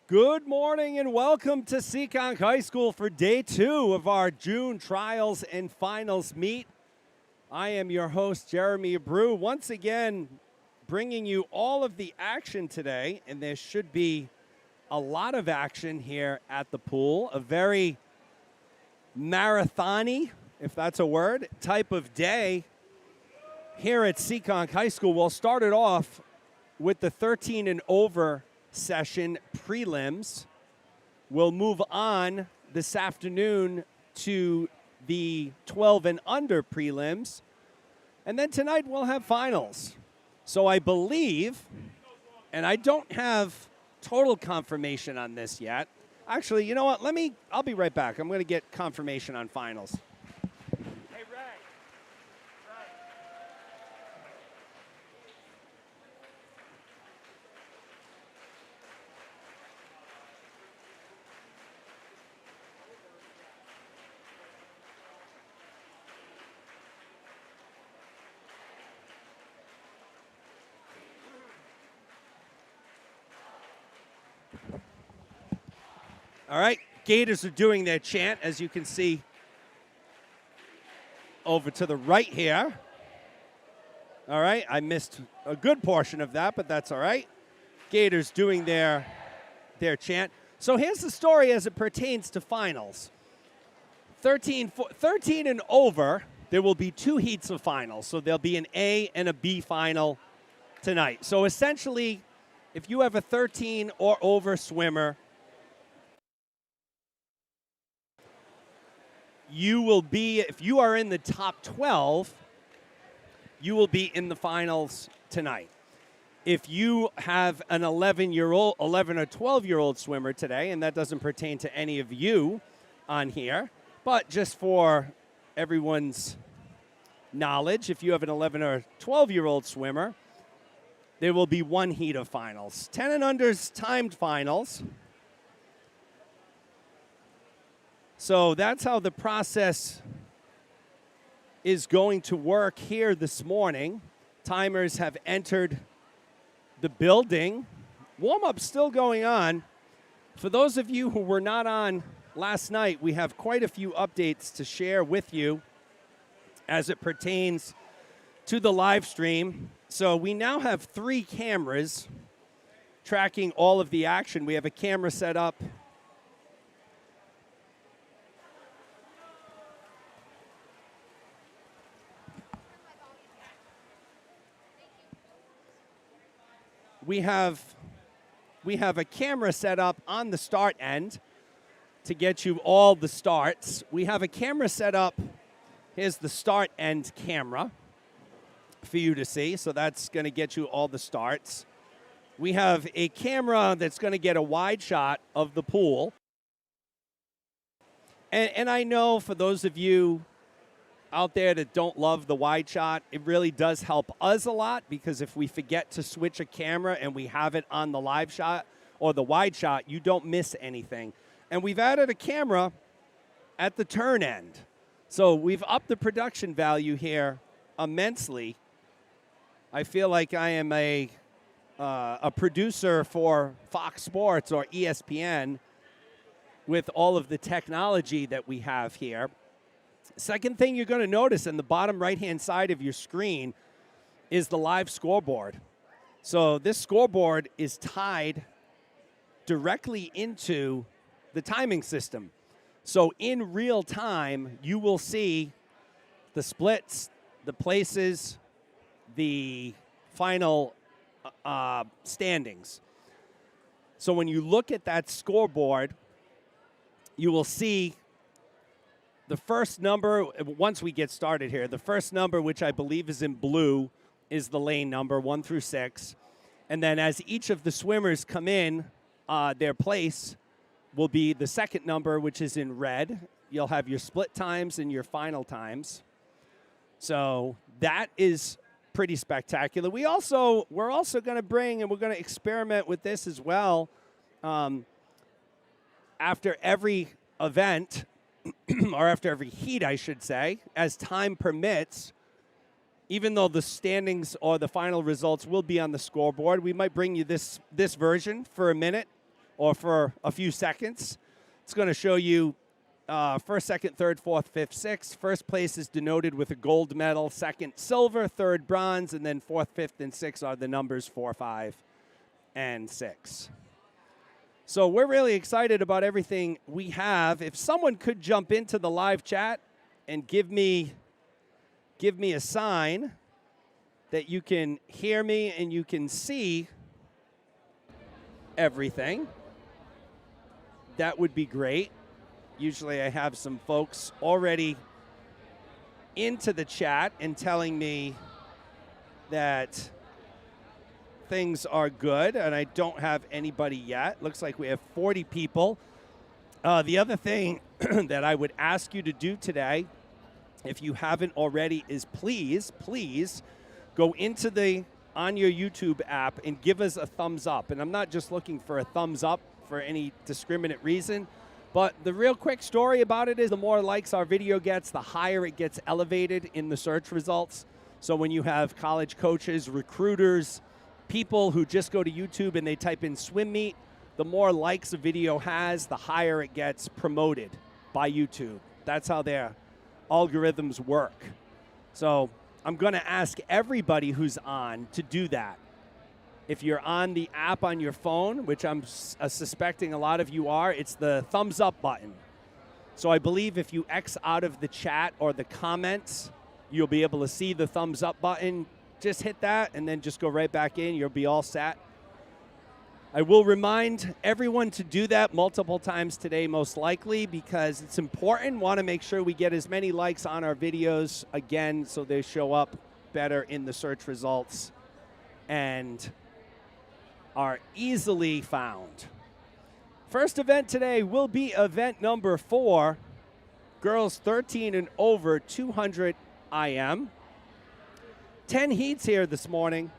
Good morning and welcome to Seekonk High School for day 2 of our June trials and finals meet. I am your host, Jeremy Abreu, once again bringing you all of the action today, and there should be a lot of action here at the pool. A very marathon-y, if that's a word, type of day here at Seekonk High School. We'll start it off with the 13 and over session prelims. We'll move on this afternoon to the 12 and under prelims. And then tonight we'll have finals. So I believe, and I don't have total confirmation on this yet. Actually, you know what? I'll be right back. I'm going to get confirmation on finals. Hey, Ray. All right, Gators are doing their chant, as you can see over to the right here. All right, I missed a good portion of that, but that's all right. Gators doing their chant. So here's the story as it pertains to finals. 13 and over, there will be 2 heats of finals. So there'll be an A and a B final tonight. So essentially, if you have a 13 or over swimmer, you will be, if you are in the top 12, you will be in the finals tonight. If you have an 11 or 12-year-old swimmer today, and that doesn't pertain to any of you on here, but just for everyone's knowledge, if you have an 11 or 12-year-old swimmer, there will be 1 heat of finals. 10 and under's timed finals. So that's how the process is going to work here this morning. Timers have entered the building. Warm-up's still going on. For those of you who were not on last night, we have quite a few updates to share with you as it pertains to the live stream. So we now have 3 cameras tracking all of the action. We have a camera set up We have a camera set up on the start end to get you all the starts. We have a camera set up. Here's the start end camera for you to see. So that's going to get you all the starts. We have a camera that's going to get a wide shot of the pool. And I know for those of you out there that don't love the wide shot, it really does help us a lot, because if we forget to switch a camera and we have it on the live shot or the wide shot, you don't miss anything. And we've added a camera at the turn end. So we've upped the production value here immensely. I feel like I am a producer for Fox Sports or ESPN with all of the technology that we have here. Second thing you're going to notice in the bottom right-hand side of your screen is the live scoreboard. So this scoreboard is tied directly into the timing system. So in real time, you will see the splits, the places, the final standings. So when you look at that scoreboard, you will see the first number, once we get started here, the first number, which I believe is in blue, is the lane number, 1 through 6. And then as each of the swimmers come in, their place will be the second number, which is in red. You'll have your split times and your final times. So that is pretty spectacular. We're also going to bring, and we're going to experiment with this as well, after every event, or after every heat, I should say, as time permits, even though the standings or the final results will be on the scoreboard, we might bring you this version for a minute or for a few seconds. It's going to show you first, second, third, fourth, fifth, sixth. First place is denoted with a gold medal, second silver, third bronze, and then fourth, fifth, and sixth are the numbers 4, 5, and 6. So we're really excited about everything we have. If someone could jump into the live chat and give me a sign that you can hear me and you can see everything, that would be great. Usually I have some folks already into the chat and telling me that things are good, and I don't have anybody yet. Looks like we have 40 people. The other thing that I would ask you to do today, if you haven't already, is please go into on your YouTube app and give us a thumbs up. And I'm not just looking for a thumbs up for any discriminate reason, but the real quick story about it is the more likes our video gets, the higher it gets elevated in the search results. So when you have college coaches, recruiters, people who just go to YouTube and they type in swim meet, the more likes a video has, the higher it gets promoted by YouTube. That's how their algorithms work. So I'm going to ask everybody who's on to do that. If you're on the app on your phone, which I'm suspecting a lot of you are, it's the thumbs up button. So I believe if you X out of the chat or the comments, you'll be able to see the thumbs up button. Just hit that and then just go right back in. You'll be all set. I will remind everyone to do that multiple times today, most likely, because it's important. Want to make sure we get as many likes on our videos, again, so they show up better in the search results and are easily found. First event today will be event number 4, girls 13 and over, 200 IM. 10 heats here this morning.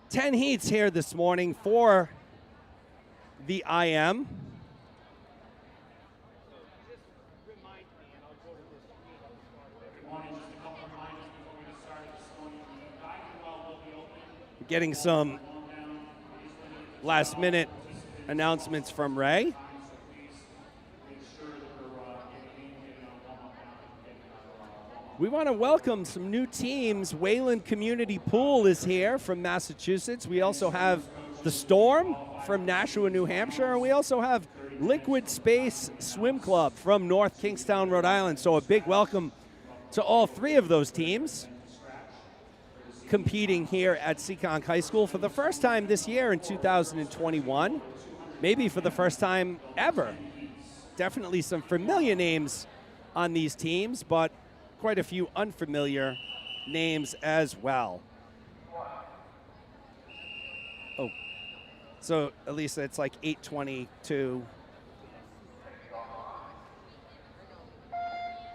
Ten heats here this morning for the IM. Getting some last minute announcements from Ray. We want to welcome some new teams. Wayland Community Pool is here from Massachusetts. We also have the Storm from Nashua, New Hampshire, and we also have Liquid Space Swim Club from North Kingstown, Rhode Island. So a big welcome to all 3 of those teams competing here at Seekonk High School for the first time this year in 2021. Maybe for the first time ever. Definitely some familiar names on these teams, but quite a few unfamiliar names as well. Oh, so Elisa, it's like 8:22.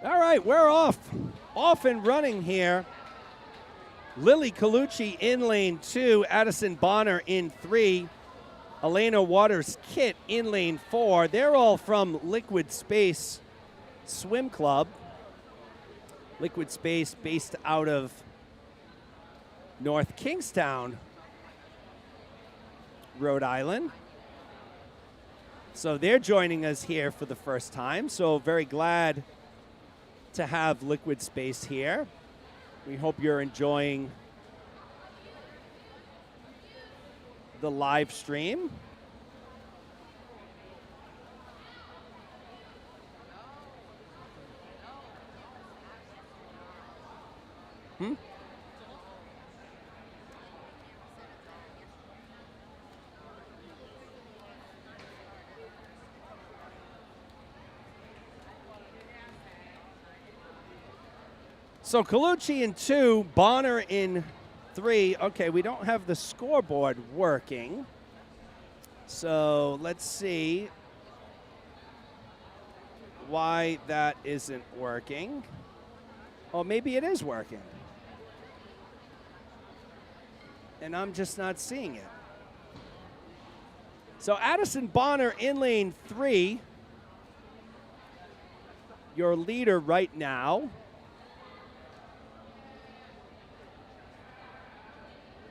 All right, we're off and running here. Lily Colucci in lane 2, Addison Bonner in 3, Elena Waters-Kitt in lane 4. They're all from Liquid Space Swim Club. Liquid Space based out of North Kingstown, Rhode Island. So they're joining us here for the first time. So very glad to have Liquid Space here. We hope you're enjoying the live stream. So Colucci in 2, Bonner in 3. Okay, we don't have the scoreboard working. So let's see why that isn't working. Oh, maybe it is working. And I'm just not seeing it. So Addison Bonner in lane 3, your leader right now.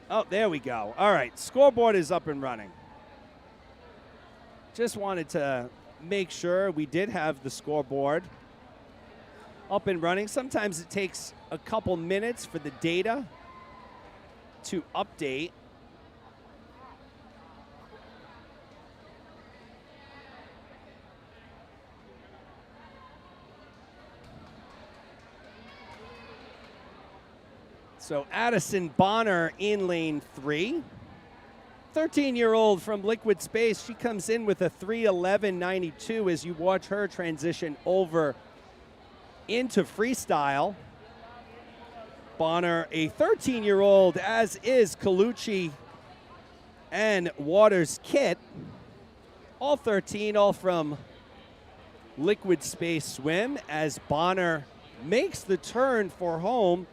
Oh, there we go. All right, scoreboard is up and running. Just wanted to make sure we did have the scoreboard up and running. Sometimes it takes a couple minutes for the data to update. So Addison Bonner in lane 3. 13-year-old from Liquid Space. She comes in with a 3:11.92 as you watch her transition over into freestyle. Bonner, a 13-year-old, as is Colucci and Waters Kit. All 13, all from Liquid Space Swim, as Bonner makes the turn for home.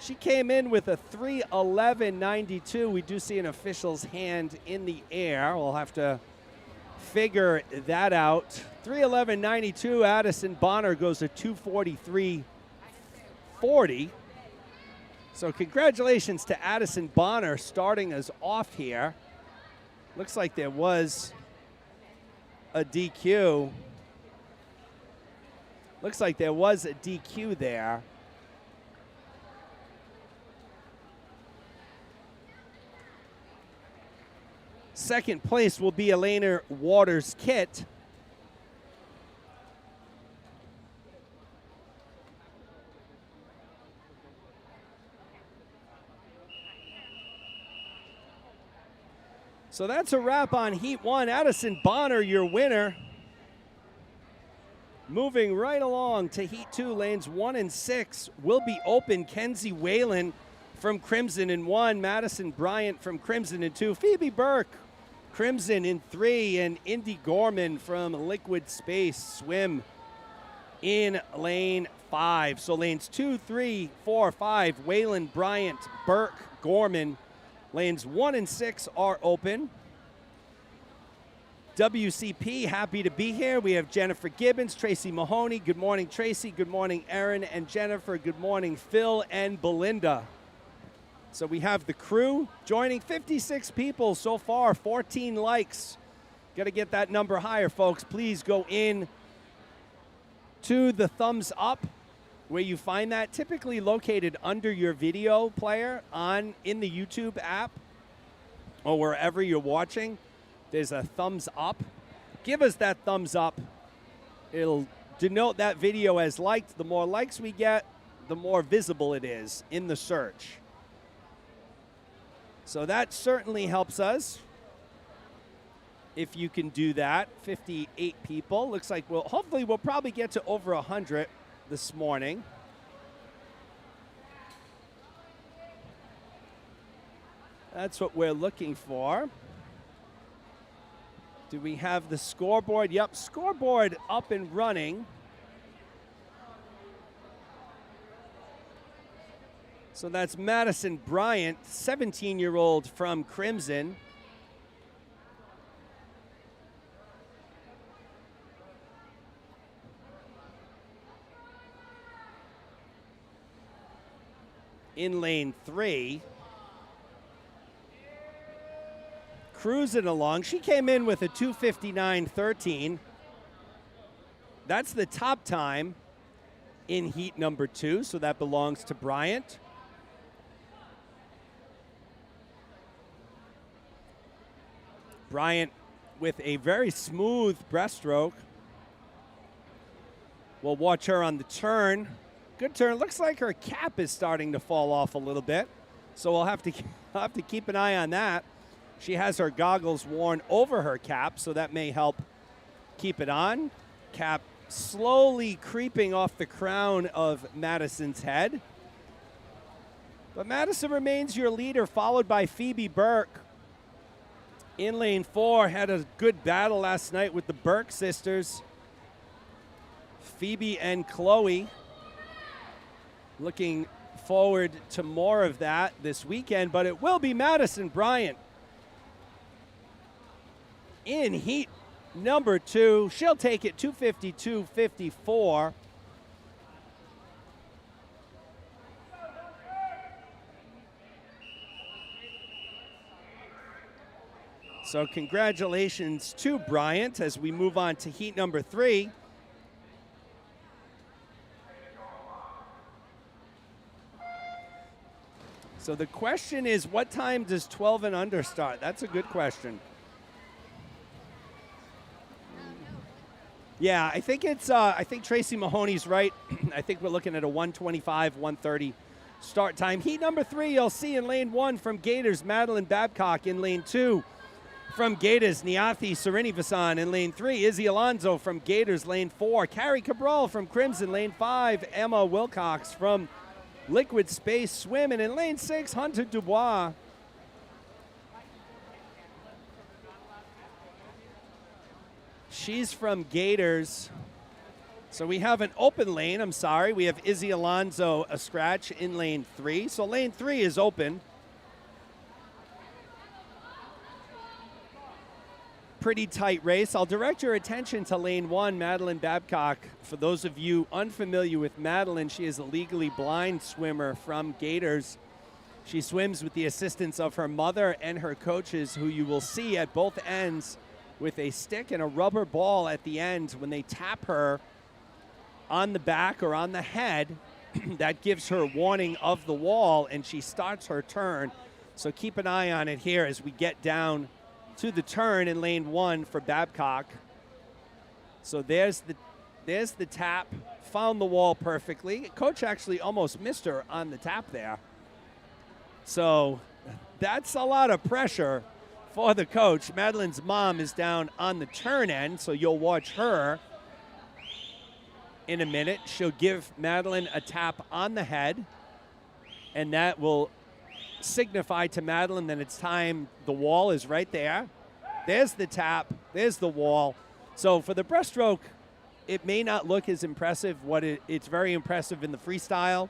She came in with a 3:11.92. We do see an official's hand in the air. We'll have to figure that out. 3:11.92. Addison Bonner goes to 2:43.40. So congratulations to Addison Bonner starting us off here. Looks like there was a DQ. Looks like there was a DQ there. Second place will be Elena Waters Kit. So that's a wrap on Heat 1. Addison Bonner, your winner. Moving right along to Heat 2, lanes 1 and 6 will be open. Kenzie Whalen from Crimson in 1, Madison Bryant from Crimson in 2, Phoebe Burke, Crimson in 3, and Indy Gorman from Liquid Space Swim in lane 5. So lanes 2, 3, 4, 5, Whalen, Bryant, Burke, Gorman. Lanes 1 and 6 are open. WCP, happy to be here. We have Jennifer Gibbons, Tracy Mahoney. Good morning, Tracy. Good morning, Aaron and Jennifer. Good morning, Phil and Belinda. So we have the crew joining, 56 people so far, 14 likes. Got to get that number higher, folks. Please go in to the thumbs up where you find that, typically located under your video player in the YouTube app or wherever you're watching. There's a thumbs up. Give us that thumbs up. It'll denote that video as liked. The more likes we get, the more visible it is in the search. So that certainly helps us if you can do that. 58 people. Looks like hopefully we'll probably get to over 100 this morning. That's what we're looking for. Do we have the scoreboard? Yep, scoreboard up and running. So that's Madison Bryant, 17-year-old from Crimson. In lane 3. Cruising along. She came in with a 2:59.13. That's the top time in heat number 2, so that belongs to Bryant. Bryant with a very smooth breaststroke. We'll watch her on the turn. Good turn. Looks like her cap is starting to fall off a little bit, so we'll have to keep an eye on that. She has her goggles worn over her cap, so that may help keep it on. Cap slowly creeping off the crown of Madison's head. But Madison remains your leader, followed by Phoebe Burke. In lane 4, had a good battle last night with the Burke sisters. Phoebe and Chloe. Looking forward to more of that this weekend, but it will be Madison Bryant in heat number 2. She'll take it 2:52.54. So congratulations to Bryant as we move on to heat number 3. So the question is, what time does 12 and under start? That's a good question. Yeah, I think it's. I think Tracy Mahoney's right. I think we're looking at a 1:25, 1:30 start time. Heat number 3, you'll see in lane 1 from Gators, Madeline Babcock. In lane 2, from Gators, Niathi Srinivasan. In lane 3, Izzy Alonso from Gators. Lane 4, Carrie Cabral from Crimson. Lane 5, Emma Wilcox from Liquid Space Swim. And in lane 6, Hunter Dubois. She's from Gators. So we have an open lane. I'm sorry. We have Izzy Alonso, a scratch in lane 3. So lane 3 is open. Pretty tight race. I'll direct your attention to lane 1, Madeline Babcock. For those of you unfamiliar with Madeline, she is a legally blind swimmer from Gators. She swims with the assistance of her mother and her coaches, who you will see at both ends with a stick and a rubber ball at the end. When they tap her on the back or on the head, that gives her warning of the wall, and she starts her turn. So keep an eye on it here as we get down to the turn in lane 1 for Babcock. So there's the tap. Found the wall perfectly. Coach actually almost missed her on the tap there. So that's a lot of pressure for the coach. Madeline's mom is down on the turn end, so you'll watch her in a minute. She'll give Madeline a tap on the head, and that will signify to Madeline that it's time. The wall is right there. There's the tap. There's the wall. So for the breaststroke, it may not look as impressive. It's very impressive in the freestyle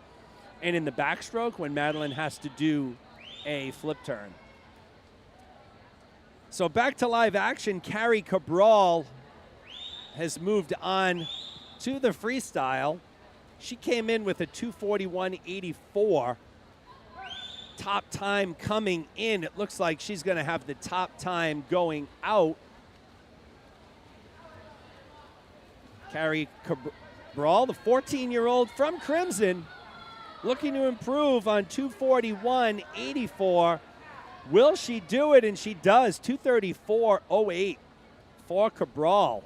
and in the backstroke when Madeline has to do a flip turn. So back to live action. Carrie Cabral has moved on to the freestyle. She came in with a 2:41.84. Top time coming in. It looks like she's going to have the top time going out. Carrie Cabral, the 14-year-old from Crimson, looking to improve on 2:41.84. Will she do it? And she does. 2:34.08 for Cabral.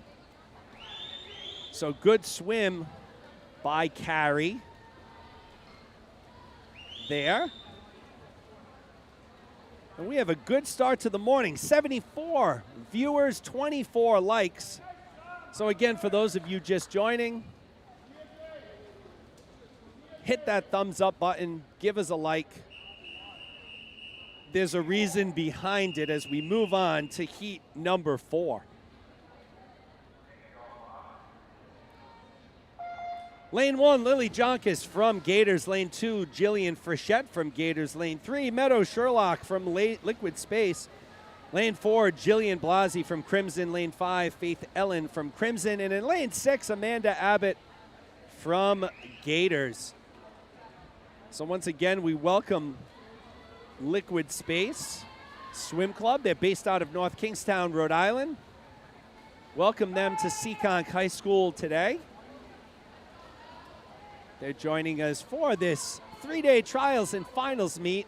So good swim by Carrie there. And we have a good start to the morning. 74 viewers, 24 likes. So again, for those of you just joining, hit that thumbs up button, give us a like. There's a reason behind it as we move on to heat number 4. Lane 1, Lily Jonkis from Gators. Lane 2, Jillian Frechette from Gators. Lane 3, Meadow Sherlock from Liquid Space. Lane 4, Jillian Blasi from Crimson. Lane 5, Faith Ellen from Crimson. And in lane 6, Amanda Abbott from Gators. So once again, we welcome Liquid Space Swim Club. They're based out of North Kingstown, Rhode Island. Welcome them to Seekonk High School today. They're joining us for this 3-day trials and finals meet.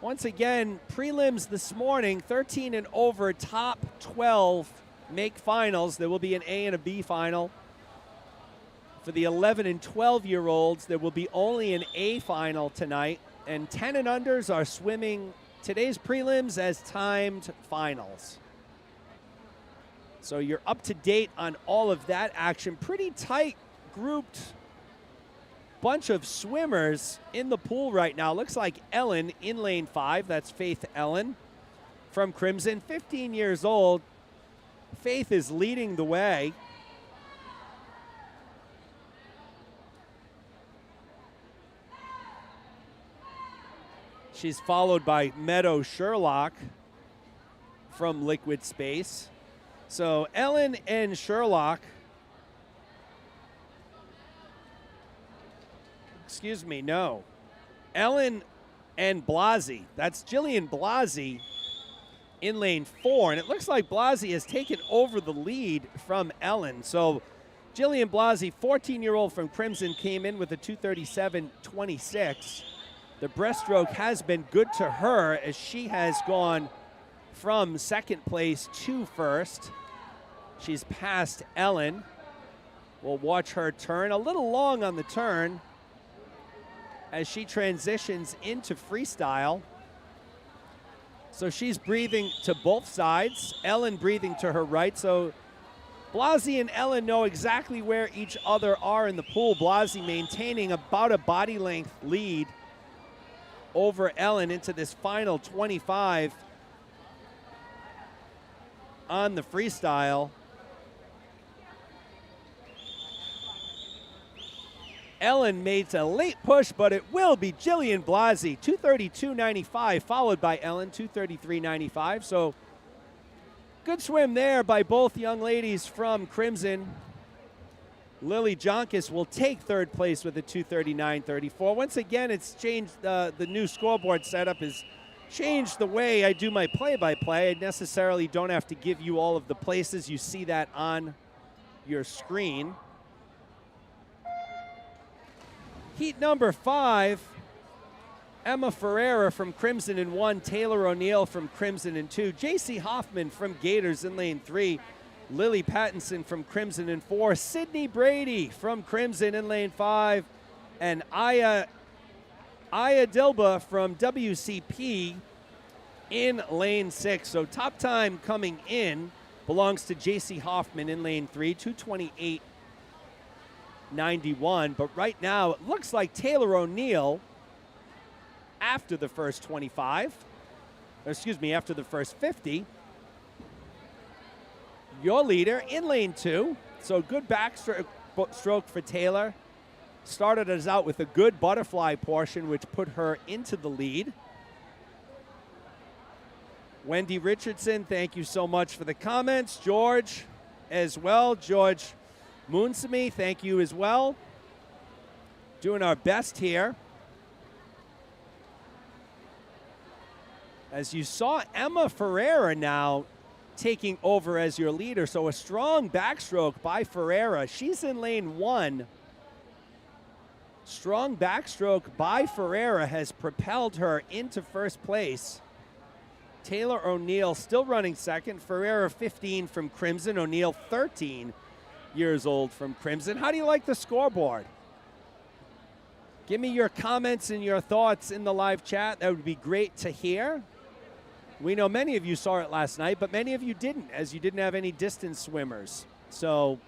Once again, prelims this morning, 13 and over, top 12 make finals. There will be an A and a B final. For the 11 and 12-year-olds, there will be only an A final tonight. And 10 and unders are swimming today's prelims as timed finals. So you're up to date on all of that action. Pretty tight grouped bunch of swimmers in the pool right now. Looks like Ellen in lane 5. That's Faith Ellen from Crimson, 15 years old. Faith is leading the way. She's followed by Meadow Sherlock from Liquid Space. So Ellen and Sherlock, excuse me, no. Ellen and Blasi, that's Jillian Blasi in lane 4, and it looks like Blasi has taken over the lead from Ellen. So Jillian Blasi, 14-year-old from Crimson, came in with a 2:37.26. The breaststroke has been good to her as she has gone from second place to first. She's passed Ellen. We'll watch her turn. A little long on the turn as she transitions into freestyle. So she's breathing to both sides. Ellen breathing to her right. So Blasi and Ellen know exactly where each other are in the pool. Blasi maintaining about a body length lead over Ellen into this final 25 on the freestyle. Ellen made a late push, but it will be Jillian Blasi, 2:32.95, followed by Ellen, 2:33.95. So good swim there by both young ladies from Crimson. Lily Jonkis will take third place with a 2:39.34. Once again, it's changed. The new scoreboard setup has changed the way I do my play-by-play. I necessarily don't have to give you all of the places. You see that on your screen. Heat number 5, Emma Ferreira from Crimson in 1, Taylor O'Neill from Crimson in 2, JC Hoffman from Gators in lane 3, Lily Pattinson from Crimson in 4, Sydney Brady from Crimson in lane 5, and Aya Dilba from WCP in lane 6. So top time coming in belongs to JC Hoffman in lane 3, 2:28.91. But right now, it looks like Taylor O'Neill, after the first 25, after the first 50, your leader in lane 2. So good backstroke for Taylor. Started us out with a good butterfly portion, which put her into the lead. Wendy Richardson, thank you so much for the comments. George as well. George Moonsamy, thank you as well. Doing our best here. As you saw, Emma Ferreira now taking over as your leader. So a strong backstroke by Ferreira. She's in lane 1. Strong backstroke by Ferreira has propelled her into first place. Taylor O'Neill still running second. Ferreira 15 from Crimson. O'Neill 13 years old from Crimson. How do you like the scoreboard? Give me your comments and your thoughts in the live chat. That would be great to hear. We know many of you saw it last night, but many of you didn't, as you didn't have any distance swimmers. So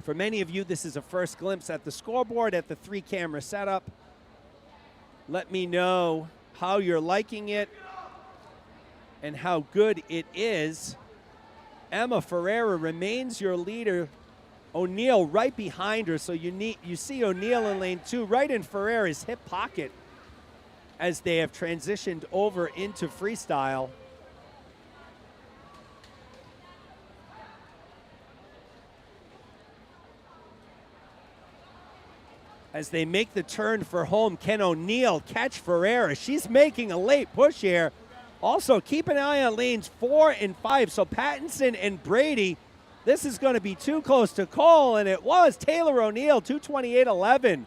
for many of you, this is a first glimpse at the scoreboard, at the 3-camera setup. Let me know how you're liking it and how good it is. Emma Ferreira remains your leader. O'Neill right behind her, so you see O'Neill in lane 2, right in Ferreira's hip pocket as they have transitioned over into freestyle. As they make the turn for home, can O'Neill catch Ferreira? She's making a late push here. Also, keep an eye on lanes 4 and 5. So Pattinson and Brady, this is going to be too close to call, and it was. Taylor O'Neill, 2:28.11.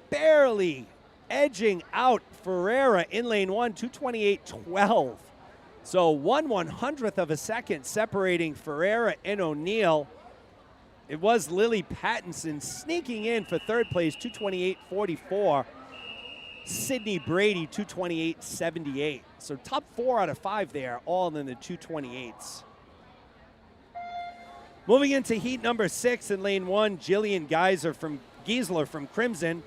Barely edging out Ferreira in lane 1, 2:28.12. So 1/100th of a second separating Ferreira and O'Neill. It was Lily Pattinson sneaking in for third place, 2:28.44. Sydney Brady, 2:28.78. So top 4 out of 5 there, all in the 2:28s. Moving into heat number 6 in lane 1, Jillian Giesler from Crimson.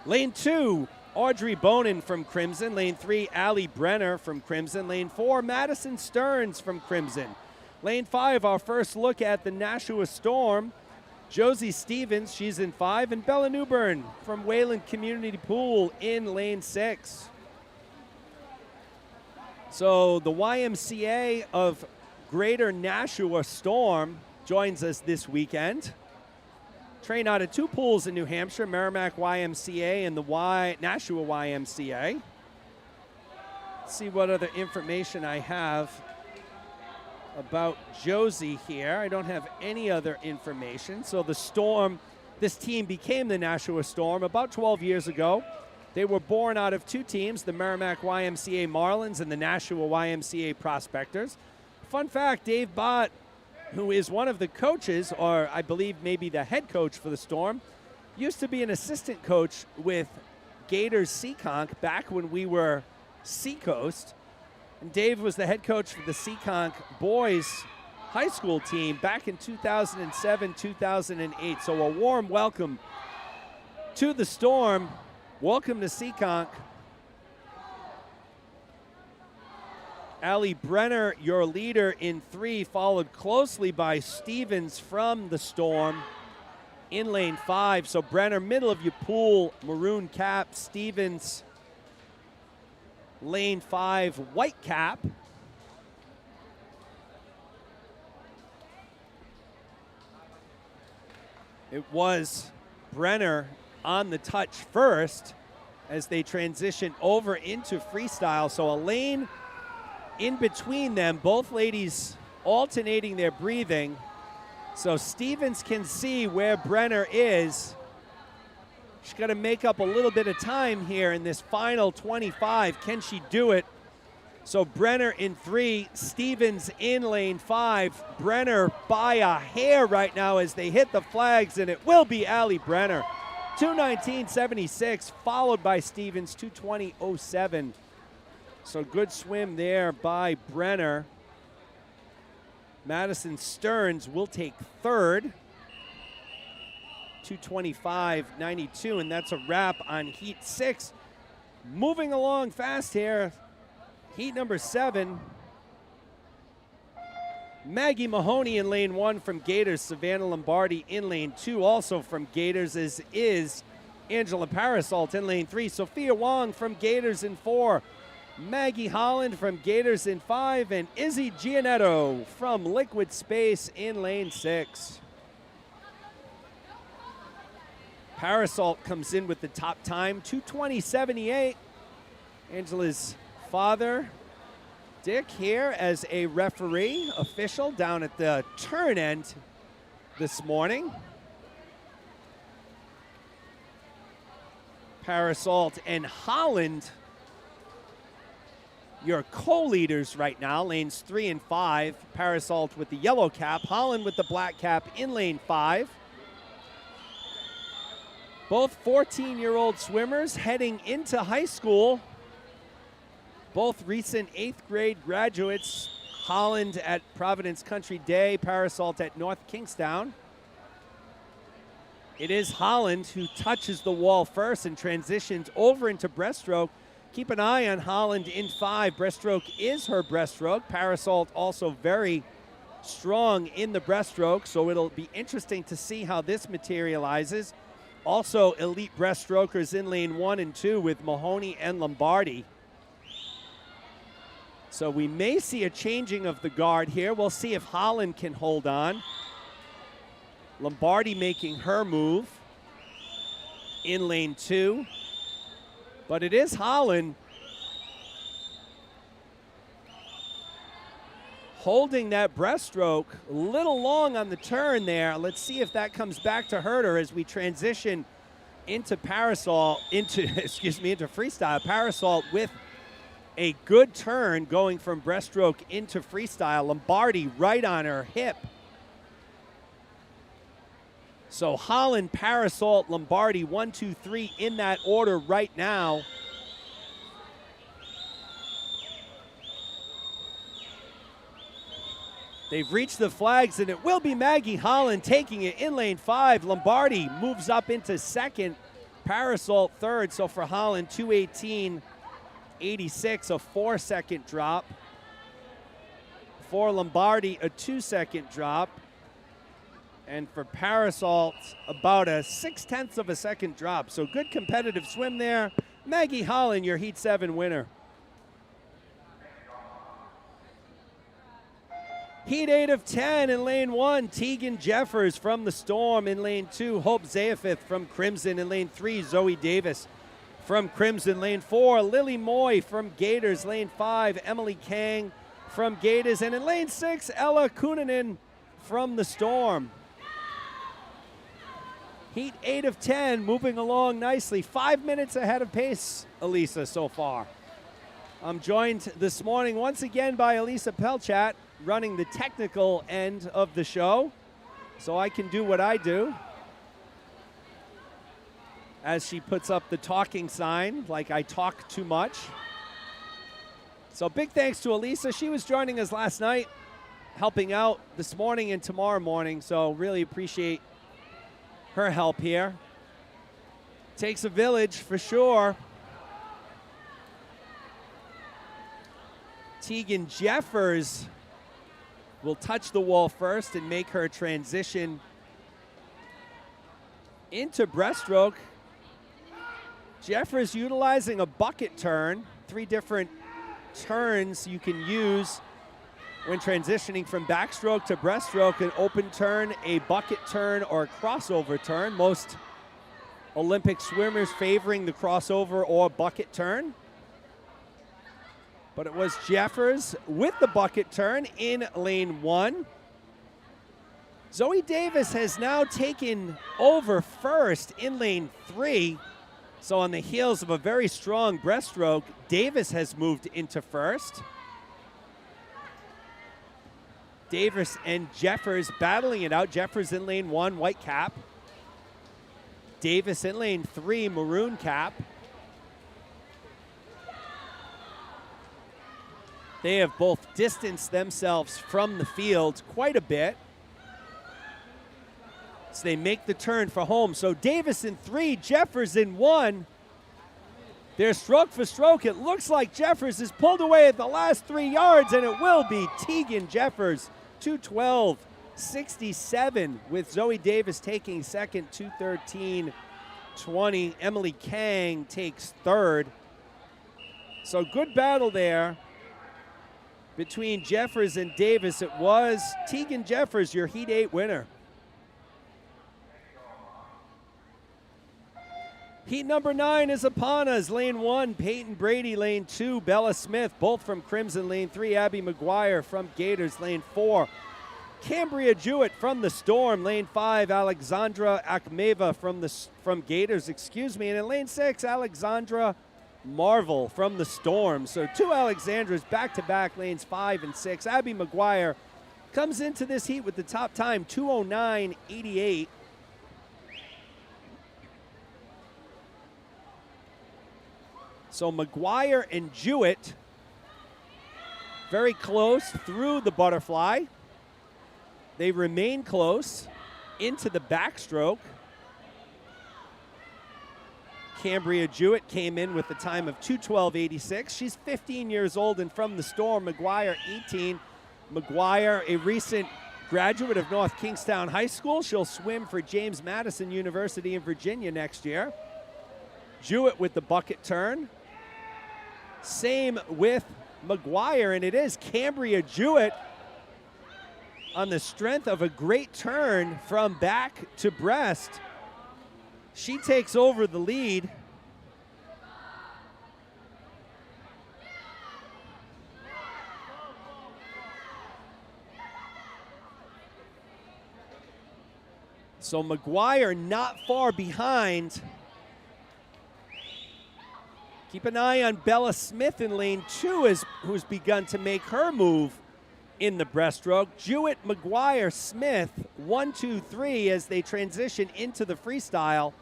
Lane 2, Audrey Bonin from Crimson. Lane 3, Allie Brenner from Crimson. Lane 4, Madison Stearns from Crimson. Lane 5, our first look at the Nashua Storm. Josie Stevens, she's in 5, and Bella Newbern from Wayland Community Pool in lane 6. So the YMCA of Greater Nashua Storm joins us this weekend. Train out of 2 pools in New Hampshire, Merrimack YMCA and the Nashua YMCA. Let's see what other information I have about Josie here. I don't have any other information. So the Storm, this team became the Nashua Storm about 12 years ago. They were born out of two teams, the Merrimack YMCA Marlins and the Nashua YMCA Prospectors. Fun fact, Dave Bott, who is one of the coaches, or I believe maybe the head coach for the Storm, used to be an assistant coach with Gators Seekonk back when we were Seacoast. And Dave was the head coach for the Seekonk boys high school team back in 2007, 2008. So a warm welcome to the Storm. Welcome to Seekonk. Allie Brenner, your leader in 3, followed closely by Stevens from the Storm in lane 5. So Brenner, middle of your pool, maroon cap. Stevens, lane 5, white cap. It was Brenner on the touch first as they transition over into freestyle. So a lane in between them, both ladies alternating their breathing. So Stevens can see where Brenner is. She's got to make up a little bit of time here in this final 25. Can she do it? So Brenner in 3, Stevens in lane 5. Brenner by a hair right now as they hit the flags, and it will be Allie Brenner. 2:19.76, followed by Stevens, 2:20.07. So good swim there by Brenner. Madison Stearns will take third. 2:25.92, and that's a wrap on Heat 6. Moving along fast here. Heat number 7. Maggie Mahoney in lane 1 from Gators. Savannah Lombardi in lane 2, also from Gators, as is Angela Parasolt in lane 3. Sophia Wong from Gators in 4. Maggie Holland from Gators in 5. And Izzy Gianetto from Liquid Space in lane 6. Parasolt comes in with the top time, 2:20.78. Angela's father, Dick, here as a referee official down at the turn end this morning. Parasolt and Holland, your co-leaders right now, lanes 3 and 5. Parasolt with the yellow cap, Holland with the black cap in lane 5. Both 14-year-old swimmers heading into high school. Both recent 8th grade graduates. Holland at Providence Country Day, Parasolt at North Kingstown. It is Holland who touches the wall first and transitions over into breaststroke. Keep an eye on Holland in 5. Breaststroke is her breaststroke. Parasolt also very strong in the breaststroke, so it'll be interesting to see how this materializes. Also, elite breaststrokers in lane 1 and 2 with Mahoney and Lombardi. So we may see a changing of the guard here. We'll see if Holland can hold on. Lombardi making her move in lane 2. But it is Holland holding that breaststroke a little long on the turn there. Let's see if that comes back to hurt her as we transition into freestyle. Parasolt with a good turn going from breaststroke into freestyle. Lombardi right on her hip. So Holland, Parasolt, Lombardi, 1, 2, 3 in that order right now. They've reached the flags, and it will be Maggie Holland taking it in lane 5. Lombardi moves up into second. Parasolt third. So for Holland, 2:18.86, a 4-second drop. For Lombardi, a 2-second drop. And for Parasolt, about a 0.6 of a second drop. So good competitive swim there. Maggie Holland, your Heat 7 winner. Heat 8 of 10 in lane 1, Tegan Jeffers from the Storm. In lane 2, Hope Zayafith from Crimson. In lane 3, Zoe Davis from Crimson, lane 4. Lily Moy from Gators, lane 5. Emily Kang from Gators. And in lane 6, Ella Kunanen from the Storm. Heat 8 of 10, moving along nicely. 5 minutes ahead of pace, Elisa, so far. I'm joined this morning once again by Elisa Pelchat, running the technical end of the show, so I can do what I do. As she puts up the talking sign, like I talk too much. So big thanks to Elisa. She was joining us last night, helping out this morning and tomorrow morning, so really appreciate her help here. Takes a village for sure. Tegan Jeffers will touch the wall first and make her transition into breaststroke. Jeffers utilizing a bucket turn, 3 different turns you can use when transitioning from backstroke to breaststroke: an open turn, a bucket turn, or a crossover turn. Most Olympic swimmers favoring the crossover or bucket turn. But it was Jeffers with the bucket turn in lane 1. Zoe Davis has now taken over first in lane 3. So on the heels of a very strong breaststroke, Davis has moved into first. Davis and Jeffers battling it out. Jeffers in lane 1, white cap. Davis in lane 3, maroon cap. They have both distanced themselves from the field quite a bit. So they make the turn for home. So Davis in 3, Jeffers in 1. They're stroke for stroke. It looks like Jeffers is pulled away at the last 3 yards, and it will be Tegan Jeffers. 2:12.67 with Zoe Davis taking second, 2:13.20. Emily Kang takes third. So good battle there between Jeffers and Davis. It was Tegan Jeffers, your Heat 8 winner. Heat number 9 is upon us. Lane 1, Peyton Brady. Lane 2, Bella Smith, both from Crimson. Lane 3, Abby McGuire from Gators. Lane 4, Cambria Jewett from the Storm. Lane 5, Alexandra Akhmeva from Gators, And in lane 6, Alexandra Marvel from the Storm. So 2 Alexandras back-to-back, lanes 5 and 6. Abby McGuire comes into this heat with the top time, 2:09.88. So McGuire and Jewett very close through the butterfly. They remain close into the backstroke. Cambria Jewett came in with a time of 2:12.86. She's 15 years old and from the Storm. McGuire 18. McGuire, a recent graduate of North Kingstown High School. She'll swim for James Madison University in Virginia next year. Jewett with the bucket turn. Same with McGuire, and it is Cambria Jewett on the strength of a great turn from back to breast. She takes over the lead. So McGuire not far behind. Keep an eye on Bella Smith in lane 2, who's begun to make her move in the breaststroke. Jewett, McGuire, Smith, 1, 2, 3 as they transition into the freestyle.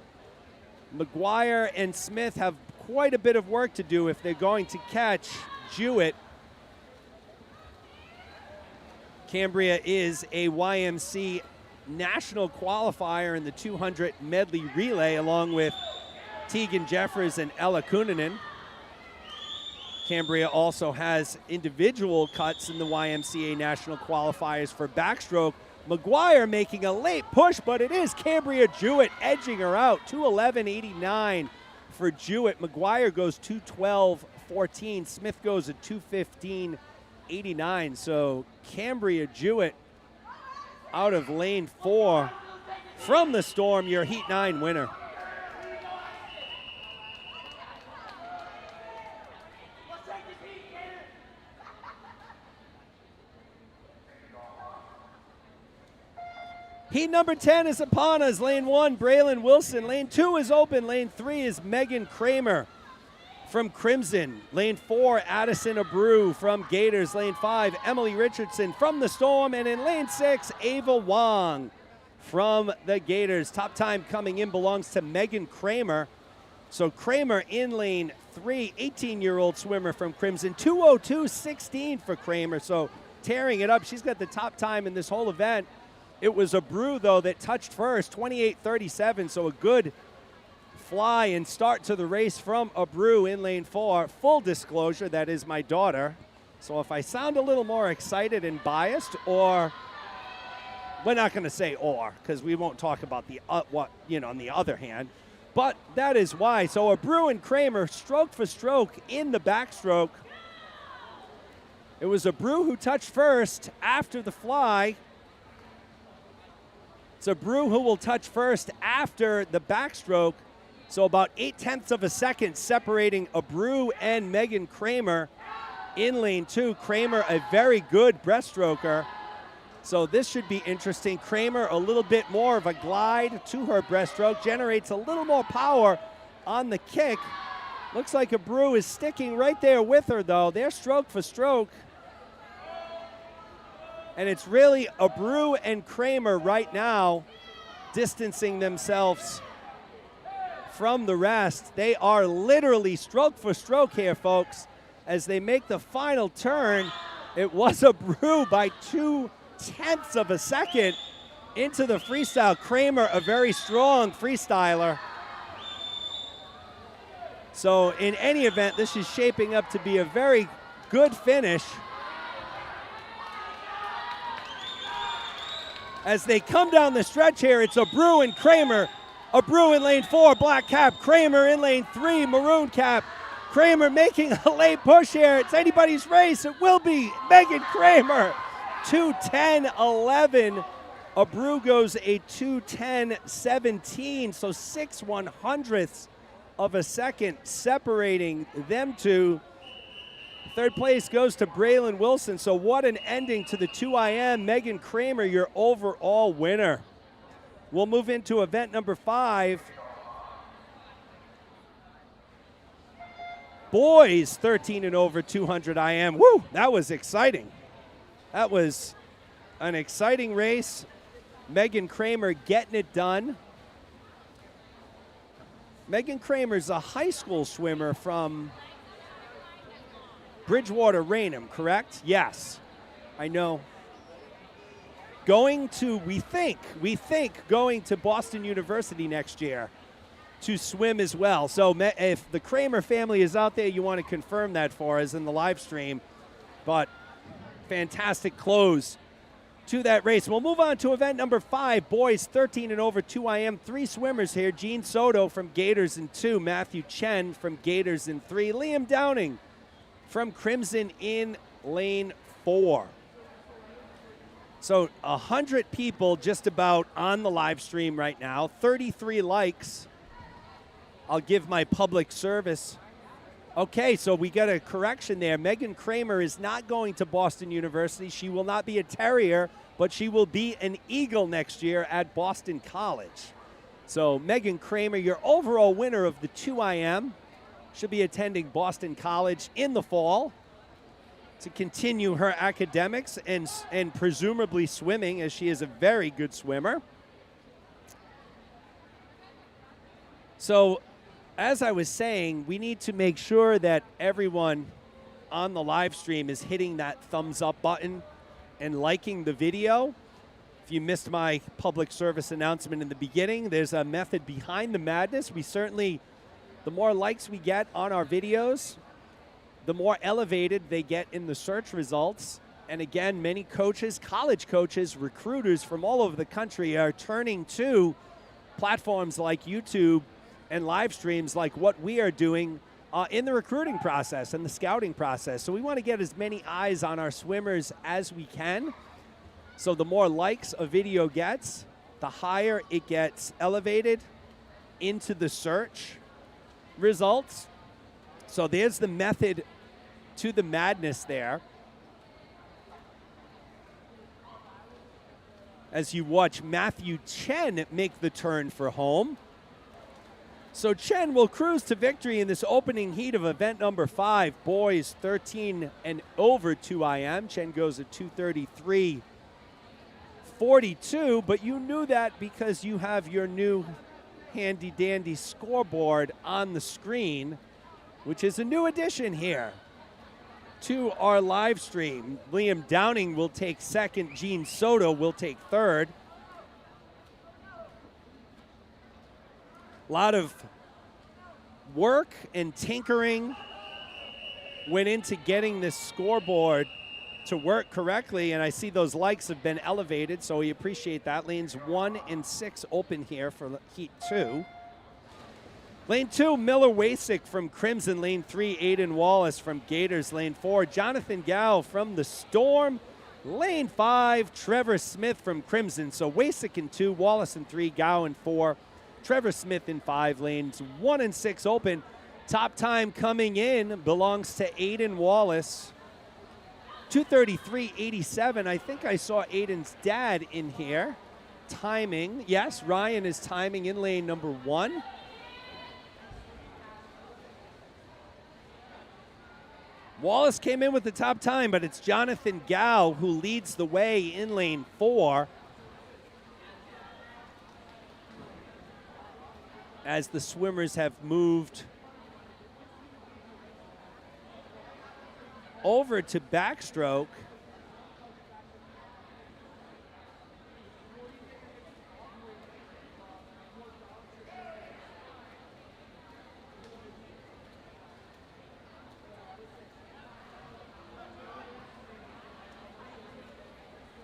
McGuire and Smith have quite a bit of work to do if they're going to catch Jewett. Cambria is a YMC national qualifier in the 200 medley relay, along with Tegan Jeffers and Ella Kunanen. Cambria also has individual cuts in the YMCA national qualifiers for backstroke. McGuire making a late push, but it is Cambria Jewett edging her out. 2:11.89 for Jewett. McGuire goes 2:12.14. Smith goes at 2:15.89. So Cambria Jewett out of lane 4 from the Storm, your Heat 9 winner. Heat number 10 is upon us. Lane 1, Braylon Wilson. Lane 2 is open. Lane 3 is Megan Kramer from Crimson. Lane 4, Addison Abreu from Gators. Lane 5, Emily Richardson from the Storm. And in lane 6, Ava Wong from the Gators. Top time coming in belongs to Megan Kramer. So Kramer in lane 3, 18-year-old swimmer from Crimson. 2:02.16 for Kramer, so tearing it up. She's got the top time in this whole event. It was Abreu, though, that touched first, 28:37, so a good fly and start to the race from Abreu in lane 4. Full disclosure, that is my daughter. So if I sound a little more excited and biased, or we're not going to say or, because we won't talk about the on the other hand. But that is why. So Abreu and Kramer, stroke for stroke in the backstroke. It was Abreu who touched first after the fly. It's Abreu who will touch first after the backstroke. So about 0.8 of a second separating Abreu and Megan Kramer in lane 2. Kramer, a very good breaststroker. So this should be interesting. Kramer, a little bit more of a glide to her breaststroke, generates a little more power on the kick. Looks like Abreu is sticking right there with her, though. They're stroke for stroke. And it's really Abreu and Kramer right now distancing themselves from the rest. They are literally stroke for stroke here, folks. As they make the final turn, it was Abreu by 0.2 of a second into the freestyle. Kramer, a very strong freestyler. So in any event, this is shaping up to be a very good finish. As they come down the stretch here, it's Abreu and Kramer. Abreu in lane 4, black cap. Kramer in lane 3, maroon cap. Kramer making a late push here. It's anybody's race. It will be Megan Kramer. 2:10.11. Abreu goes a 2:10.17, so 6/100ths of a second separating them two. Third place goes to Braylon Wilson. So what an ending to the 2IM. Megan Kramer, your overall winner. We'll move into event number 5. Boys 13 and over 200 IM. Woo, that was exciting. That was an exciting race. Megan Kramer getting it done. Megan Kramer's a high school swimmer from Bridgewater, Raynham, correct? Yes, I know. Going to, we think going to Boston University next year to swim as well. So if the Kramer family is out there, you want to confirm that for us in the live stream. But fantastic close to that race. We'll move on to event number 5, boys 13 and over 2IM. 3 swimmers here. Gene Soto from Gators in 2, Matthew Chen from Gators in 3, Liam Downing from Crimson in lane 4. So 100 people just about on the live stream right now, 33 likes. I'll give my public service. Okay, so we got a correction there. Megan Kramer is not going to Boston University. She will not be a Terrier, but she will be an Eagle next year at Boston College. So Megan Kramer, your overall winner of the 2IM, should be attending Boston College in the fall to continue her academics and presumably swimming, as she is a very good swimmer. So as I was saying, we need to make sure that everyone on the live stream is hitting that thumbs up button and liking the video. If you missed my public service announcement in the beginning, there's a method behind the madness. We certainly, the more likes we get on our videos, the more elevated they get in the search results. And again, many coaches, college coaches, recruiters from all over the country are turning to platforms like YouTube and live streams like what we are doing in the recruiting process and the scouting process. So we want to get as many eyes on our swimmers as we can. So the more likes a video gets, the higher it gets elevated into the search results. So there's the method to the madness there. as you watch Matthew Chen make the turn for home. So Chen will cruise to victory in this opening heat of event number 5, boys 13 and over 2IM. Chen goes at 2:33.42, but you knew that because you have your new handy dandy scoreboard on the screen, which is a new addition here to our live stream. Liam Downing will take second. Gene Soto will take third. A lot of work and tinkering went into getting this scoreboard to work correctly, and I see those likes have been elevated, so we appreciate that. Lanes 1 and 6 open here for Heat 2. Lane 2, Miller Wasick from Crimson. Lane 3, Aiden Wallace from Gators. Lane 4, Jonathan Gow from the Storm. Lane 5, Trevor Smith from Crimson. So Wasick in 2, Wallace in 3, Gow in 4, Trevor Smith in 5. Lanes 1 and 6 open. Top time coming in belongs to Aiden Wallace. 2:33.87. I think I saw Aiden's dad in here timing. Yes, Ryan is timing in lane number 1. Wallace came in with the top time, but it's Jonathan Gow who leads the way in lane 4. As the swimmers have moved over to backstroke.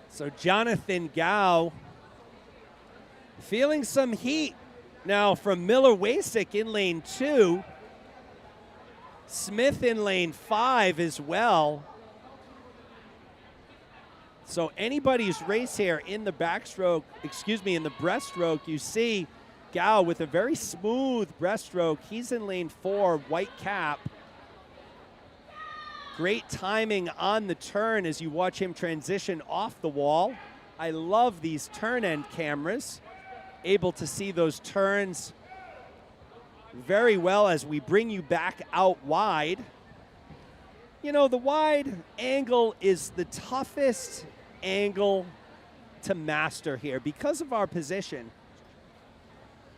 So Jonathan Gow feeling some heat now from Miller Wasick in lane 2. Smith in lane 5 as well. So anybody's race here in the backstroke, in the breaststroke, you see Gow with a very smooth breaststroke. He's in lane 4, white cap. Great timing on the turn as you watch him transition off the wall. I love these turn end cameras, able to see those turns very well as we bring you back out wide. You know, the wide angle is the toughest angle to master here because of our position.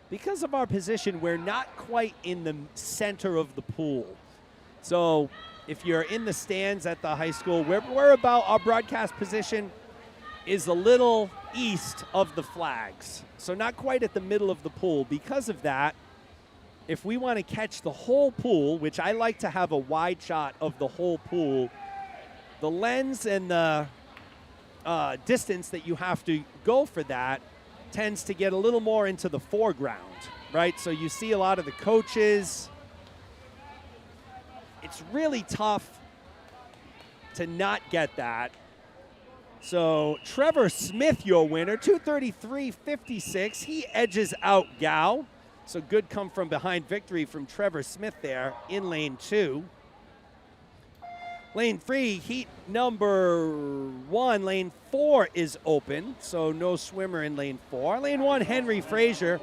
Because of our position, we're not quite in the center of the pool. So if you're in the stands at the high school, we're about, our broadcast position is a little east of the flags. So not quite at the middle of the pool. Because of that, if we want to catch the whole pool, which I like to have a wide shot of the whole pool, the lens and the distance that you have to go for that tends to get a little more into the foreground, right? So you see a lot of the coaches. It's really tough to not get that. So Trevor Smith, your winner, 2:33.56. He edges out Gow. So good come from behind victory from Trevor Smith there in lane 2. Lane 3, heat number 1. Lane 4 is open, so no swimmer in lane 4. Lane 1, Henry Frazier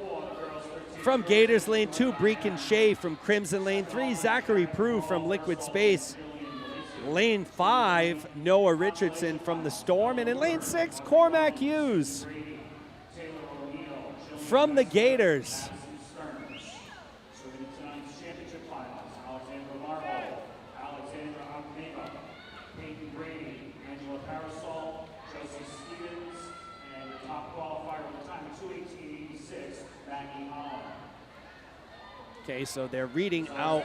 from Gators. Lane 2, Breakin Shea from Crimson. Lane 3, Zachary Prue from Liquid Space. Lane 5, Noah Richardson from the Storm. And in lane 6, Cormac Hughes from the Gators. Okay, so they're reading out.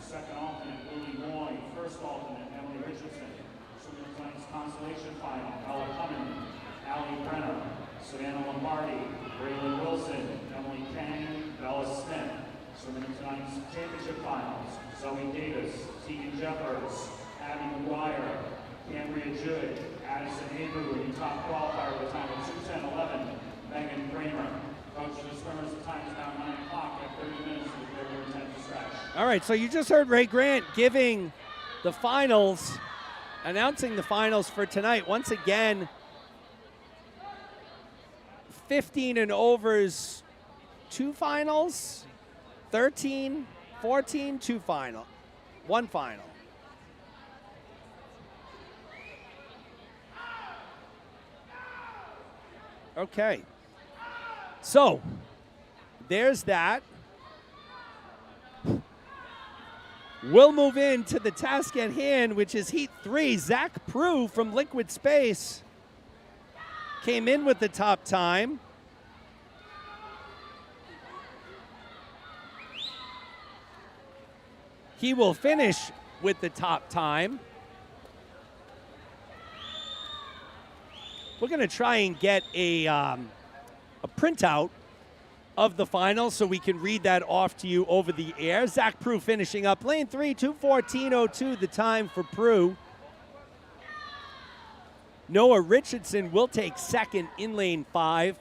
Second alternate, Willie Moy. First alternate, Emily Richardson. Swimming Plains Consolation Final, Ella Cummins, Allie Brenner, Savannah Lombardi, Braylon Wilson, Emily Kang, Bella Smith. Swimming tonight's championship finals, Zoe Davis, Tegan Jeffers, Abby McGuire, Cambria Judd, Addison Avery, top qualifier with a time of 2:10.11, Megan Kramer. Coach, the swimmers, the time is now 9 o'clock at 30 minutes with their intent to stretch. All right, so you just heard Ray Grant giving the finals announcing the finals for tonight. Once again, 15 and overs, 2 finals, 13, 14, 2 final, 1 final. Okay, so there's that. We'll move into the task at hand, which is Heat 3. Zach Prue from Liquid Space came in with the top time. He will finish with the top time. We're going to try and get a printout of the final so we can read that off to you over the air. Zach Prue finishing up lane 3, 2:14.02 the time for Prue. Noah Richardson will take second in lane 5.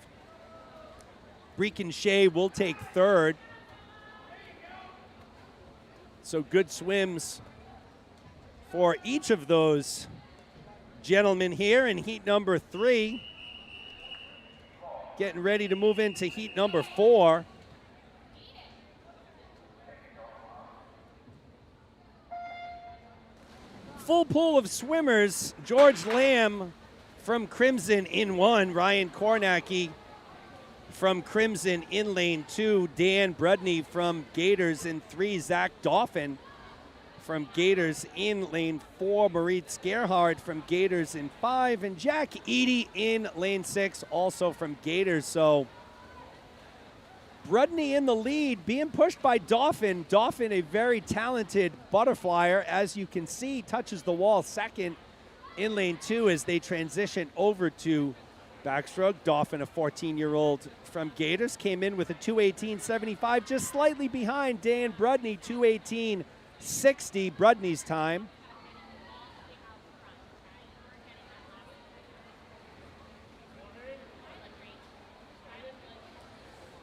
Breakin Shea will take third. So good swims for each of those gentlemen here in heat number 3. Getting ready to move into heat number 4. Full pool of swimmers. George Lamb from Crimson in 1. Ryan Kornacki from Crimson in lane 2. Dan Brudney from Gators in 3. Zach Dauphin from Gators in lane 4. Maurice Gerhard from Gators in 5. And Jack Eady in lane 6, also from Gators. So Brudney in the lead, being pushed by Dauphin. Dauphin, a very talented butterflyer, as you can see, touches the wall second in lane 2 as they transition over to backstroke. Dauphin, a 14-year-old from Gators, came in with a 2:18.75, just slightly behind Dan Brudney, 2:18.60, Brudney's time.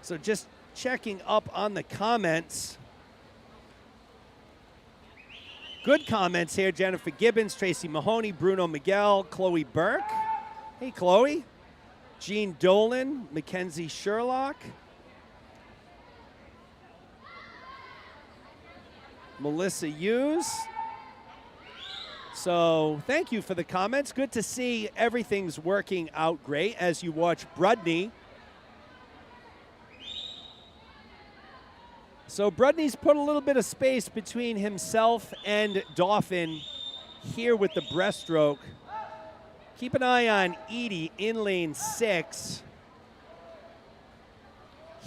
So just checking up on the comments. Good comments here. Jennifer Gibbons, Tracy Mahoney, Bruno Miguel, Chloe Burke. Hey, Chloe. Jean Dolan, Mackenzie Sherlock. Melissa Hughes. So thank you for the comments. Good to see everything's working out great as you watch Brudney. So Brudney's put a little bit of space between himself and Dauphin here with the breaststroke. Keep an eye on Eady in lane 6.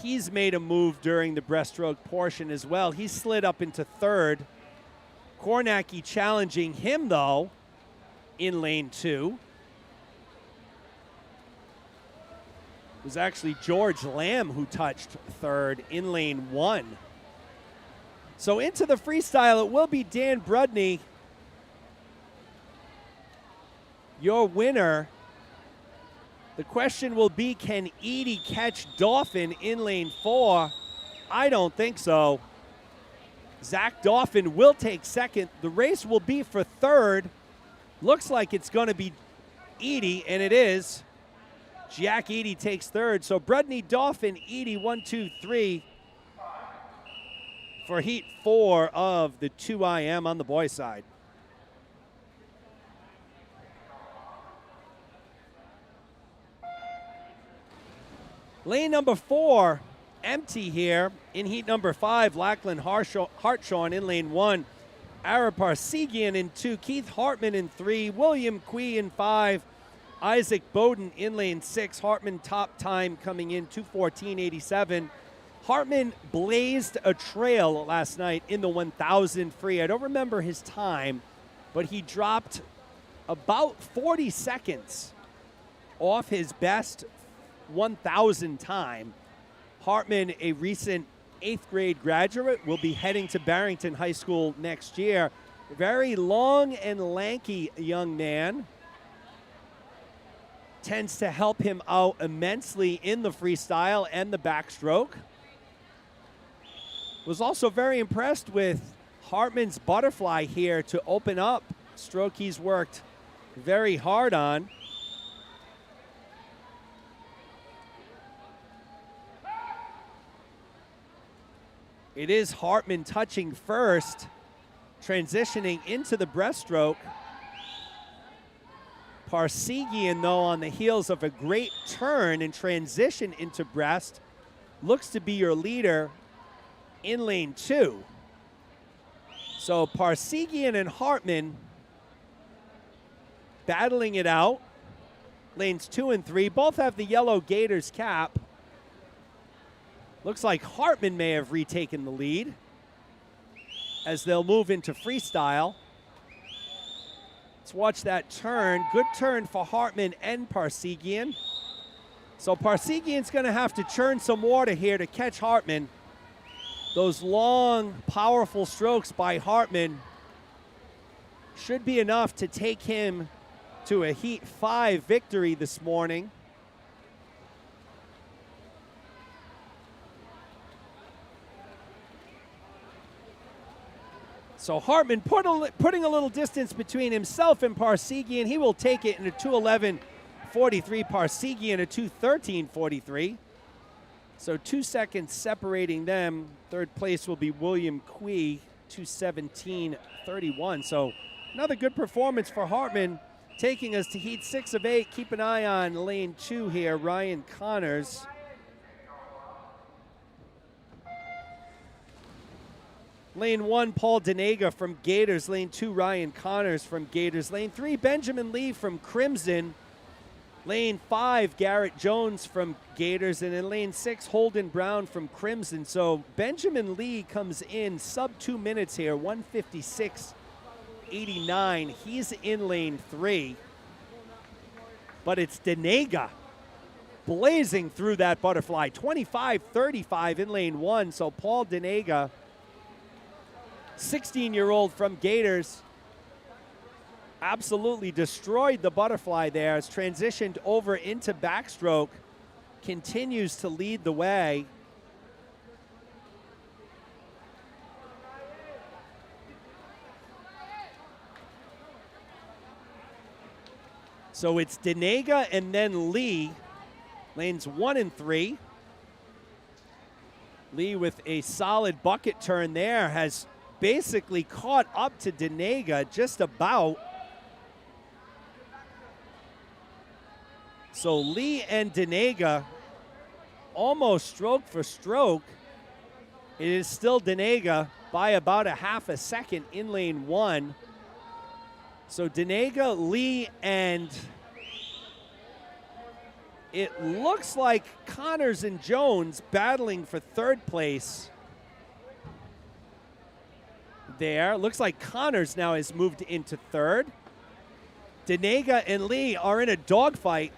He's made a move during the breaststroke portion as well. He slid up into third. Kornacki challenging him, though, in lane 2. It was actually George Lamb who touched third in lane 1. So into the freestyle, it will be Dan Brudney, your winner. The question will be, can Eady catch Dauphin in lane 4? I don't think so. Zach Dauphin will take second. The race will be for third. Looks like it's going to be Eady, and it is. Jack Eady takes third. So Brudney, Dauphin, Eady, 1, 2, 3 for heat 4 of the 2IM on the boys' side. Lane number 4, empty here in heat number 5. Lachlan Hartshorn in lane 1. Ara Parsegian in 2. Keith Hartman in 3. William Quee in 5. Isaac Bowden in lane 6. Hartman top time coming in 2:14.87. Hartman blazed a trail last night in the 1,000 free. I don't remember his time, but he dropped about 40 seconds off his best 1,000 time. Hartman, a recent 8th grade graduate, will be heading to Barrington High School next year. Very long and lanky young man. Tends to help him out immensely in the freestyle and the backstroke. Was also very impressed with Hartman's butterfly here to open up stroke he's worked very hard on. It is Hartman touching first, transitioning into the breaststroke. Parsegian, though, on the heels of a great turn and transition into breast, looks to be your leader in lane 2. So Parsegian and Hartman battling it out. Lanes 2 and 3 both have the yellow Gators cap. Looks like Hartman may have retaken the lead as they'll move into freestyle. Let's watch that turn. Good turn for Hartman and Parsegian. So Parsegian's gonna have to churn some water here to catch Hartman. Those long, powerful strokes by Hartman should be enough to take him to a Heat 5 victory this morning. So Hartman putting a little distance between himself and Parsegian. He will take it in a 2:11.43. Parsegian a 2:13.43. So 2 seconds separating them. Third place will be William Quee, 2:17.31. So another good performance for Hartman, taking us to Heat 6 of 8. Keep an eye on lane 2 here, Ryan Connors. Lane 1, Paul Denega from Gators. Lane 2, Ryan Connors from Gators. Lane 3, Benjamin Lee from Crimson. Lane 5, Garrett Jones from Gators. And in lane 6, Holden Brown from Crimson. So Benjamin Lee comes in sub 2 minutes here, 1:56.89. He's in lane 3. But it's Denega blazing through that butterfly. 25.35 in lane 1. So Paul Denega, 16-year-old from Gators, absolutely destroyed the butterfly there. Has transitioned over into backstroke, continues to lead the way. So it's Denega and then Lee, lanes 1 and 3. Lee with a solid bucket turn there has basically caught up to Denega just about. So Lee and Denega almost stroke for stroke. It is still Denega by about a half a second in lane 1. So Denega, Lee, and it looks like Connors and Jones battling for third place there. Looks like Connors now has moved into third. Denega and Lee are in a dogfight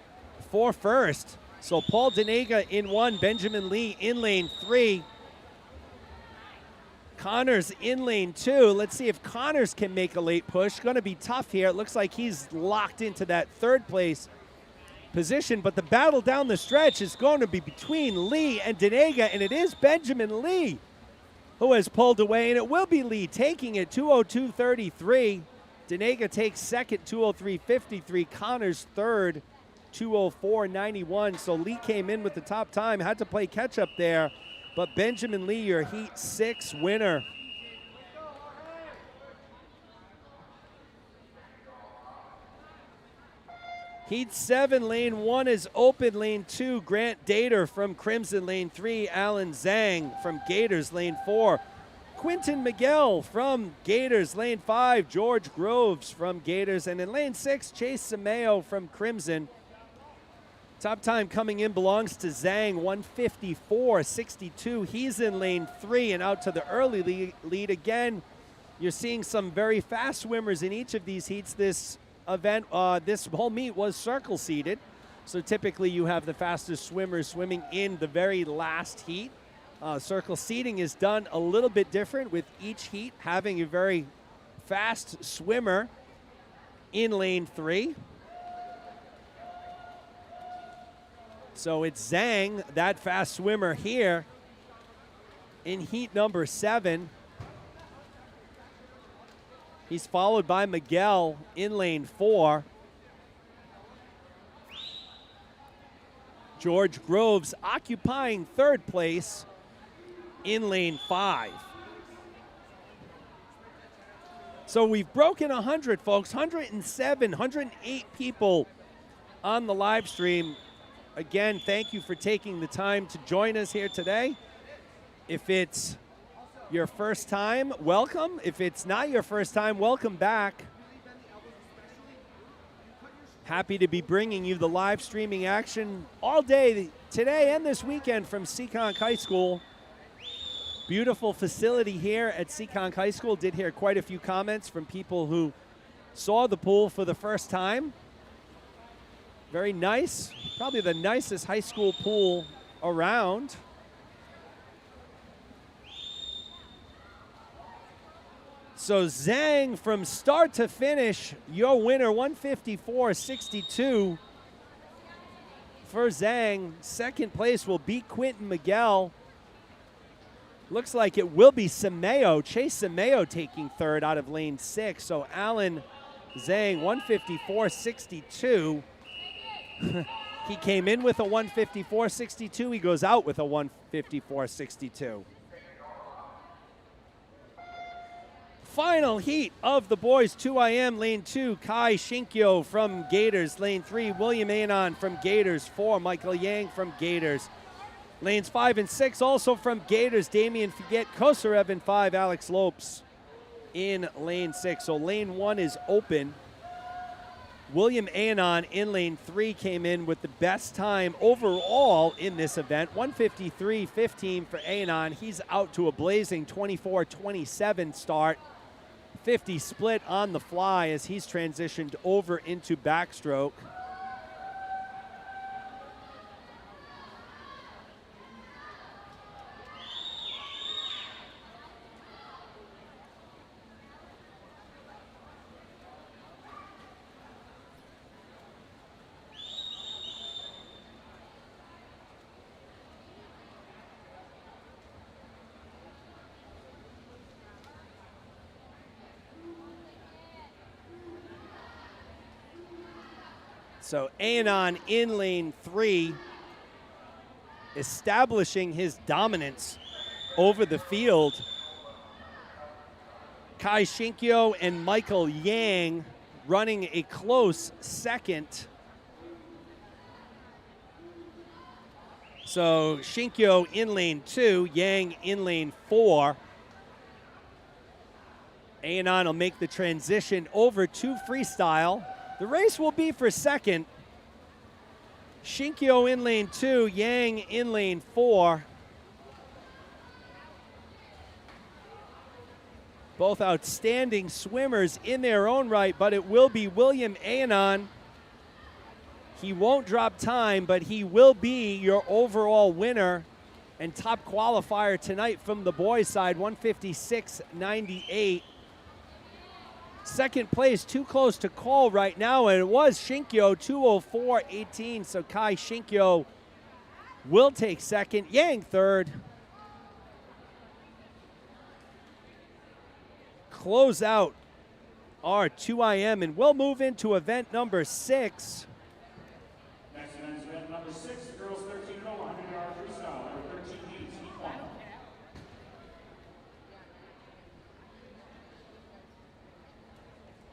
for first. So Paul Denega in 1, Benjamin Lee in lane 3. Connors in lane 2. Let's see if Connors can make a late push. Going to be tough here. It looks like he's locked into that third place position, but the battle down the stretch is going to be between Lee and Denega, and it is Benjamin Lee who has pulled away, and it will be Lee taking it, 2:02.33. Denega takes second, 2:03.53. Connors third, 2:04.91. So Lee came in with the top time, had to play catch up there, but Benjamin Lee, your Heat 6 winner. Heat 7, lane 1 is open. Lane 2, Grant Dater from Crimson. Lane 3, Alan Zhang from Gators. Lane 4, Quinton Miguel from Gators. Lane 5, George Groves from Gators. And in lane 6, Chase Sameo from Crimson. Top time coming in belongs to Zhang, 1:54.62. He's in lane 3 and out to the early lead. Again, you're seeing some very fast swimmers in each of these heats. This event, this whole meet was circle seated, so typically you have the fastest swimmers swimming in the very last heat. Circle seating is done a little bit different, with each heat having a very fast swimmer in lane 3. So it's Zhang, that fast swimmer here in heat number 7. He's followed by Miguel in lane 4. George Groves occupying 3rd place in lane 5. So we've broken 100, folks. 107, 108 people on the live stream. Again, thank you for taking the time to join us here today. If it's your first time, welcome. If it's not your first time, welcome back. Happy to be bringing you the live streaming action all day today and this weekend from Seekonk High School. Beautiful facility here at Seekonk High School. Did hear quite a few comments from people who saw the pool for the first time. Very nice, probably the nicest high school pool around. So Zhang from start to finish, your winner, 154.62 for Zhang. Second place will be Quentin Miguel. Looks like it will be Simeo, Chase Simeo taking 3rd out of lane 6. So Alan Zhang, 154.62. He came in with a 154.62. He goes out with a 154.62. Final heat of the boys, 2IM, lane 2, Kai Shinkyo from Gators. Lane 3, William Anon from Gators. 4, Michael Yang from Gators. Lanes 5 and 6 also from Gators. Damian Figuet, Kosarev in 5, Alex Lopes in lane 6. So lane 1 is open. William Anon in lane 3 came in with the best time overall in this event, 153.15 for Anon. He's out to a blazing 24-27 start. 50 split on the fly as he's transitioned over into backstroke. So Anon in lane 3, establishing his dominance over the field. Kai Shinkyo and Michael Yang running a close second. So Shinkyo in lane 2, Yang in lane 4. Anon will make the transition over to Freestyle. The race will be for second. Shinkyo in lane 2, Yang in lane 4. Both outstanding swimmers in their own right, but it will be William Anon. He won't drop time, but he will be your overall winner and top qualifier tonight from the boys' side, 156.98. Second place, too close to call right now, and it was Shinkyo, 204.18. So Kai Shinkyo will take second, Yang third. Close out our 2IM, and we'll move into event number 6. Next event is event number 6, girls 13 100 yard freestyle, number 13 heats, heat 1.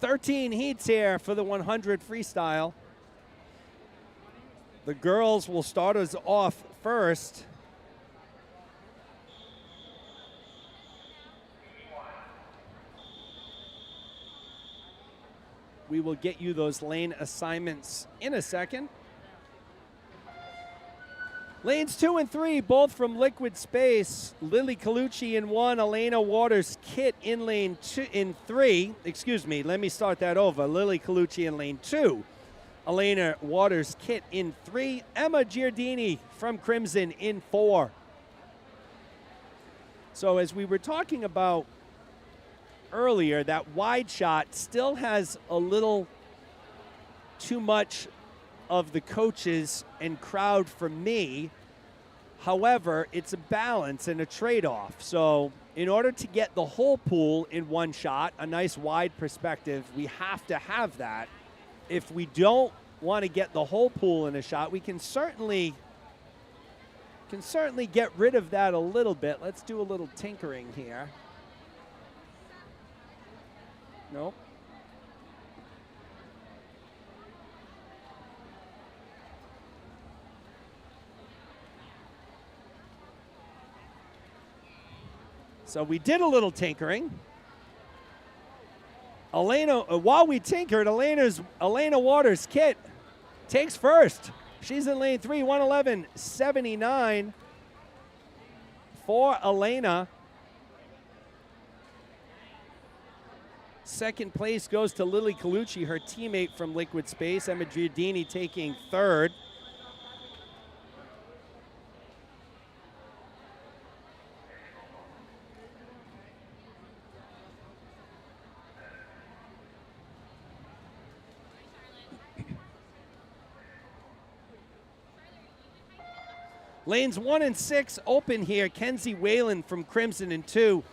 13 heats here for the 100 freestyle. The girls will start us off first. We will get you those lane assignments in a second. Lanes 2 and 3, both from Liquid Space. Lily Colucci in 1, Elena Waters Kit in lane 2, in 3. Excuse me, let me start that over. Lily Colucci in lane 2, Elena Waters Kit in 3. Emma Giardini from Crimson in 4. So as we were talking about earlier, that wide shot still has a little too much of the coaches and crowd for me. However, it's a balance and a trade-off. So in order to get the whole pool in one shot, a nice wide perspective, we have to have that. If we don't want to get the whole pool in a shot, we can certainly get rid of that a little bit. Let's do a little tinkering here. Nope. So we did a little tinkering. Elena, while we tinkered, Elena Waters' kit takes first. She's in lane 3, 111.79 for Elena. Second place goes to Lily Colucci, her teammate from Liquid Space. Emma Giardini taking third. Lanes 1 and 6 open here. Kenzie Whalen from Crimson in 2.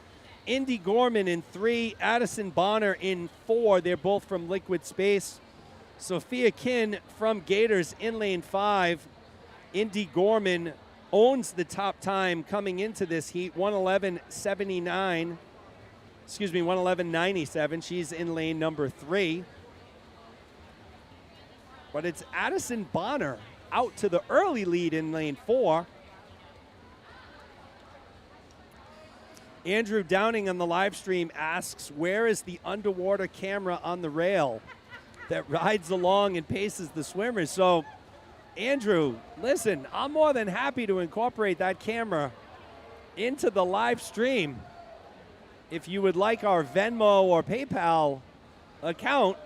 Indy Gorman in 3. Addison Bonner in 4. They're both from Liquid Space. Sophia Kin from Gators in lane 5. Indy Gorman owns the top time coming into this heat, 111.79. Excuse me, 111.97. She's in lane number 3. But it's Addison Bonner out to the early lead in lane 4. Andrew Downing on the live stream asks, where is the underwater camera on the rail that rides along and paces the swimmers? So, Andrew, listen, I'm more than happy to incorporate that camera into the live stream. If you would like our Venmo or PayPal account,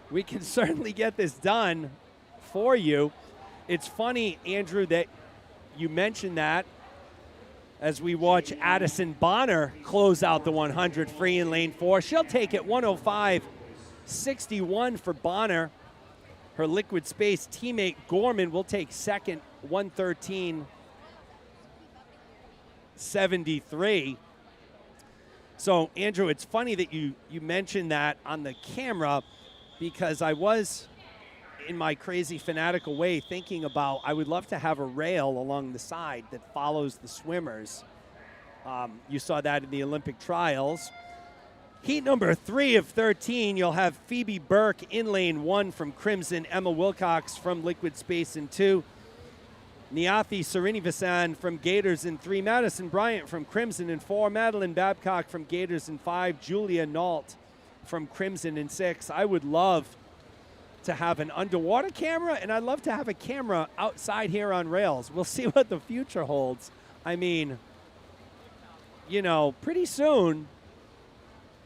we can certainly get this done for you. It's funny, Andrew, that you mentioned that as we watch Addison Bonner close out the 100 free in lane 4. She'll take it 105.61 for Bonner. Her Liquid Space teammate Gorman will take second, 113.73. So, Andrew, it's funny that you mentioned that on the camera, because I was, in my crazy fanatical way, thinking about I would love to have a rail along the side that follows the swimmers. You saw that in the Olympic trials. Heat number 3 of 13, you'll have Phoebe Burke in lane 1 from Crimson, Emma Wilcox from Liquid Space in 2, Niathi Srinivasan from Gators in 3, Madison Bryant from Crimson in 4, Madeline Babcock from Gators in 5, Julia Nault from Crimson in 6. I would love to have an underwater camera, and I'd love to have a camera outside here on rails. We'll see what the future holds. I mean, you know, pretty soon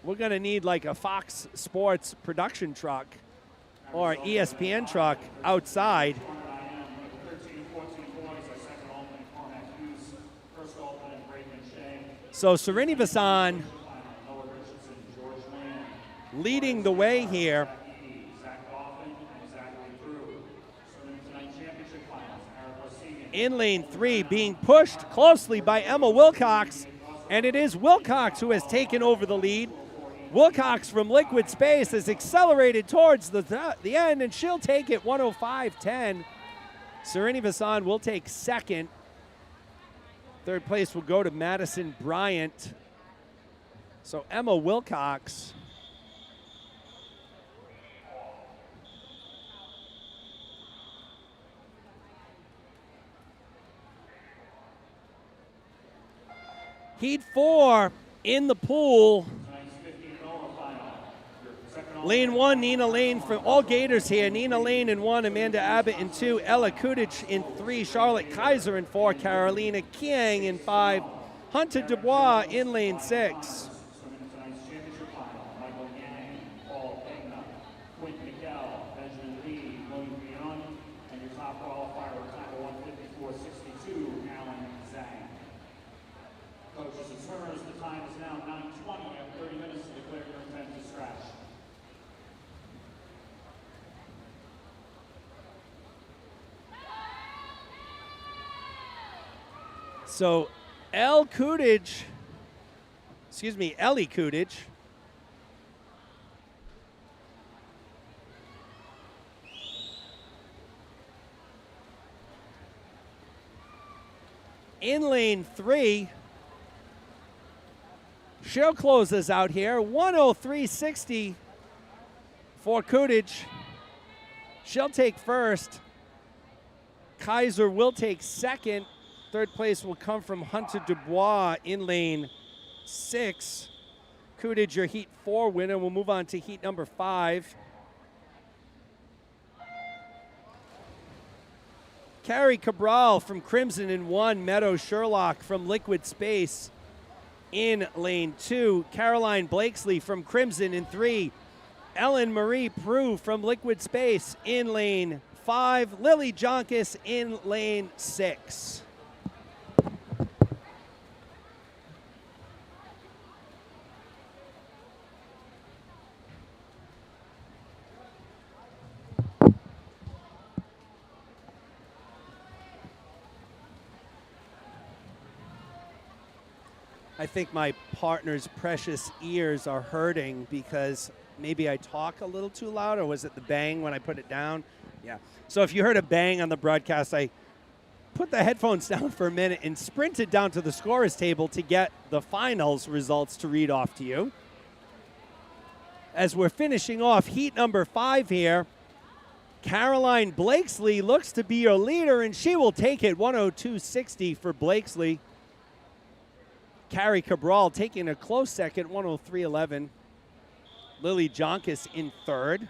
we're going to need like a Fox Sports production truck or ESPN truck outside. So Srinivasan leading the way here. In lane 3, being pushed closely by Emma Wilcox, and it is Wilcox who has taken over the lead. Wilcox from Liquid Space has accelerated towards the end, and she'll take it 105.10. Srinivasan will take second. Third place will go to Madison Bryant. So Emma Wilcox Heat 4 in the pool. Lane 1, Nina Lane from all Gators here. Nina Lane in 1, Amanda Abbott in 2, Ella Kudic in 3, Charlotte Kaiser in 4, Carolina Kiang in 5, Hunter Dubois in lane 6. So Ellie Kudich, in lane 3. She'll close us out here. 103.60 for Kudich. She'll take first. Kaiser will take second. Third place will come from Hunter Dubois in lane 6. Kudich, your heat 4 winner. We'll move on to heat number 5. Carrie Cabral from Crimson in 1. Meadow Sherlock from Liquid Space in lane 2. Caroline Blakesley from Crimson in 3. Ellen Marie Prue from Liquid Space in lane 5. Lily Jonkis in lane 6. I think my partner's precious ears are hurting because maybe I talk a little too loud, or was it the bang when I put it down? Yeah. So if you heard a bang on the broadcast, I put the headphones down for a minute and sprinted down to the scorer's table to get the finals results to read off to you. As we're finishing off heat number 5 here, Caroline Blakesley looks to be your leader, and she will take it. 102.60 for Blakesley. Carrie Cabral taking a close second, 103.11. Lily Jonkis in third.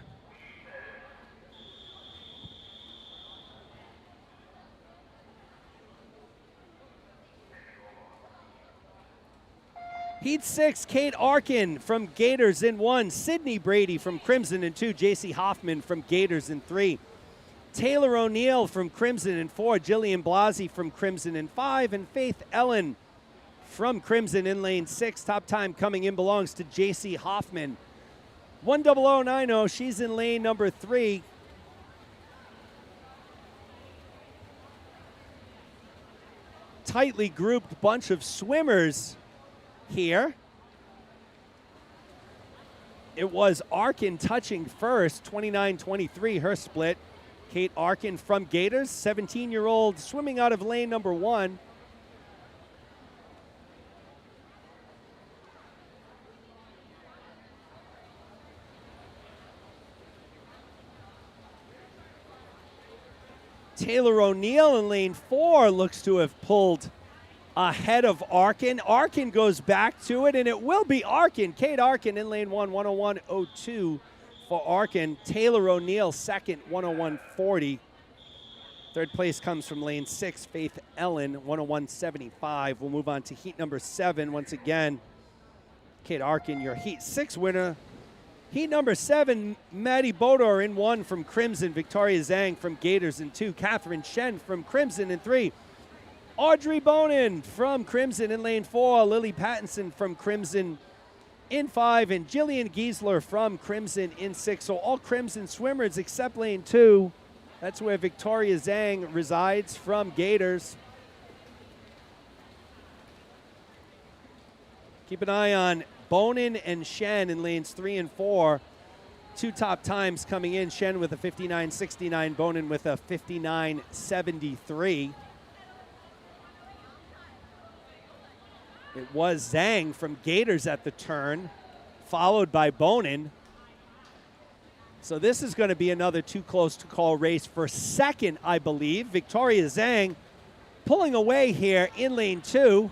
Heat 6, Kate Arkin from Gators in 1. Sydney Brady from Crimson in 2. JC Hoffman from Gators in 3. Taylor O'Neill from Crimson in 4. Jillian Blasi from Crimson in 5. And Faith Ellen from Crimson in lane 6. Top time coming in belongs to JC Hoffman. 10090, she's in lane number 3. Tightly grouped bunch of swimmers here. It was Arkin touching first, 29-23 her split. Kate Arkin from Gators, 17-year-old, swimming out of lane number 1. Taylor O'Neill in lane 4 looks to have pulled ahead of Arkin. Arkin goes back to it, and it will be Arkin. Kate Arkin in lane 1, 101.02 for Arkin. Taylor O'Neill second, 101.40. Third place comes from lane 6, Faith Ellen, 101.75. We'll move on to heat number 7. Once again, Kate Arkin, your heat 6 winner. Heat number 7, Maddie Bodor in 1 from Crimson. Victoria Zhang from Gators in 2. Catherine Shen from Crimson in 3. Audrey Bonin from Crimson in lane 4. Lily Pattinson from Crimson in 5. And Jillian Giesler from Crimson in 6. So all Crimson swimmers except lane 2. That's where Victoria Zhang resides from Gators. Keep an eye on Bonin and Shen in lanes 3 and 4. Two top times coming in. Shen with a 59.69, Bonin with a 59.73. It was Zhang from Gators at the turn, followed by Bonin. So this is going to be another too close to call race for second, I believe. Victoria Zhang pulling away here in lane 2.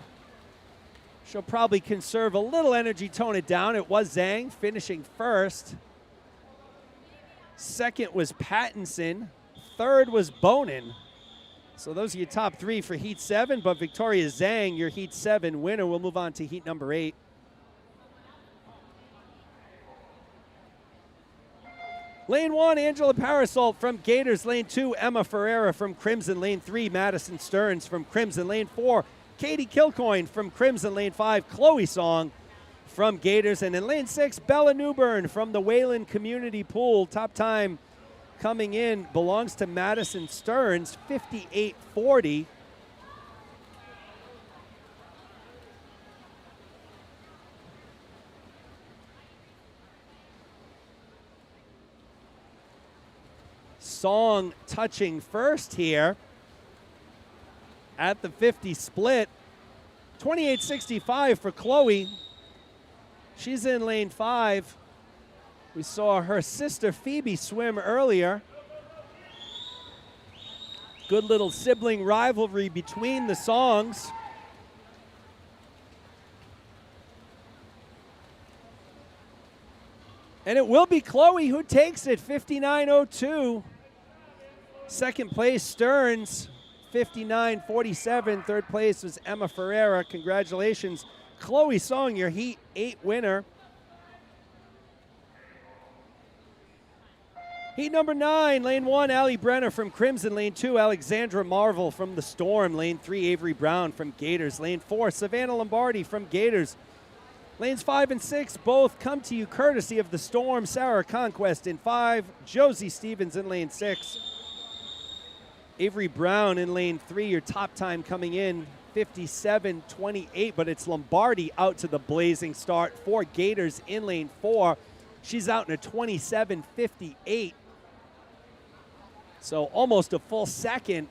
She'll probably conserve a little energy, tone it down. It was Zhang finishing first. Second was Pattinson. Third was Bonin. So those are your top 3 for Heat 7, but Victoria Zhang, your Heat 7 winner. We'll move on to Heat number 8. Lane 1, Angela Parasolt from Gators. Lane 2, Emma Ferreira from Crimson. Lane 3, Madison Stearns from Crimson. Lane 4, Katie Kilcoyne from Crimson. Lane 5, Chloe Song from Gators. And in lane 6, Bella Newbern from the Wayland Community Pool. Top time coming in belongs to Madison Stearns, 58.40. Song touching first here at the 50 split. 28.65 for Chloe. She's in lane 5. We saw her sister Phoebe swim earlier. Good little sibling rivalry between the Songs. And it will be Chloe who takes it, 59.02. Second place, Stearns, 59.47. Third place was Emma Ferreira. Congratulations. Chloe Song, your Heat 8 winner. Heat number 9, lane 1, Allie Brenner from Crimson. Lane 2, Alexandra Marvel from the Storm. Lane 3, Avery Brown from Gators. Lane 4, Savannah Lombardi from Gators. Lanes 5 and 6 both come to you courtesy of the Storm. Sarah Conquest in 5, Josie Stevens in lane 6. Avery Brown in lane 3, your top time coming in, 57.28, but it's Lombardi out to the blazing start for Gators in lane 4. She's out in a 27.58. So almost a full second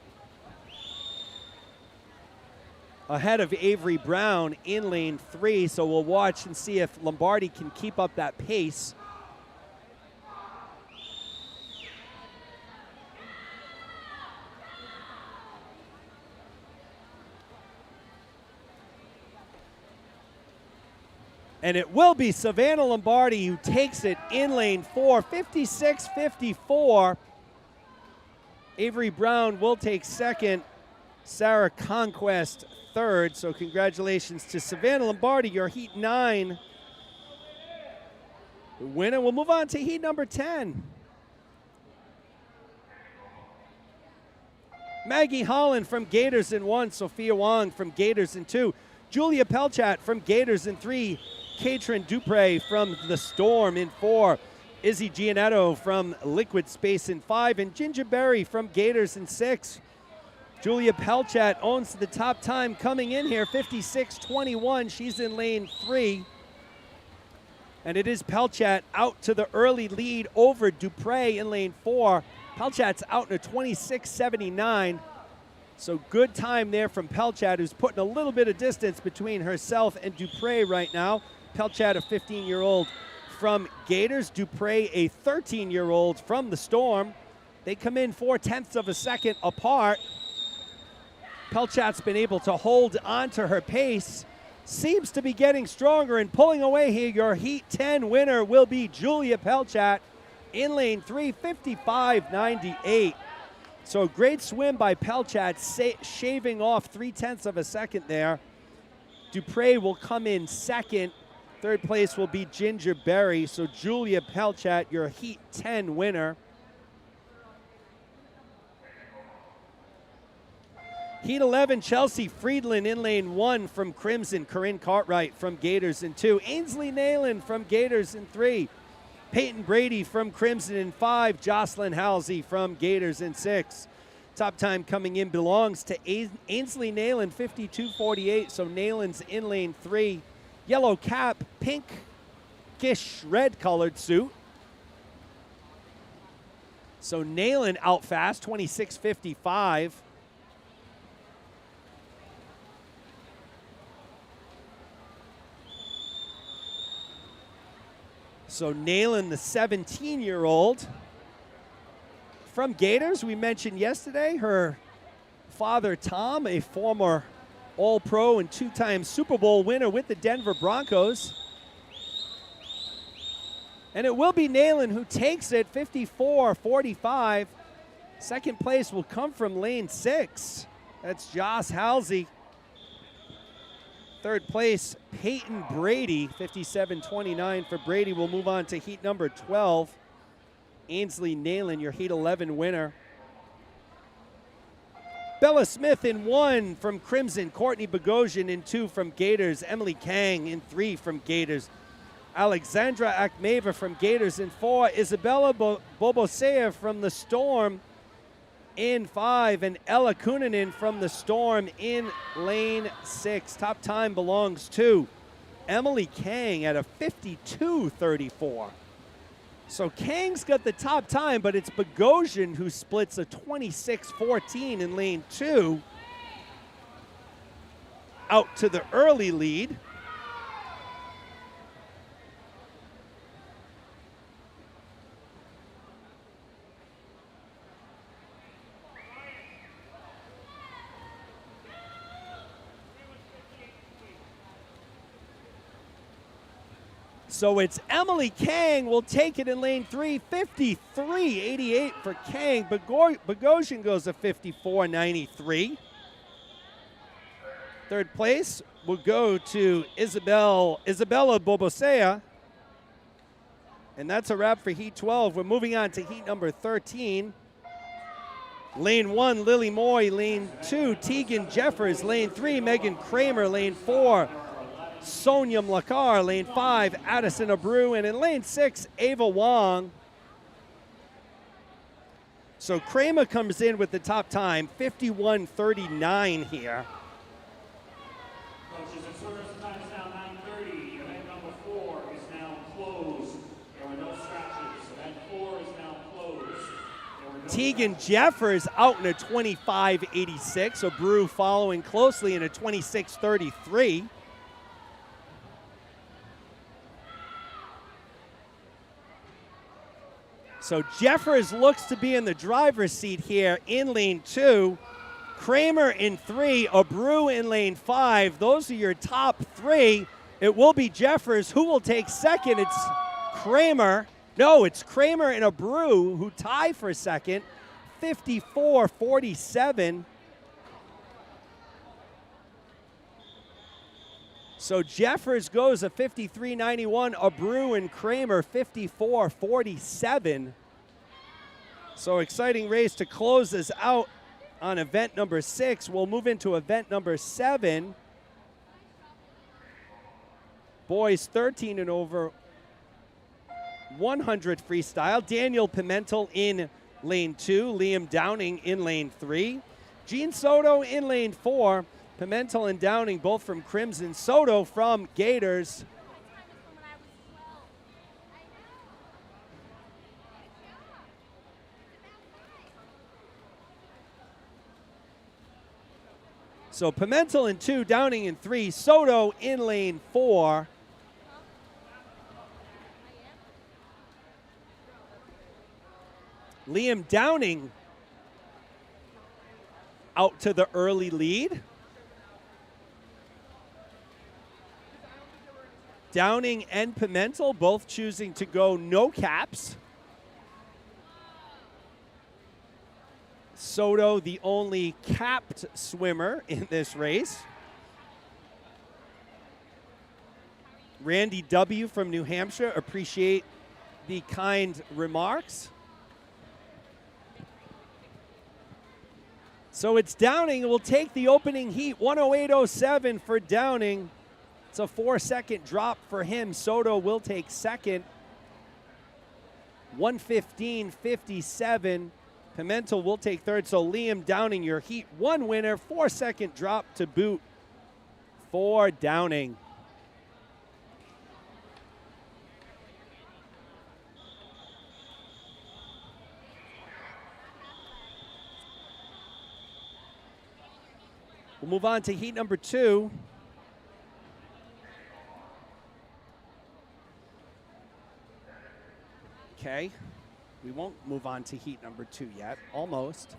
ahead of Avery Brown in lane 3. So we'll watch and see if Lombardi can keep up that pace. And it will be Savannah Lombardi who takes it in lane 4, 56.54. Avery Brown will take second. Sarah Conquest third. So congratulations to Savannah Lombardi, your Heat 9 winner. We'll move on to Heat number 10. Maggie Holland from Gators in 1. Sophia Wong from Gators in 2. Julia Pelchat from Gators in 3. Katrin Dupre from the Storm in 4. Izzy Gianetto from Liquid Space in 5. And Ginger Berry from Gators in 6. Julia Pelchat owns the top time coming in here, 56.21. She's in lane 3. And it is Pelchat out to the early lead over Dupre in lane 4. Pelchat's out in a 26.79. So good time there from Pelchat, who's putting a little bit of distance between herself and Dupre right now. Pelchat, a 15-year-old from Gators. Dupre, a 13-year-old from the Storm. They come in 0.4 of a second apart. Pelchat's been able to hold onto her pace. Seems to be getting stronger and pulling away here. Your Heat 10 winner will be Julia Pelchat in lane 3, 55.98. So great swim by Pelchat, shaving off 0.3 of a second there. Dupre will come in second. Third place will be Ginger Berry. So Julia Pelchat, your Heat 10 winner. Heat 11, Chelsea Friedland in lane 1 from Crimson. Corinne Cartwright from Gators in 2. Ainsley Nayland from Gators in 3. Peyton Brady from Crimson in 5. Jocelyn Halsey from Gators in 6. Top time coming in belongs to Ainsley Nayland, 52.48. So Nayland's in lane 3. Yellow cap, pinkish red colored suit. So Nayland out fast, 26.55. So Nayland, the 17-year-old from Gators. We mentioned yesterday her father, Tom, a former All-Pro and 2-time Super Bowl winner with the Denver Broncos. And it will be Nayland who takes it, 54.45. Second place will come from lane 6. That's Joss Halsey. Third place, Peyton Brady, 57.29 for Brady. We'll move on to Heat number 12. Ainsley Nayland, your Heat 11 winner. Bella Smith in 1 from Crimson. Courtney Bogosian in 2 from Gators. Emily Kang in 3 from Gators. Alexandra Akmeva from Gators in 4. Isabella Bobosea from the Storm in 5. And Ella Kunanen from the Storm in lane 6. Top time belongs to Emily Kang at a 52.34. So Kang's got the top time, but it's Bogosian who splits a 26-14 in lane 2 out to the early lead. So it's Emily Kang will take it in lane 3, 53.88 for Kang. Bogosian goes a 54.93. Third place will go to Isabella Bobosea. And that's a wrap for Heat 12. We're moving on to Heat number 13. Lane 1, Lily Moy. Lane 2, Tegan Jeffers. Lane 3, Megan Kramer. Lane 4, Sonia Mlakar. Lane 5, Addison Abreu. And in lane 6, Ava Wong. So Kramer comes in with the top time, 51.39 here. Coaches and swimmers, the time is now 9:30. Event number 4 is now closed. There were no scratches. Event 4 is now closed. Tegan Jeffers out in a 25.86. Abreu following closely in a 26.33. So Jeffers looks to be in the driver's seat here in lane 2. Kramer in 3, Abreu in lane 5. Those are your top 3. It will be Jeffers who will take second. It's Kramer. No, it's Kramer and Abreu who tie for second, 54.47. So Jeffers goes a 53.91, Abreu and Kramer 54.47. So exciting race to close us out on event number 6. We'll move into event number 7. Boys 13 and over, 100 freestyle. Daniel Pimentel in lane 2, Liam Downing in lane 3, Gene Soto in lane 4. Pimentel and Downing both from Crimson. Soto from Gators. So Pimentel in 2, Downing in 3, Soto in lane 4. Liam Downing out to the early lead. Downing and Pimentel both choosing to go no caps. Soto, the only capped swimmer in this race. Randy W. from New Hampshire, appreciate the kind remarks. So it's Downing who will take the opening heat, 108.07 for Downing. It's a 4-second drop for him. Soto will take second, 115.57. Pimentel will take third. So Liam Downing, your Heat 1 winner, 4-second drop to boot for Downing. We'll move on to Heat number 2. Okay, we won't move on to Heat number 2 yet, almost.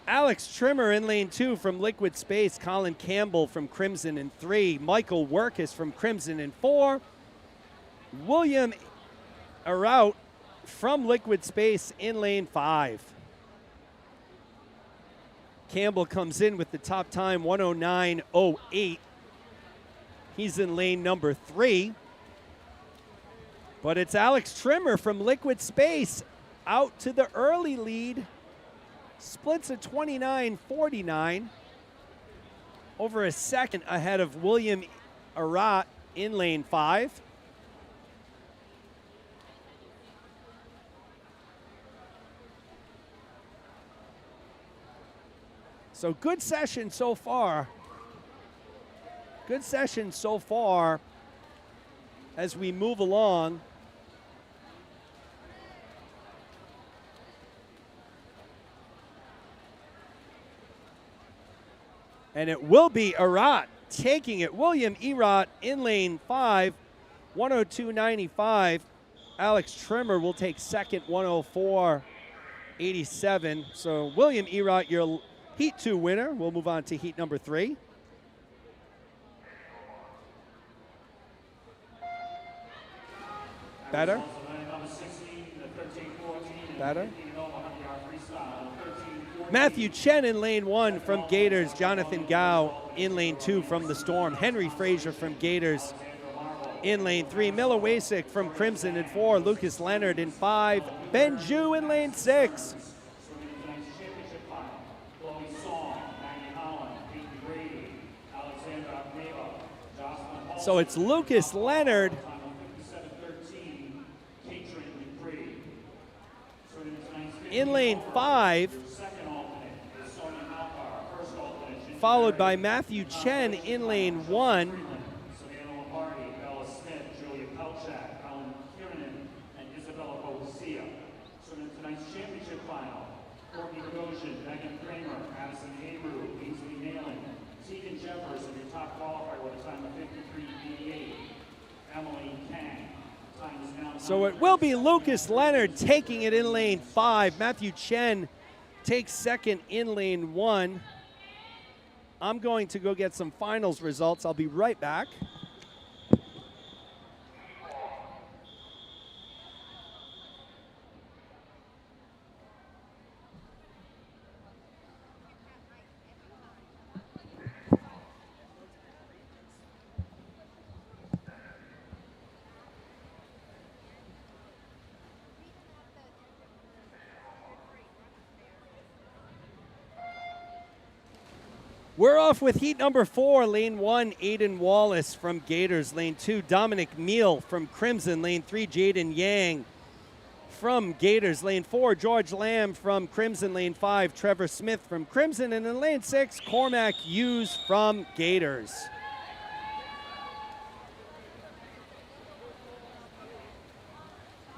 Alex Trimmer in lane 2 from Liquid Space, Colin Campbell from Crimson in 3, Michael Workus from Crimson in 4, William Arout from Liquid Space in lane 5. Campbell comes in with the top time, 109.08. He's in lane number 3. But it's Alex Trimmer from Liquid Space out to the early lead. Splits a 29.49. Over a second ahead of William Arat in lane 5. So good session so far. Good session so far as we move along. And it will be Erat taking it. William Erat in lane 5, 102.95. Alex Trimmer will take second, 104.87. So William Erat, your Heat 2 winner. We'll move on to Heat number 3. Better? Better? Matthew Chen in lane 1 from Gators. Jonathan Gao in lane 2 from the Storm. Henry Frazier from Gators in lane 3. Miller Wasick from Crimson in 4. Lucas Leonard in 5. Ben Ju in lane 6. So it's Lucas Leonard in lane 5, followed by Matthew Chen in lane 1. So it will be Lucas Leonard taking it in lane 5. Matthew Chen takes second in lane 1. I'm going to go get some finals results. I'll be right back. We're off with heat number 4, lane 1, Aiden Wallace from Gators. Lane 2, Dominic Meal from Crimson. Lane 3, Jaden Yang from Gators. Lane 4, George Lamb from Crimson. Lane 5, Trevor Smith from Crimson. And in lane 6, Cormac Hughes from Gators.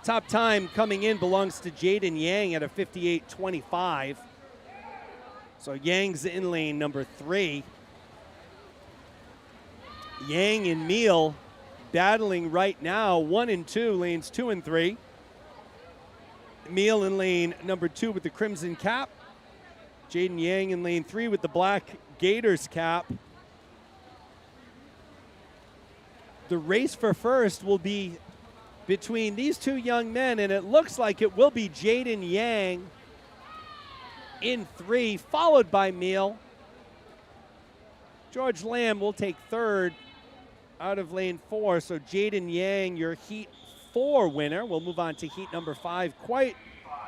Top time coming in belongs to Jaden Yang at a 58.25. So Yang's in lane number 3. Yang and Meal battling right now, 1 and 2, lanes 2 and 3. Meal in lane number 2 with the crimson cap. Jaden Yang in lane 3 with the black Gators cap. The race for first will be between these two young men, and it looks like it will be Jaden Yang in 3, followed by Meal. George Lamb will take third out of lane 4. So Jaden Yang, your heat 4 winner. We'll move on to heat number 5. Quite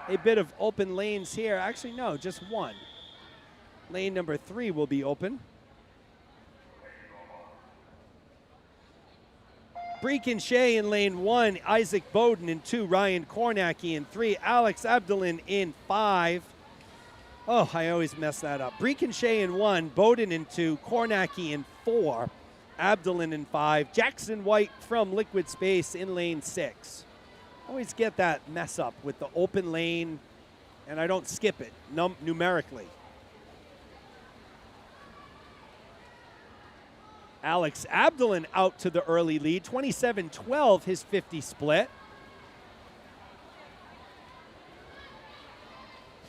a bit of open lanes here. Actually, no, just one. Lane number 3 will be open. Breakin Shea in lane 1. Isaac Bowden in 2. Ryan Kornacki in 3. Alex Abdulin in 5. Oh, I always mess that up. Breakin Shea in 1, Bowden in 2, Kornacki in 4, Abdulin in 5, Jackson White from Liquid Space in lane 6. Always get that mess up with the open lane, and I don't skip it numerically. Alex Abdulin out to the early lead, 27-12, his 50 split.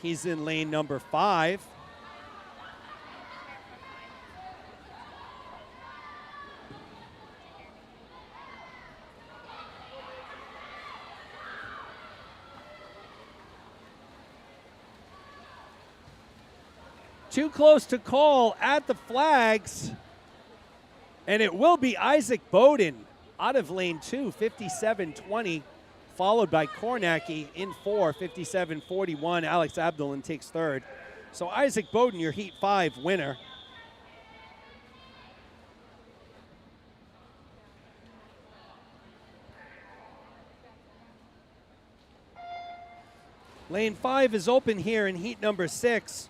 He's in lane number 5. Too close to call at the flags. And it will be Isaac Bowden out of lane 2, 57-20. Followed by Kornacki in 4, 57-41. Alex Abdulin takes third. So Isaac Bowden, your Heat 5 winner. Lane 5 is open here in Heat number 6.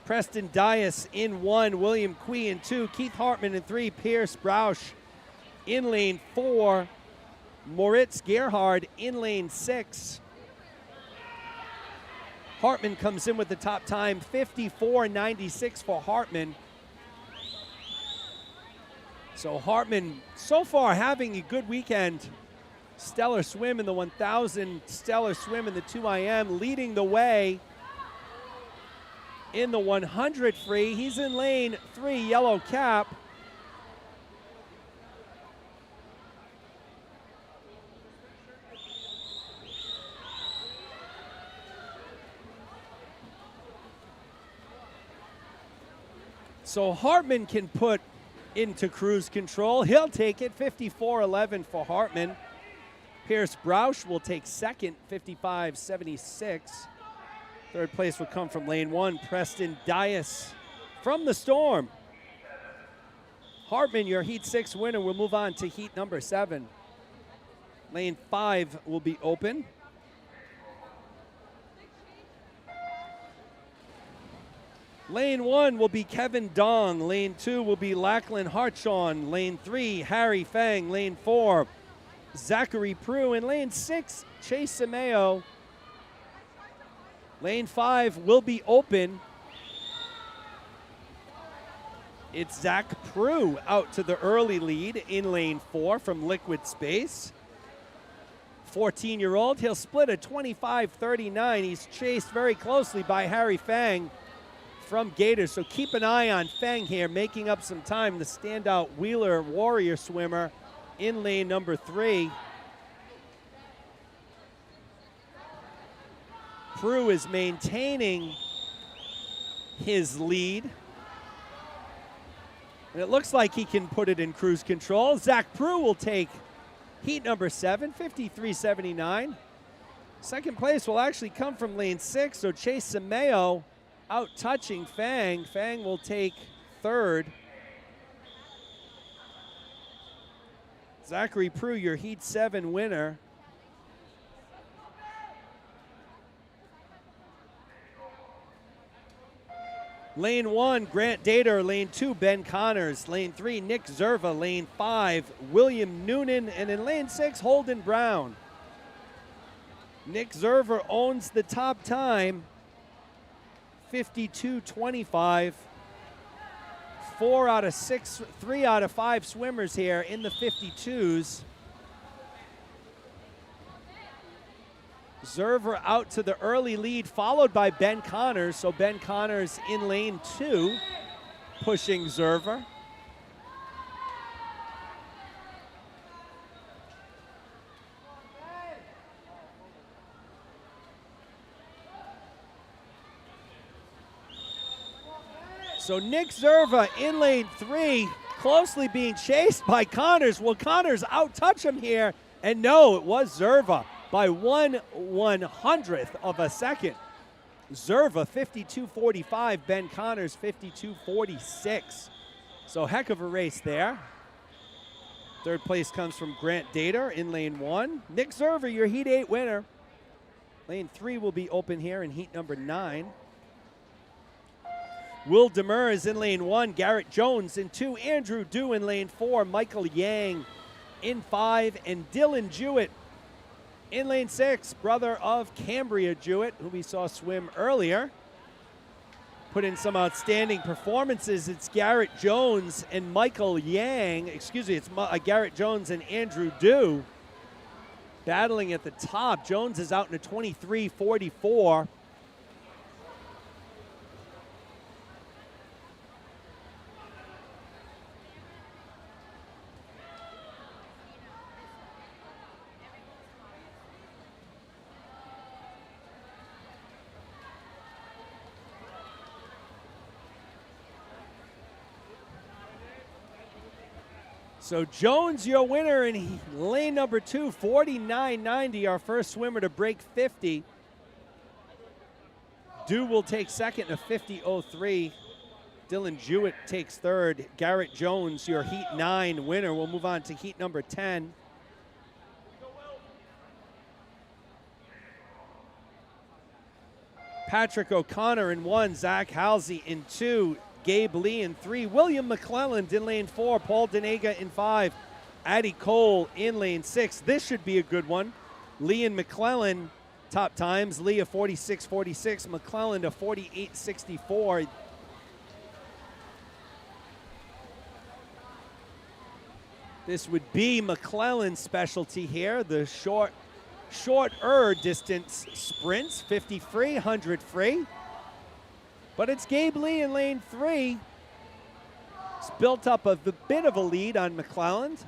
Preston Dias in 1, William Quee in 2, Keith Hartman in 3, Pierce Broush in lane 4. Moritz Gerhard in lane 6. Hartman comes in with the top time, 54.96 for Hartman. So Hartman, so far, having a good weekend. Stellar swim in the 1,000, stellar swim in the 2IM, leading the way in the 100 free. He's in lane 3, yellow cap. So Hartman can put into cruise control. He'll take it, 54.11 for Hartman. Pierce Broush will take second, 55.76. Third place will come from lane 1, Preston Dias from the Storm. Hartman, your Heat 6 winner. We'll move on to Heat number 7. Lane 5 will be open. Lane 1 will be Kevin Dong. Lane 2 will be Lachlan Hartshorn. Lane 3, Harry Fang. Lane 4, Zachary Prue. And lane 6, Chase Simeo. Lane 5 will be open. It's Zach Prue out to the early lead in lane 4 from Liquid Space. 14-year-old, he'll split a 25-39. He's chased very closely by Harry Fang from Gators, so keep an eye on Fang here, making up some time, the standout Wheeler Warrior swimmer in lane number 3. Prue is maintaining his lead. And it looks like he can put it in cruise control. Zach Prue will take heat number 7, 53.79. Second place will actually come from lane 6, so Chase Simeo out touching Fang. Fang will take third. Zachary Prue, your Heat 7 winner. Lane 1, Grant Dater. Lane 2, Ben Connors. Lane 3, Nick Zerva. Lane 5, William Noonan. And in lane 6, Holden Brown. Nick Zerva owns the top time, 52.25. 3 out of 5 swimmers here in the 52s. Zerver out to the early lead, followed by Ben Connors. So Ben Connors in lane 2, pushing Zerver. So Nick Zerva in lane 3, closely being chased by Connors. Will Connors out-touch him here? And no, it was Zerva by 1/100th of a second. Zerva 52.45, Ben Connors 52.46. So heck of a race there. Third place comes from Grant Dater in lane 1. Nick Zerva, your Heat 8 winner. Lane 3 will be open here in Heat number 9. Will Demers is in lane 1, Garrett Jones in 2, Andrew Dew in lane 4, Michael Yang in 5, and Dylan Jewett in lane 6, brother of Cambria Jewett, who we saw swim earlier. Put in some outstanding performances. It's Garrett Jones and Michael Yang, excuse me, it's Garrett Jones and Andrew Dew battling at the top. Jones is out in a 23.44. So Jones, your winner in lane number 2, 49.90, our first swimmer to break 50. Dew will take second in a 50.03. Dylan Jewett takes third. Garrett Jones, your Heat 9 winner. We'll move on to Heat number 10. Patrick O'Connor in 1, Zach Halsey in 2, Gabe Lee in 3, William McClelland in lane 4, Paul Denega in 5, Addie Cole in lane 6. This should be a good one. Lee and McClellan top times. Lee a 46.46, McClellan a 48.64. This would be McClellan's specialty here, the shorter distance sprints, 50 free, 100 free. But it's Gabe Lee in lane 3. It's built up a bit of a lead on McClellan.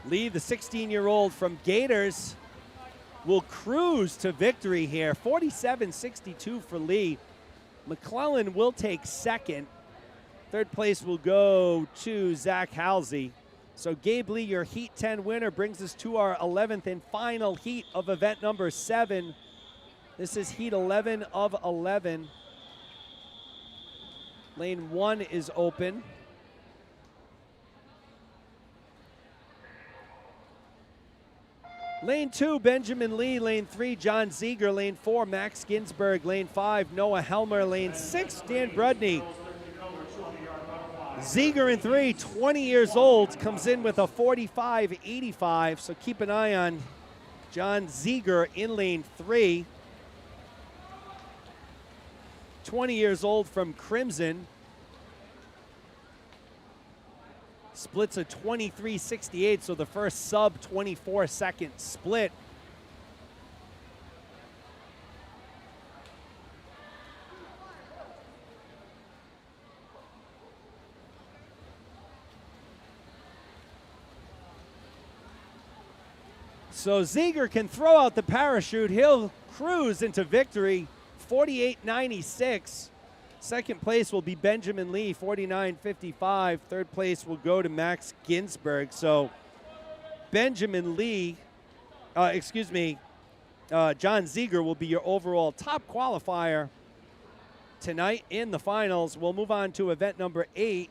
Lee, the 16-year-old from Gators, will cruise to victory here. 47.62 for Lee. McClellan will take second. Third place will go to Zach Halsey. So Gabe Lee, your Heat 10 winner, brings us to our 11th and final heat of event number 7. This is Heat 11 of 11. Lane 1 is open. Lane 2, Benjamin Lee. Lane 3, John Zieger. Lane 4, Max Ginsberg. Lane 5, Noah Helmer. Lane 6, Dan Brudney. Zieger in 3, 20 years old, comes in with a 45.85, so keep an eye on John Zieger in lane 3. 20 years old from Crimson. Splits a 23.68, so the first sub 24-second split. So Zieger can throw out the parachute. He'll cruise into victory, 48.96. Second place will be Benjamin Lee, 49.55. Third place will go to Max Ginsberg. So Benjamin Lee, John Zieger will be your overall top qualifier tonight in the finals. We'll move on to event number 8.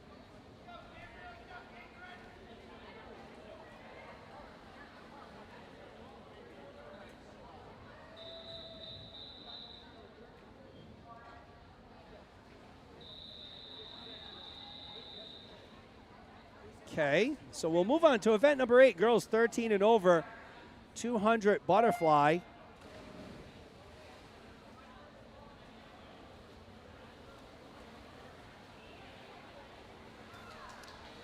Okay, so we'll move on to event number 8, girls 13 and over, 200 butterfly.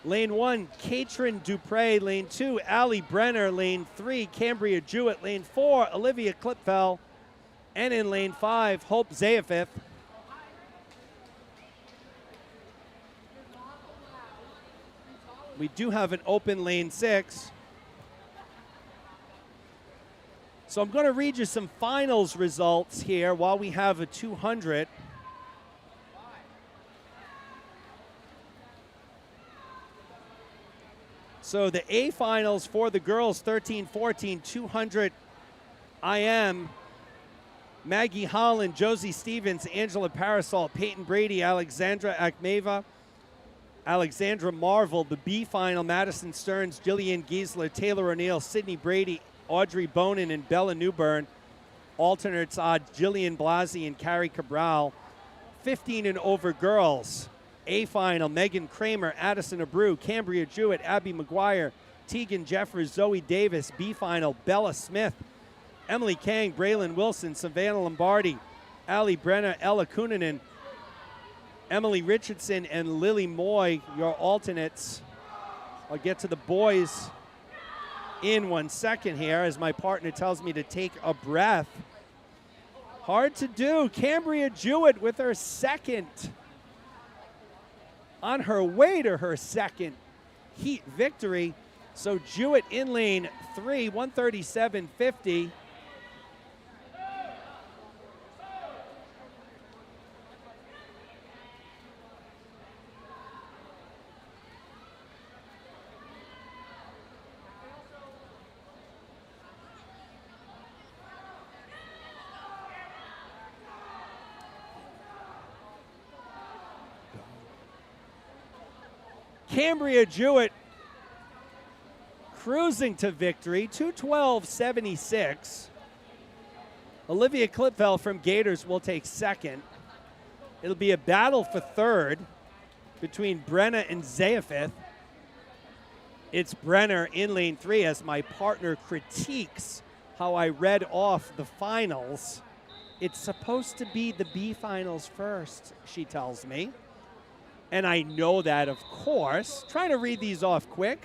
Lane 1, Katrin Dupre. Lane 2, Allie Brenner. Lane 3, Cambria Jewett. Lane 4, Olivia Klipfel. And in lane 5, Hope Zayafith. We do have an open lane 6. So I'm going to read you some finals results here while we have a 200. So the A finals for the girls, 13-14, 200 IM. Maggie Holland, Josie Stevens, Angela Parasol, Peyton Brady, Alexandra Akmeva, Alexandra Marvel. The B final, Madison Stearns, Jillian Giesler, Taylor O'Neill, Sydney Brady, Audrey Bonin, and Bella Newburn. Alternates odds, Jillian Blasi and Carrie Cabral. 15 and over girls. A final, Megan Kramer, Addison Abreu, Cambria Jewett, Abby McGuire, Tegan Jeffers, Zoe Davis. B final, Bella Smith, Emily Kang, Braylon Wilson, Savannah Lombardi, Allie Brenner, Ella Kunanen, Emily Richardson, and Lily Moy, your alternates. I'll get to the boys in 1 second here as my partner tells me to take a breath. Hard to do. Cambria Jewett with her second, on her way to her second heat victory. So Jewett in lane 3, 137.50. Cambria Jewett cruising to victory, 212.76. Olivia Klipfel from Gators will take second. It'll be a battle for third. between Brenna and Zayafith. It's Brenner in lane 3 as my partner critiques how I read off the finals. It's supposed to be the B finals first, she tells me. And I know that, of course. Trying to read these off quick.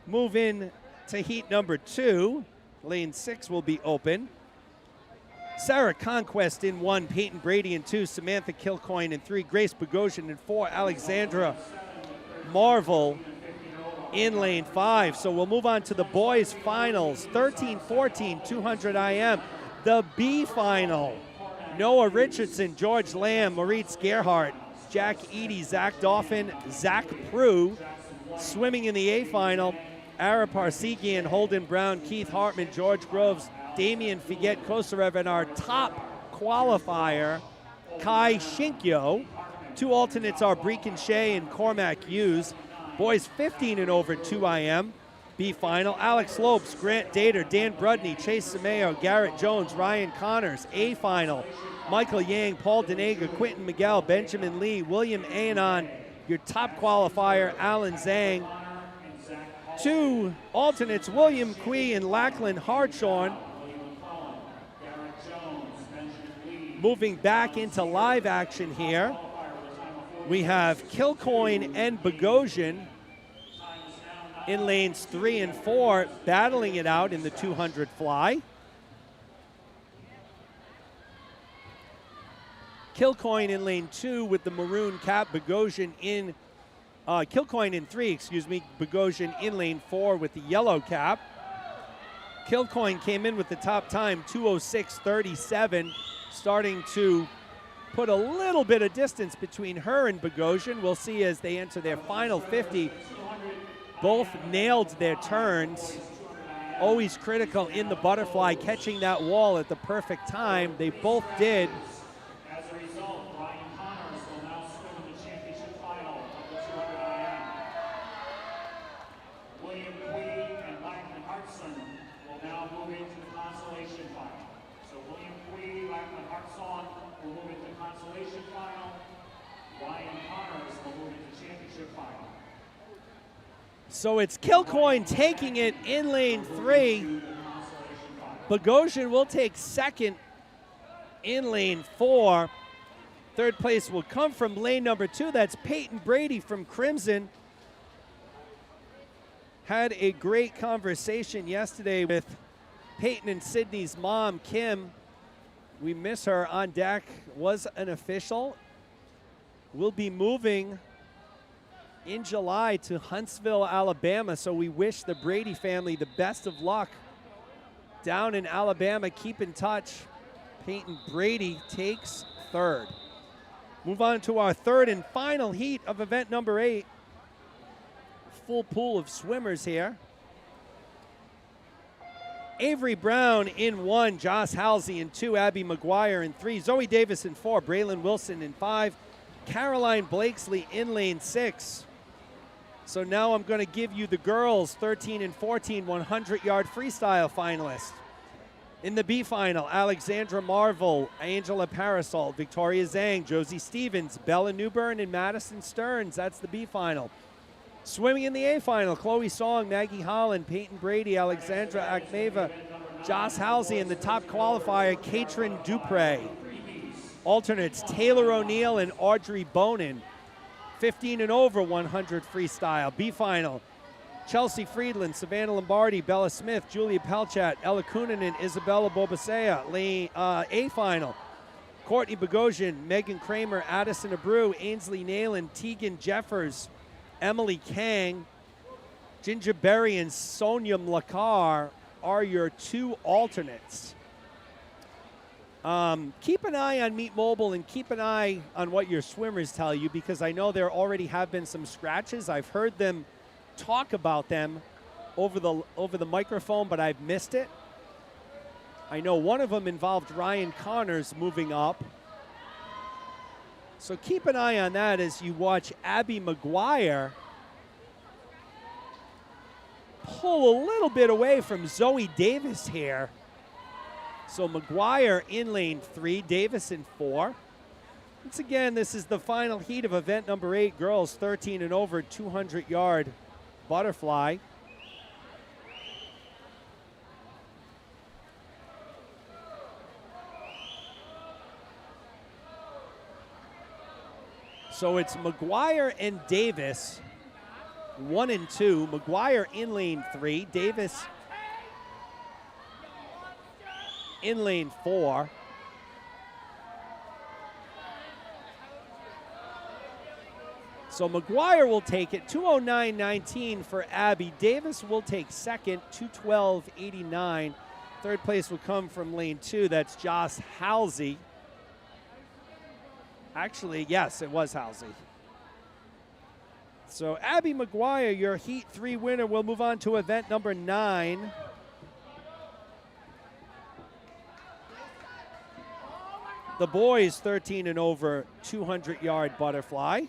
Move in to heat number 2. Lane 6 will be open. Sarah Conquest in 1, Peyton Brady in 2, Samantha Kilcoyne in 3, Grace Bogosian in 4, Alexandra Marvel in lane 5. So we'll move on to the boys finals. 13-14, 200 IM. The B final. Noah Richardson, George Lamb, Moritz Gerhardt, Jack Eady, Zach Dauphin, Zach Prue. Swimming in the A final, Ara Parsegian, Holden Brown, Keith Hartman, George Groves, Damian Figet Kosarev, and our top qualifier, Kai Shinkyo. 2 alternates are Breakin Shea and Cormac Hughes. Boys 15 and over, 2 IM. B final, Alex Lopes, Grant Dater, Dan Brudney, Chase Sameo, Garrett Jones, Ryan Connors. A final, Michael Yang, Paul Denega, Quentin Miguel, Benjamin Lee, William Anon, your top qualifier, Alan Zhang. 2 alternates, William Quee and Lachlan Hartshorn. Moving back into live action here, we have Kilcoyne and Bogosian in lanes 3 and 4, battling it out in the 200 fly. Kilcoyne in lane 2 with the maroon cap, Bogosian in, Kilcoyne in 3, excuse me, Bogosian in lane 4 with the yellow cap. Kilcoyne came in with the top time, 2:06.37, starting to put a little bit of distance between her and Bogosian. We'll see as they enter their final 50. Both nailed their turns. Always critical in the butterfly, catching that wall at the perfect time. They both did. As a result, Ryan Connors will now swim in the championship final of the 200 IM. William Quee and Lachlan Hartson will now move into the consolation final. So William Quee, Lachlan Hartson will move into the consolation final. Ryan Connors will move into the championship final. So it's Kilcoyne taking it in lane 3. Bogosian will take second in lane 4. Third place will come from lane number 2. That's Peyton Brady from Crimson. Had a great conversation yesterday with Peyton and Sydney's mom, Kim. We miss her. On deck was an official. We'll be moving in July to Huntsville, Alabama. So we wish the Brady family the best of luck down in Alabama. Keep in touch. Peyton Brady takes third. Move on to our third and final heat of event number 8. Full pool of swimmers here. Avery Brown in 1, Joss Halsey in 2, Abby McGuire in 3, Zoe Davis in 4, Braylon Wilson in 5, Caroline Blakesley in lane 6. So now I'm going to give you the girls 13 and 14 100-yard freestyle finalists. In the B final, Alexandra Marvel, Angela Parasol, Victoria Zhang, Josie Stevens, Bella Newbern, and Madison Stearns. That's the B final. Swimming in the A final, Chloe Song, Maggie Holland, Peyton Brady, Alexandra Akmeva, Joss Halsey, and the top qualifier, Katrin Dupre. Alternates, Taylor O'Neill and Audrey Bonin. 15 and over 100 freestyle. B final, Chelsea Friedland, Savannah Lombardi, Bella Smith, Julia Pelchat, Ella Kunin, Isabella Bobasea. A final, Courtney Bogosian, Megan Kramer, Addison Abreu, Ainsley Nayland, Tegan Jeffers, Emily Kang, Ginger Berry, and Sonia Mlakar are your 2 alternates. Keep an eye on Meet Mobile and keep an eye on what your swimmers tell you, because I know there already have been some scratches. I've heard them talk about them over the microphone, but I've missed it. I know one of them involved Ryan Connors moving up. So keep an eye on that as you watch Abby McGuire pull a little bit away from Zoe Davis here. So McGuire in lane 3, Davis in 4. Once again, this is the final heat of event number 8, girls 13 and over, 200-yard butterfly. So it's McGuire and Davis, 1 and 2. McGuire in lane 3, Davis in lane 4. So McGuire will take it, 209.19 for Abby. Davis will take second, 212.89. Third place will come from lane 2. That's Joss Halsey. Actually, yes, it was Halsey. So Abby McGuire, your Heat 3 winner. We'll move on to event number 9. The boys 13 and over, 200-yard butterfly.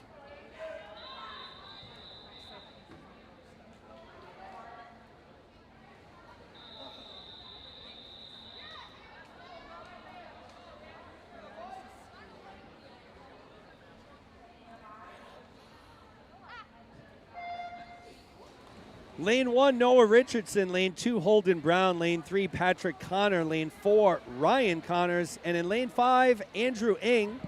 Lane 1, Noah Richardson. Lane 2, Holden Brown. Lane 3, Patrick Connor. Lane 4, Ryan Connors. And in lane 5, Andrew Ng.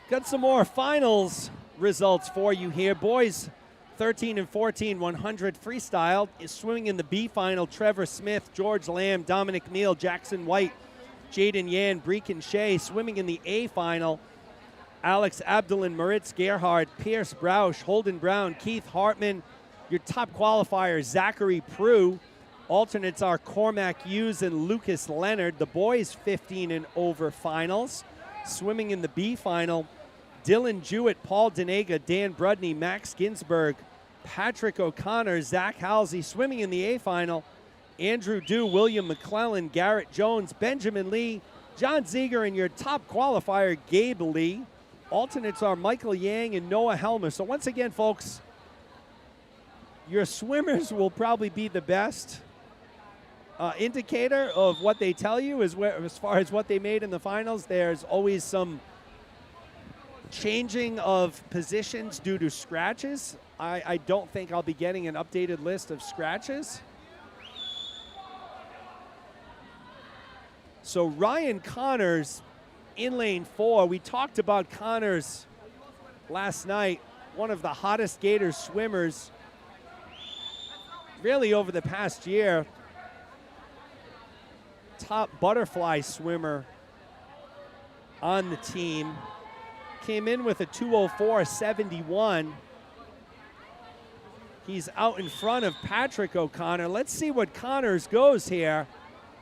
Got some more finals results for you here. Boys 13 and 14, 100 freestyle is swimming in the B final. Trevor Smith, George Lamb, Dominic Neal, Jackson White, Jaden Yan, Breakin Shea. Swimming in the A final, Alex Abdulin, Moritz Gerhard, Pierce Broush, Holden Brown, Keith Hartman. Your top qualifiers, Zachary Prue. Alternates are Cormac Hughes and Lucas Leonard. The boys 15 and over finals. Swimming in the B final, Dylan Jewett, Paul Denega, Dan Brudney, Max Ginsberg, Patrick O'Connor, Zach Halsey. Swimming in the A final, Andrew Dew, William McClellan, Garrett Jones, Benjamin Lee, John Ziegler, and your top qualifier, Gabe Lee. Alternates are Michael Yang and Noah Helmer. So once again, folks, your swimmers will probably be the best indicator of what they tell you as far as what they made in the finals. There's always some changing of positions due to scratches. I don't think I'll be getting an updated list of scratches. So Ryan Connors in lane 4. We talked about Connors last night, one of the hottest Gators swimmers really over the past year. Top butterfly swimmer on the team. Came in with a 2:04.71. He's out in front of Patrick O'Connor. Let's see what Connors goes here.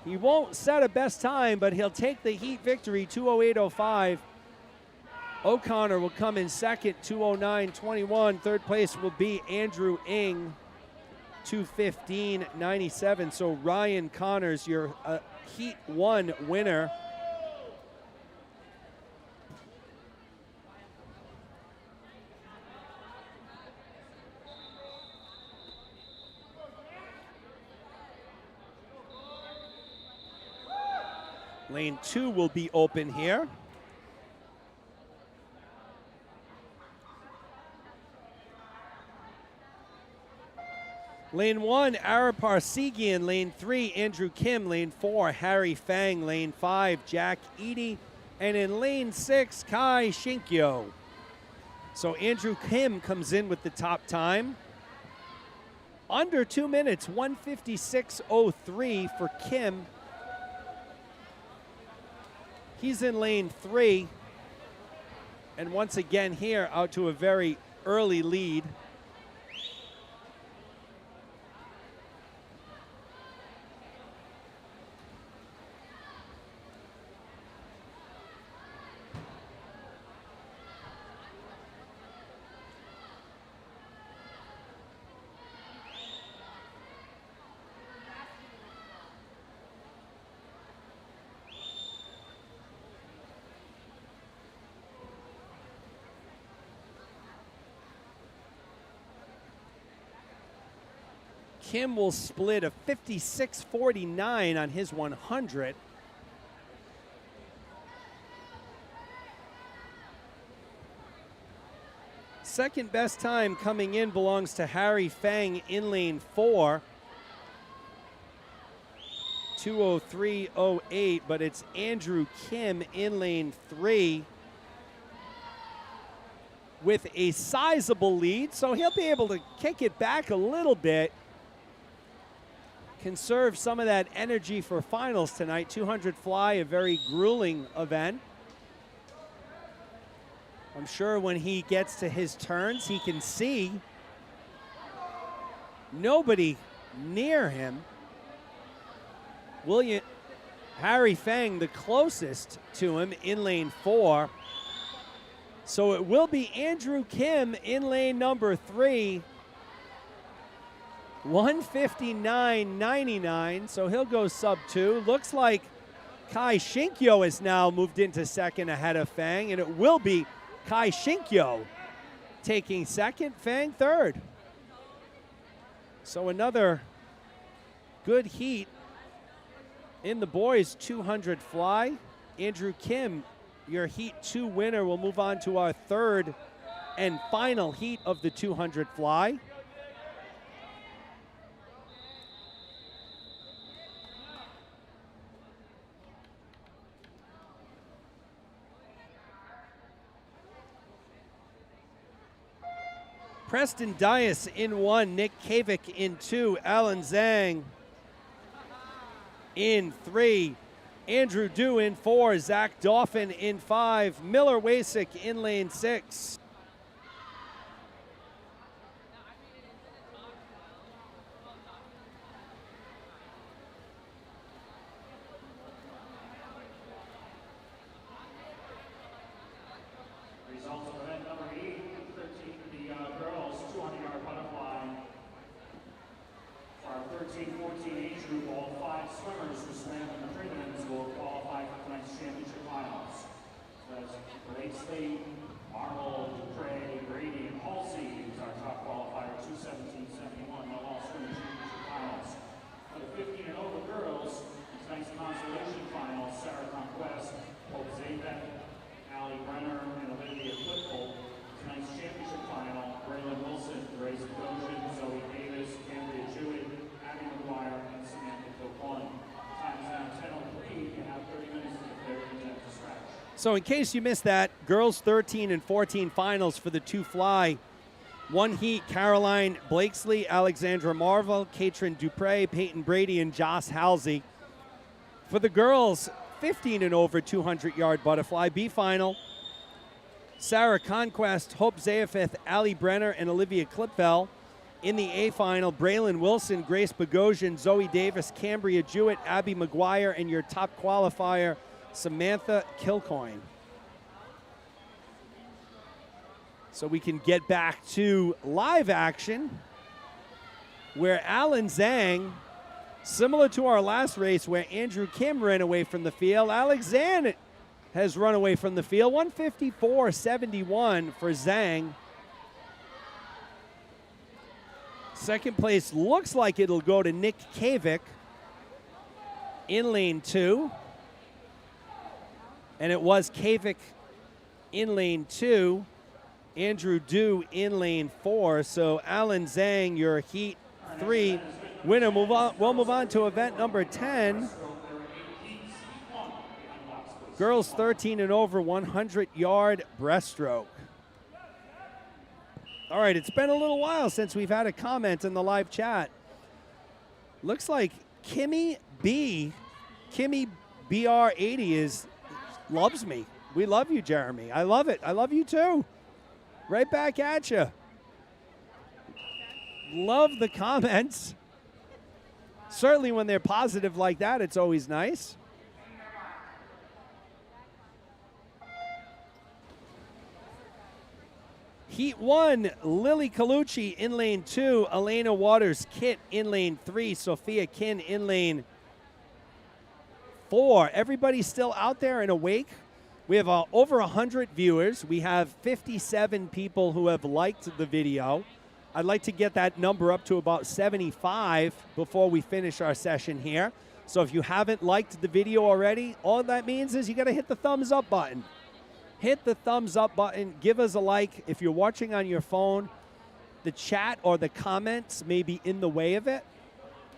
He won't set a best time, but he'll take the heat victory, 2:08.05. O'Connor will come in second, 2:09.21. Third place will be Andrew Ng, 2:15.97. So Ryan Connors, your Heat 1 winner. Lane 2 will be open here. Lane 1, Arapar Segian. Lane 3, Andrew Kim. Lane 4, Harry Fang. Lane 5, Jack Eady. And in lane 6, Kai Shinkyo. So Andrew Kim comes in with the top time. Under 2 minutes, 1:56.03 for Kim. He's in lane 3. And once again here, out to a very early lead. Kim will split a 56.49 on his 100. Second best time coming in belongs to Harry Fang in lane 4. 2:03.08, but it's Andrew Kim in lane 3 with a sizable lead, so he'll be able to kick it back a little bit, conserve some of that energy for finals tonight. 200 fly, a very grueling event. I'm sure when he gets to his turns, he can see nobody near him. Harry Fang, the closest to him in lane 4. So it will be Andrew Kim in lane number 3. 159.99, so he'll go sub 2. Looks like Kai Shinkyo has now moved into second ahead of Fang, and it will be Kai Shinkyo taking second, Fang third. So another good heat in the boys 200 fly. Andrew Kim, your Heat 2 winner. We'll move on to our third and final heat of the 200 fly. Preston Dias in 1, Nick Kavik in 2, Alan Zhang in 3, Andrew Du in 4, Zach Dauphin in 5, Miller Wasick in lane 6. Results of event number 8, 13 for the girls, 200-yard butterfly. For our 13-14 age group, all 5 swimmers who swam in the prelims will qualify for tonight's championship finals. That's Blake Slade, Marvel, Dupre, Brady, and Halsey, who's our top qualifier, 2:17.71. They'll all swim the championship finals. For the 15 and over girls, tonight's consolation finals, Sarah Conquest, Hope Zabek, Allie Brenner, and Olivia Clipple. Tonight's championship final, Braylon Wilson, Grace Bogosian, Zoe Davis, Cambria Jewett, Abby McGuire, and Samantha Copeland. Time is now 10:03. You have 30 minutes to declare your intent to scratch. So in case you missed that, girls 13 and 14 finals for the 2 fly. 1 heat, Caroline Blakesley, Alexandra Marvel, Katrin Dupre, Peyton Brady, and Joss Halsey. For the girls, 15 and over 200-yard butterfly, B final, Sarah Conquest, Hope Zayafith, Allie Brenner, and Olivia Klipfel. In the A final, Braylon Wilson, Grace Bogosian, Zoe Davis, Cambria Jewett, Abby McGuire, and your top qualifier, Samantha Kilcoyne. So we can get back to live action where Alan Zhang, similar to our last race where Andrew Kim ran away from the field, Alexander has run away from the field. 154.71 for Zhang. Second place looks like it'll go to Nick Kavik in lane 2. And it was Kavik in lane 2. Andrew Du in lane 4. So Alan Zhang, your Heat 3 winner. We'll move on to event number 10. Girls 13 and over 100-yard breaststroke. All right, it's been a little while since we've had a comment in the live chat. Looks like Kimmy BR80 loves me. We love you, Jeremy. I love it. I love you too. Right back at you. Love the comments. Certainly when they're positive like that, it's always nice. Heat 1, Lily Colucci in lane 2, Elena Waters-Kitt in lane 3, Sophia Kin in lane 4. Everybody's still out there and awake. We have over 100 viewers. We have 57 people who have liked the video. I'd like to get that number up to about 75 before we finish our session here. So if you haven't liked the video already, all that means is you got to hit the thumbs up button. Hit the thumbs up button. Give us a like. If you're watching on your phone, the chat or the comments may be in the way of it.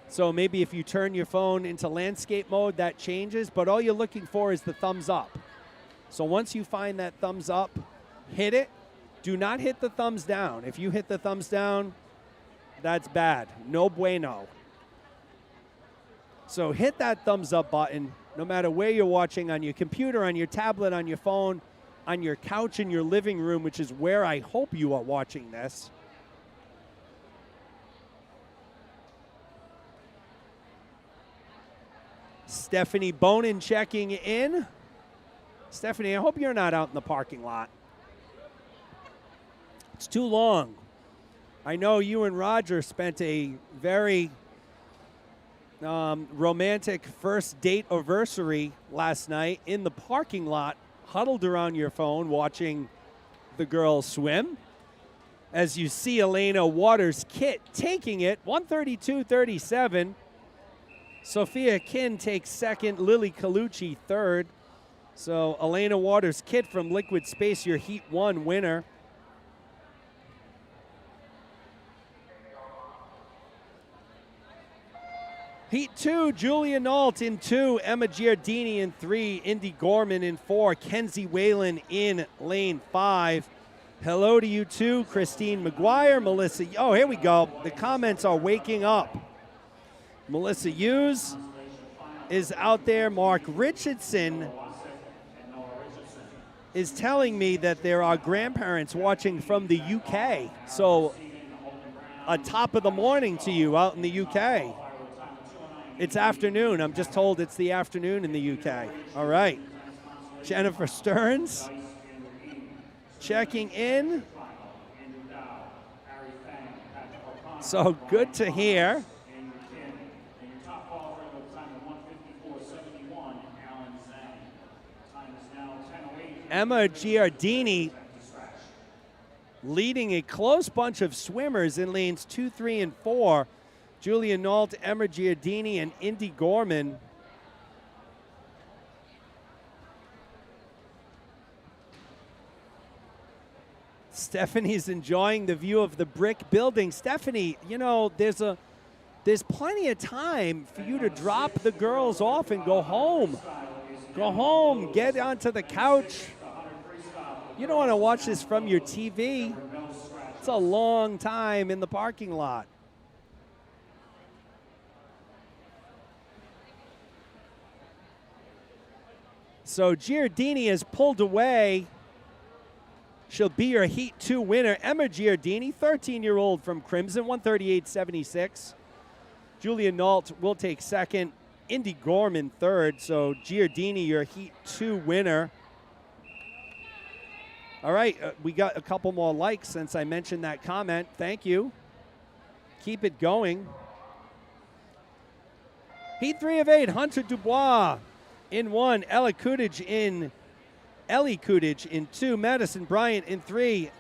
So maybe if you turn your phone into landscape mode, that changes. But all you're looking for is the thumbs up. So once you find that thumbs up, hit it. Do not hit the thumbs down. If you hit the thumbs down, that's bad. No bueno. So hit that thumbs up button no matter where you're watching, on your computer, on your tablet, on your phone, on your couch in your living room, which is where I hope you are watching this. Stephanie Bonin checking in. Stephanie, I hope you're not out in the parking lot. It's too long. I know you and Roger spent a very romantic first date anniversary last night in the parking lot, huddled around your phone watching the girls swim. As you see Elena Waters-Kitt taking it, 132.37. Sophia Kin takes second, Lily Colucci third. So Elena Waters-Kitt from Liquid Space, your Heat 1 winner. Heat 2, Julia Nault in 2, Emma Giardini in 3, Indy Gorman in 4, Kenzie Whalen in lane 5. Hello to you too, Christine McGuire, Melissa. Oh, here we go. The comments are waking up. Melissa Hughes is out there. Mark Richardson is telling me that there are grandparents watching from the UK. So a top of the morning to you out in the UK. It's afternoon. I'm just told it's the afternoon in the UK. All right. Jennifer Stearns checking in. So good to hear. Emma Giardini leading a close bunch of swimmers in lanes 2, 3, and 4. Julia Nault, Emma Giardini, and Indy Gorman. Stephanie's enjoying the view of the brick building. Stephanie, you know, there's plenty of time for you to drop the girls off and go home. Go home, get onto the couch. You don't want to watch this from your TV. It's a long time in the parking lot. So Giardini has pulled away. She'll be your Heat 2 winner. Emma Giardini, 13-year-old from Crimson, 138.76. Julia Nault will take second. Indy Gorman third. So Giardini, your Heat 2 winner. All right, we got a couple more likes since I mentioned that comment. Thank you. Keep it going. Heat 3 of 8, Hunter Dubois in 1, Ellie Kudich in 2, Madison Bryant in 3,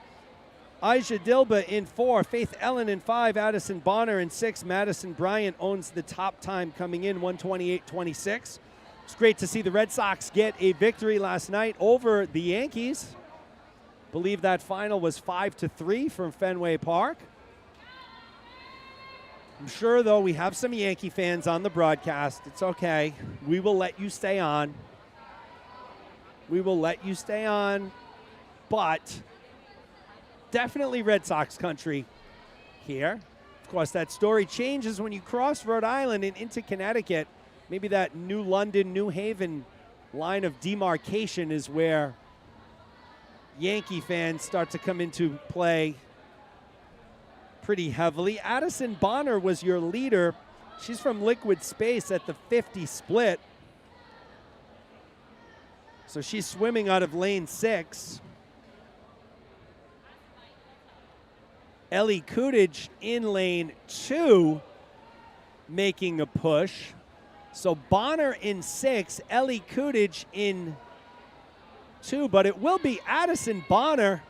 Aisha Dilba in 4, Faith Ellen in 5, Addison Bonner in 6. Madison Bryant owns the top time coming in, 128.26. It's great to see the Red Sox get a victory last night over the Yankees. Believe that final was 5-3 from Fenway Park. I'm sure, though, we have some Yankee fans on the broadcast. It's okay. We will let you stay on. We will let you stay on. But definitely Red Sox country here. Of course, that story changes when you cross Rhode Island and into Connecticut. Maybe that New London, New Haven line of demarcation is where Yankee fans start to come into play pretty heavily. Addison Bonner was your leader. She's from Liquid Space at the 50 split. So she's swimming out of lane 6. Ellie Kudich in lane 2, making a push. So Bonner in 6, Ellie Kudich in 2, but it will be Addison Bonner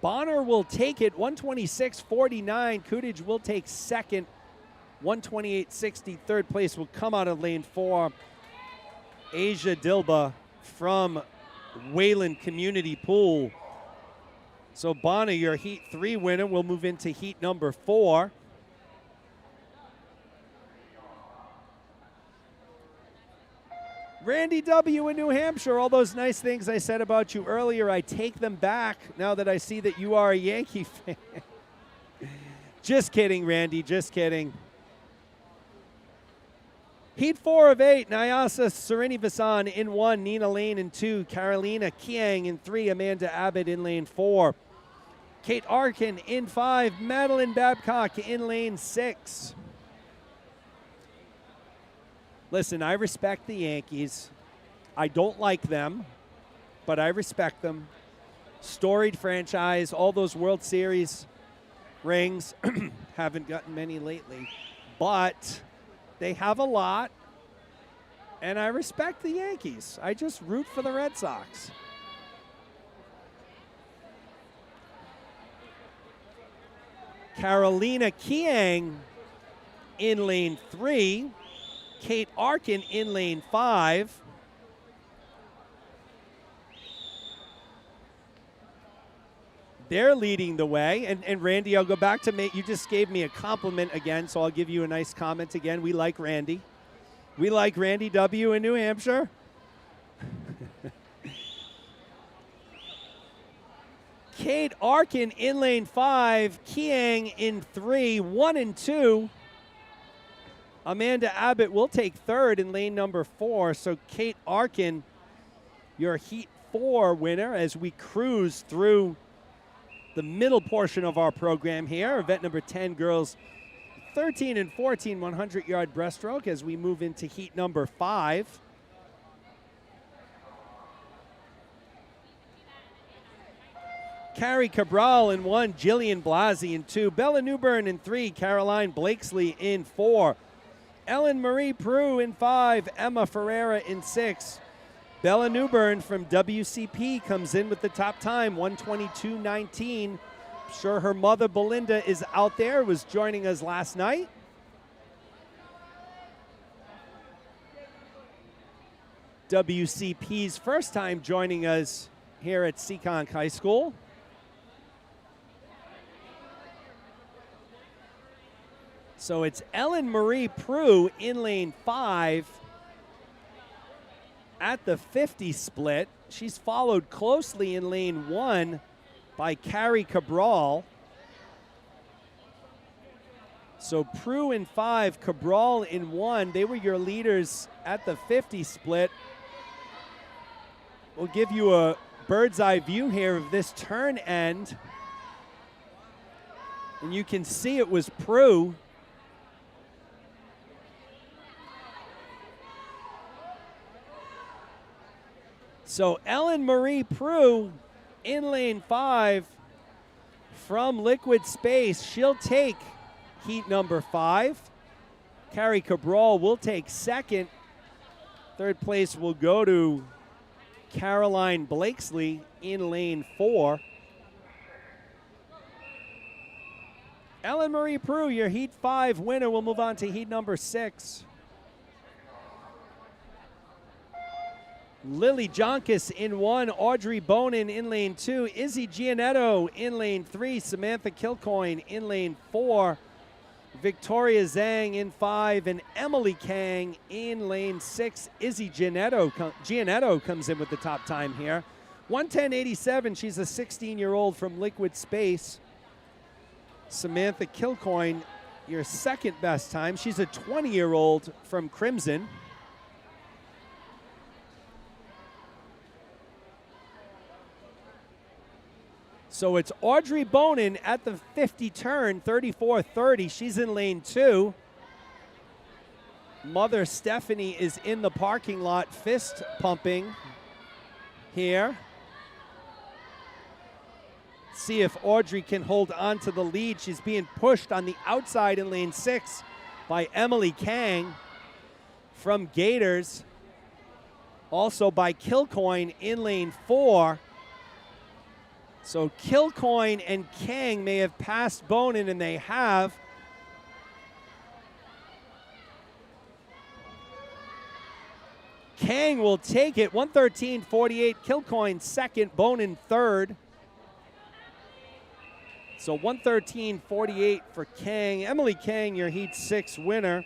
Bonner will take it, 126.49. Kutich will take second, 128.60. Third place will come out of lane 4. Asia Dilba from Wayland Community Pool. So Bonner, your Heat 3 winner, will move into Heat number 4. Randy W. in New Hampshire, all those nice things I said about you earlier, I take them back now that I see that you are a Yankee fan. Just kidding, Randy, just kidding. Heat 4 of 8, Nyasa Srinivasan in 1, Nina Lane in 2, Carolina Kiang in 3, Amanda Abbott in lane 4. Kate Arkin in 5, Madeline Babcock in lane 6. Listen, I respect the Yankees. I don't like them, but I respect them. Storied franchise, all those World Series rings. Haven't gotten many lately, but they have a lot, and I respect the Yankees. I just root for the Red Sox. Carolina Kiang in lane 3. Kate Arkin in lane 5. They're leading the way. And Randy, I'll go back to you just gave me a compliment again, so I'll give you a nice comment again. We like Randy. We like Randy W. in New Hampshire. Kate Arkin in lane 5. Kiang in 3. 1 and 2. Amanda Abbott will take third in lane number 4. So Kate Arkin, your Heat 4 winner as we cruise through the middle portion of our program here. Event number 10, girls 13 and 14 100-yard breaststroke as we move into Heat number 5. Carrie Cabral in 1, Jillian Blasi in 2, Bella Newbern in 3, Caroline Blakesley in 4. Ellen Marie Prue in 5, Emma Ferreira in 6. Bella Newbern from WCP comes in with the top time, 122.19. Sure her mother Belinda is out there, was joining us last night. WCP's first time joining us here at Seekonk High School. So it's Ellen Marie Prue in lane 5 at the 50 split. She's followed closely in lane 1 by Carrie Cabral. So Prue in 5, Cabral in 1. They were your leaders at the 50 split. We'll give you a bird's eye view here of this turn end. And you can see it was Prue. So Ellen Marie Prue in lane 5 from Liquid Space. She'll take Heat number 5. Carrie Cabral will take second. Third place will go to Caroline Blakesley in lane 4. Ellen Marie Prue, your Heat 5 winner, will move on to Heat number 6. Lily Jonkis in 1, Audrey Bonin in lane 2, Izzy Gianetto in lane 3, Samantha Kilcoyne in lane 4, Victoria Zhang in 5, and Emily Kang in lane 6. Izzy Gianetto comes in with the top time here. 110.87, she's a 16-year-old from Liquid Space. Samantha Kilcoyne, your second best time. She's a 20-year-old from Crimson. So it's Audrey Bonin at the 50 turn, 34.30. She's in lane 2. Mother Stephanie is in the parking lot fist pumping here. See if Audrey can hold on to the lead. She's being pushed on the outside in lane 6 by Emily Kang from Gators. Also by Kilcoyne in lane 4. So Kilcoyne and Kang may have passed Bonin, and they have. Kang will take it, 113.48. Kilcoyne second, Bonin third. So 113.48 for Kang. Emily Kang, your Heat 6 winner.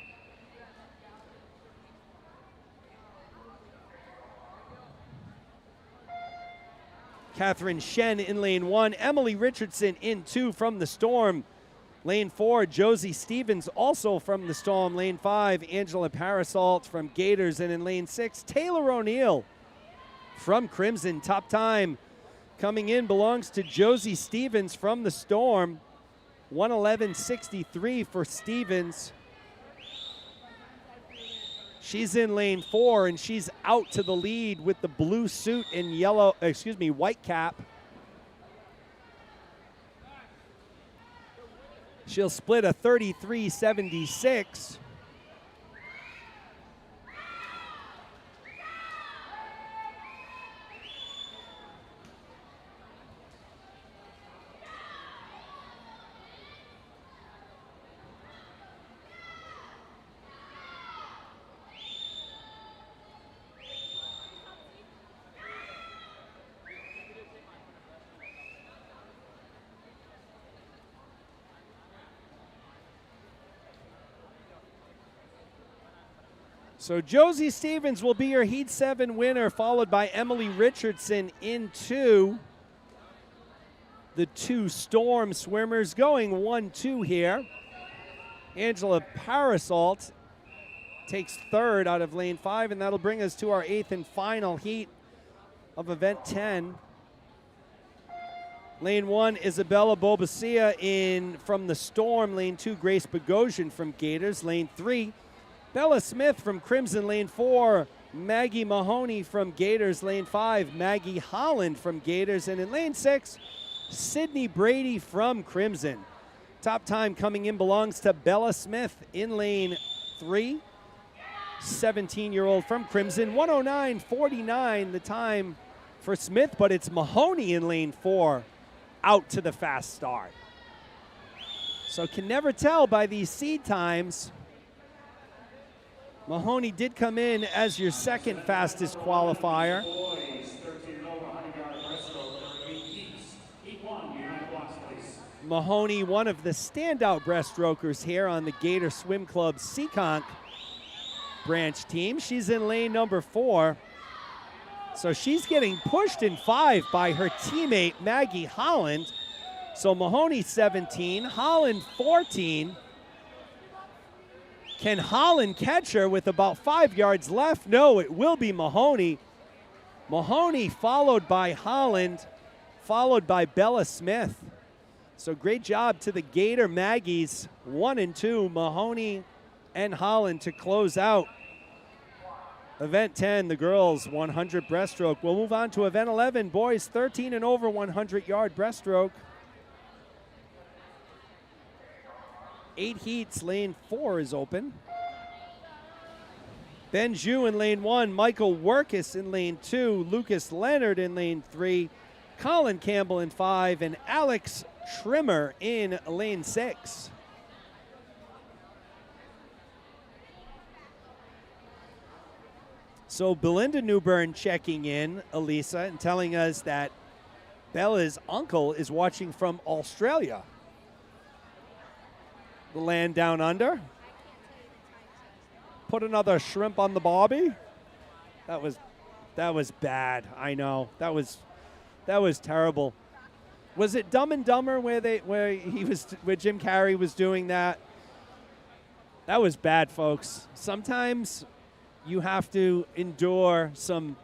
Catherine Shen in lane 1. Emily Richardson in 2 from the Storm. Lane 4, Josie Stevens also from the Storm. Lane 5, Angela Parasalt from Gators. And in lane 6, Taylor O'Neill from Crimson. Top time coming in belongs to Josie Stevens from the Storm. 111.63 for Stevens. She's in lane 4, and she's out to the lead with the blue suit and white cap. She'll split a 33.76. So Josie Stevens will be your Heat 7 winner, followed by Emily Richardson in 2. The 2 Storm swimmers going 1-2 here. Angela Parasalt takes 3rd out of lane 5, and that'll bring us to our 8th and final heat of event 10. Lane 1, Isabella Bobasia in from the Storm. Lane 2, Grace Bogosian from Gators. Lane 3, Bella Smith from Crimson. Lane 4, Maggie Mahoney from Gators. Lane 5, Maggie Holland from Gators. And in lane 6, Sydney Brady from Crimson. Top time coming in belongs to Bella Smith in lane 3. 17-year-old from Crimson. 109.49 the time for Smith, but it's Mahoney in lane 4 out to the fast start. So can never tell by these seed times. Mahoney did come in as your second fastest qualifier. Mahoney, one of the standout breaststrokers here on the Gator Swim Club Seekonk branch team. She's in lane number 4. So she's getting pushed in 5 by her teammate Maggie Holland. So Mahoney 17, Holland 14. Can Holland catch her with about 5 yards left? No, it will be Mahoney. Mahoney followed by Holland, followed by Bella Smith. So great job to the Gator Maggies, 1 and 2, Mahoney and Holland to close out event 10, the girls 100 breaststroke. We'll move on to event 11, boys 13 and over 100-yard breaststroke. 8 heats, lane 4 is open. Ben Ju in lane 1, Michael Workus in lane 2, Lucas Leonard in lane 3, Colin Campbell in 5, and Alex Trimmer in lane 6. So Belinda Newbern checking in, Elisa, and telling us that Bella's uncle is watching from Australia. The land down under. Put another shrimp on the barbie. That was bad. I know. That was terrible. Was it Dumb and Dumber where Jim Carrey was doing that? That was bad, folks. Sometimes you have to endure some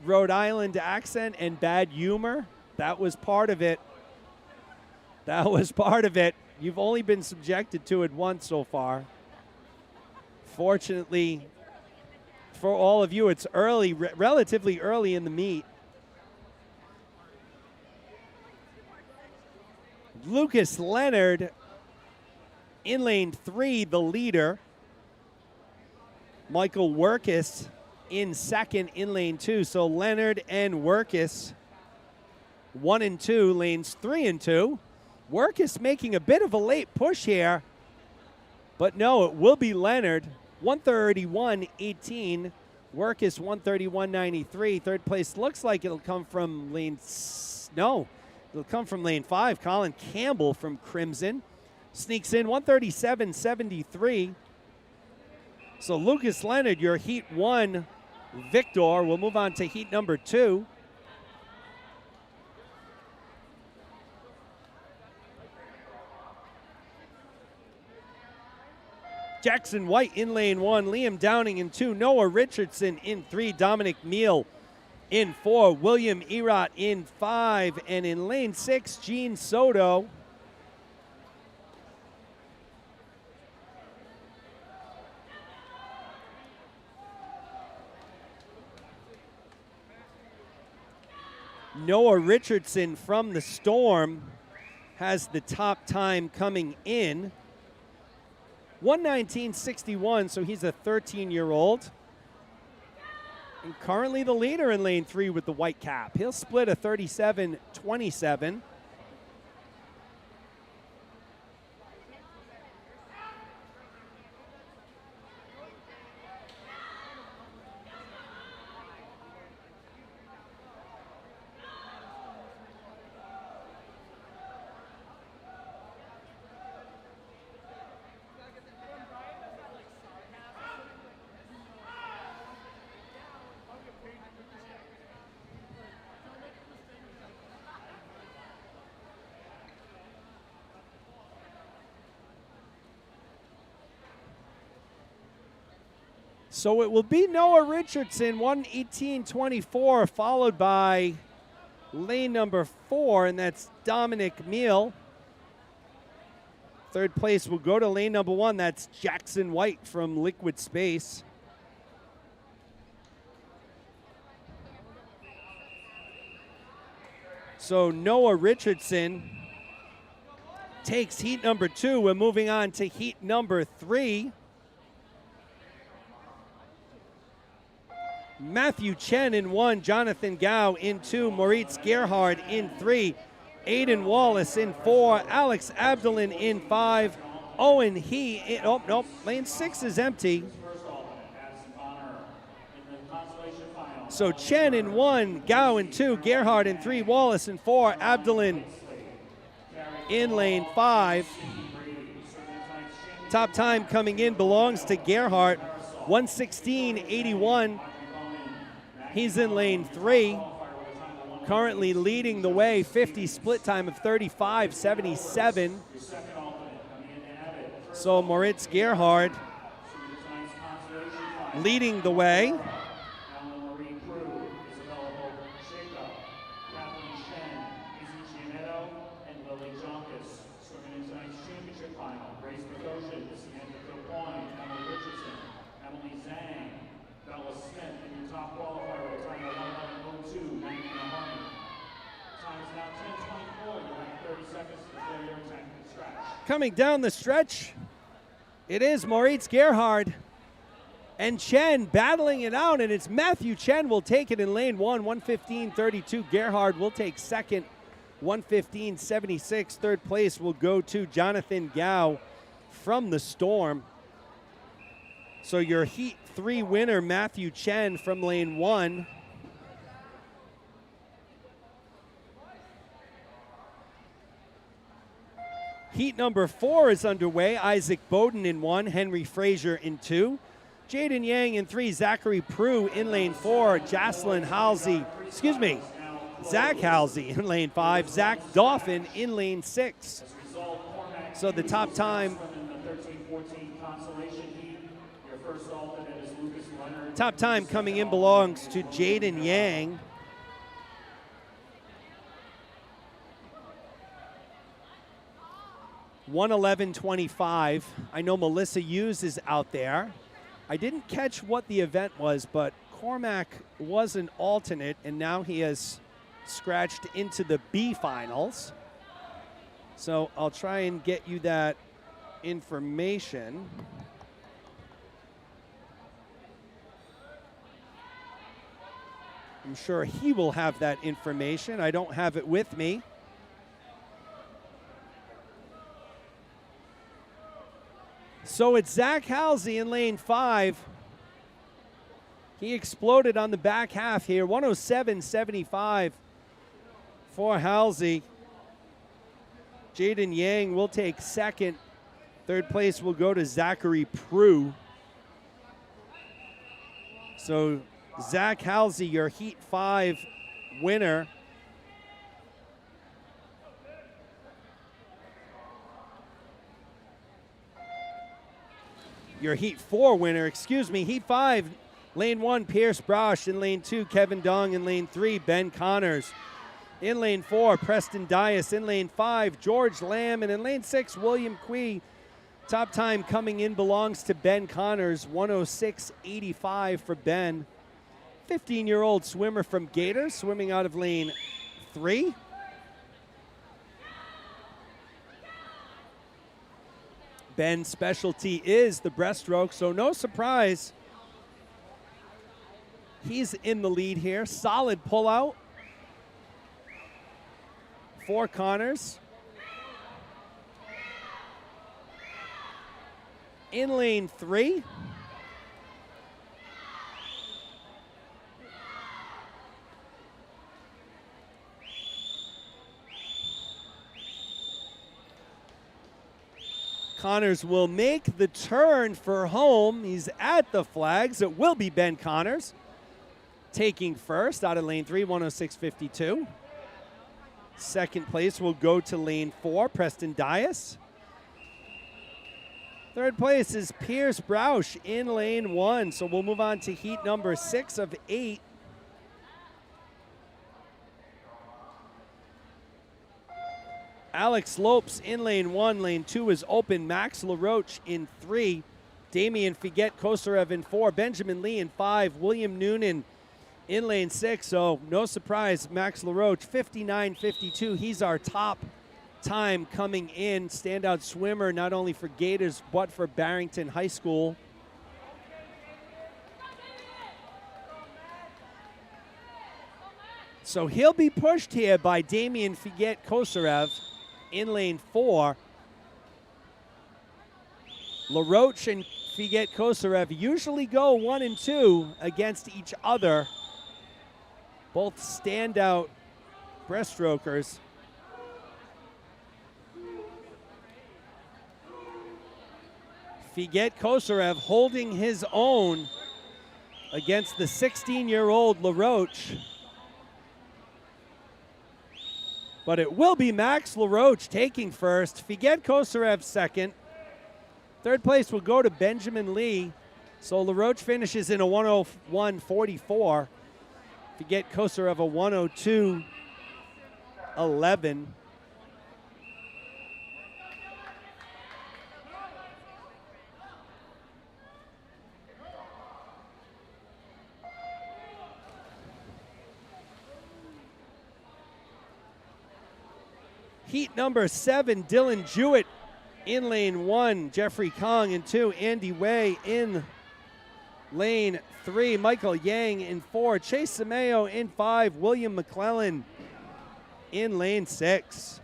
Rhode Island accent and bad humor. That was part of it. That was part of it. You've only been subjected to it once so far. Fortunately for all of you, it's early, relatively early in the meet. Lucas Leonard in lane 3, the leader. Michael Workus in second in lane 2. So Leonard and Workus 1 and 2, lanes 3 and 2. Work is making a bit of a late push here, but no, it will be Leonard. 131.18. Work is 131.93. Third place looks like it'll come from lane, no, it'll come from lane 5. Colin Campbell from Crimson sneaks in 137.73. So Lucas Leonard, your Heat 1 victor. We'll move on to Heat number 2. Jackson White in lane 1, Liam Downing in 2, Noah Richardson in 3, Dominic Meal in 4, William Erott in 5, and in lane 6, Gene Soto. Noah Richardson from the Storm has the top time coming in. 119.61, so he's a 13-year-old. And currently the leader in lane 3 with the white cap. He'll split a 37.27. So it will be Noah Richardson, 118.24, followed by lane number 4, and that's Dominic Meal. Third place will go to lane number 1. That's Jackson White from Liquid Space. So Noah Richardson takes heat number 2. We're moving on to heat number 3. Matthew Chen in 1, Jonathan Gao in 2, Moritz Gerhard in 3, Aiden Wallace in 4, Alex Abdulin in 5, Owen He in, oh, nope, lane 6 is empty. So Chen in 1, Gao in 2, Gerhard in 3, Wallace in 4, Abdulin in lane 5. Top time coming in belongs to Gerhard, 116.81. He's in lane 3, currently leading the way, 50 split time of 35.77. So Moritz Gerhard leading the way. Coming down the stretch, it is Moritz Gerhard and Chen battling it out, and it's Matthew Chen will take it in lane 1, 115.32. Gerhard will take second, 115.76. Third place will go to Jonathan Gao from the Storm. So your Heat 3 winner, Matthew Chen from lane 1. Heat number 4 is underway. Isaac Bowden in 1, Henry Frazier in 2, Jaden Yang in 3, Zachary Prue in lane 4, Zach Halsey in lane 5, Zach Dauphin in lane 6. So the top time, coming in belongs to Jaden Yang. 111.25. I know Melissa Hughes is out there. I didn't catch what the event was, but Cormac was an alternate, and now he has scratched into the B finals. So I'll try and get you that information. I'm sure he will have that information. I don't have it with me. So it's Zach Halsey in lane 5. He exploded on the back half here, 107.75 for Halsey. Jaden Yang will take second. Third place will go to Zachary Prue. So Zach Halsey, your Heat 5 winner. Your Heat 4 winner, excuse me. Heat 5, lane 1, Pierce Brosh. In lane 2, Kevin Dong. In lane 3, Ben Connors. In lane 4, Preston Dias. In lane 5, George Lamb. And in lane 6, William Quee. Top time coming in belongs to Ben Connors, 106.85 for Ben. 15-year-old swimmer from Gators, swimming out of lane 3. Ben's specialty is the breaststroke, so no surprise. He's in the lead here. Solid pullout for Connors. In lane 3. Connors will make the turn for home. He's at the flags. It will be Ben Connors taking first out of lane 3, 106.52. Second place will go to lane 4, Preston Dias. Third place is Pierce Broush in lane 1. So we'll move on to heat number 6 of 8. Alex Lopes in lane 1. Lane 2 is open. Max LaRoche in 3. Damian Figuet Kosarev in 4. Benjamin Lee in 5. William Noonan in lane 6. So no surprise, Max LaRoche, 59.52. He's our top time coming in. Standout swimmer not only for Gators but for Barrington High School. So he'll be pushed here by Damian Figuet Kosarev in lane 4. LaRoche and Figuet Kosarev usually go 1 and 2 against each other. Both standout breaststrokers. Figuet Kosarev holding his own against the 16-year-old LaRoche. But it will be Max LaRoche taking first. Figuet Kosarev second. Third place will go to Benjamin Lee. So LaRoche finishes in a 101.44. Figuet Kosarev a 102.11. Heat number 7, Dylan Jewett in lane 1. Jeffrey Kong in 2. Andy Way in lane 3. Michael Yang in 4. Chase Simeo in 5. William McClellan in lane 6.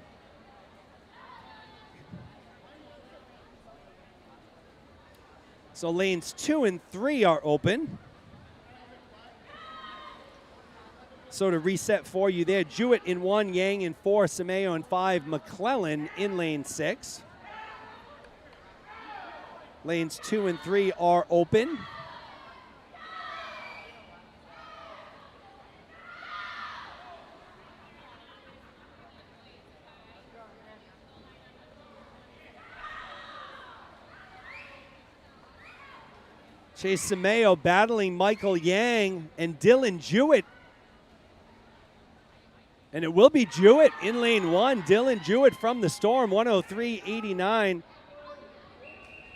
So lanes 2 and 3 are open. So to reset for you there, Jewett in 1, Yang in 4, Simeo in 5, McClellan in lane 6. Lanes 2 and 3 are open. Chase Simeo battling Michael Yang and Dylan Jewett. And it will be Jewett in lane 1. Dylan Jewett from the Storm, 103.89.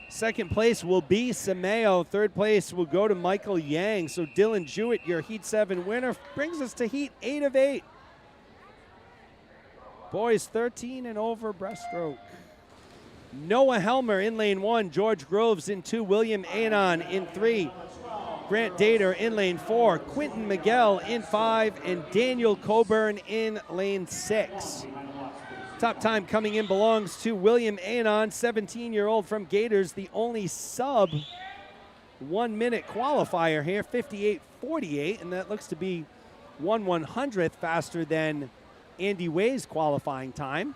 Second place will be Simeo. Third place will go to Michael Yang. So Dylan Jewett, your Heat 7 winner, brings us to Heat 8 of 8. Boys 13 and over breaststroke. Noah Helmer in lane 1. George Groves in 2. William Anon in 3. Grant Dater in lane 4, Quentin Miguel in 5, and Daniel Coburn in lane 6. Top time coming in belongs to William Anon, 17-year-old from Gators, the only sub 1 minute qualifier here, 58.48, and that looks to be 1/100th faster than Andy Way's qualifying time.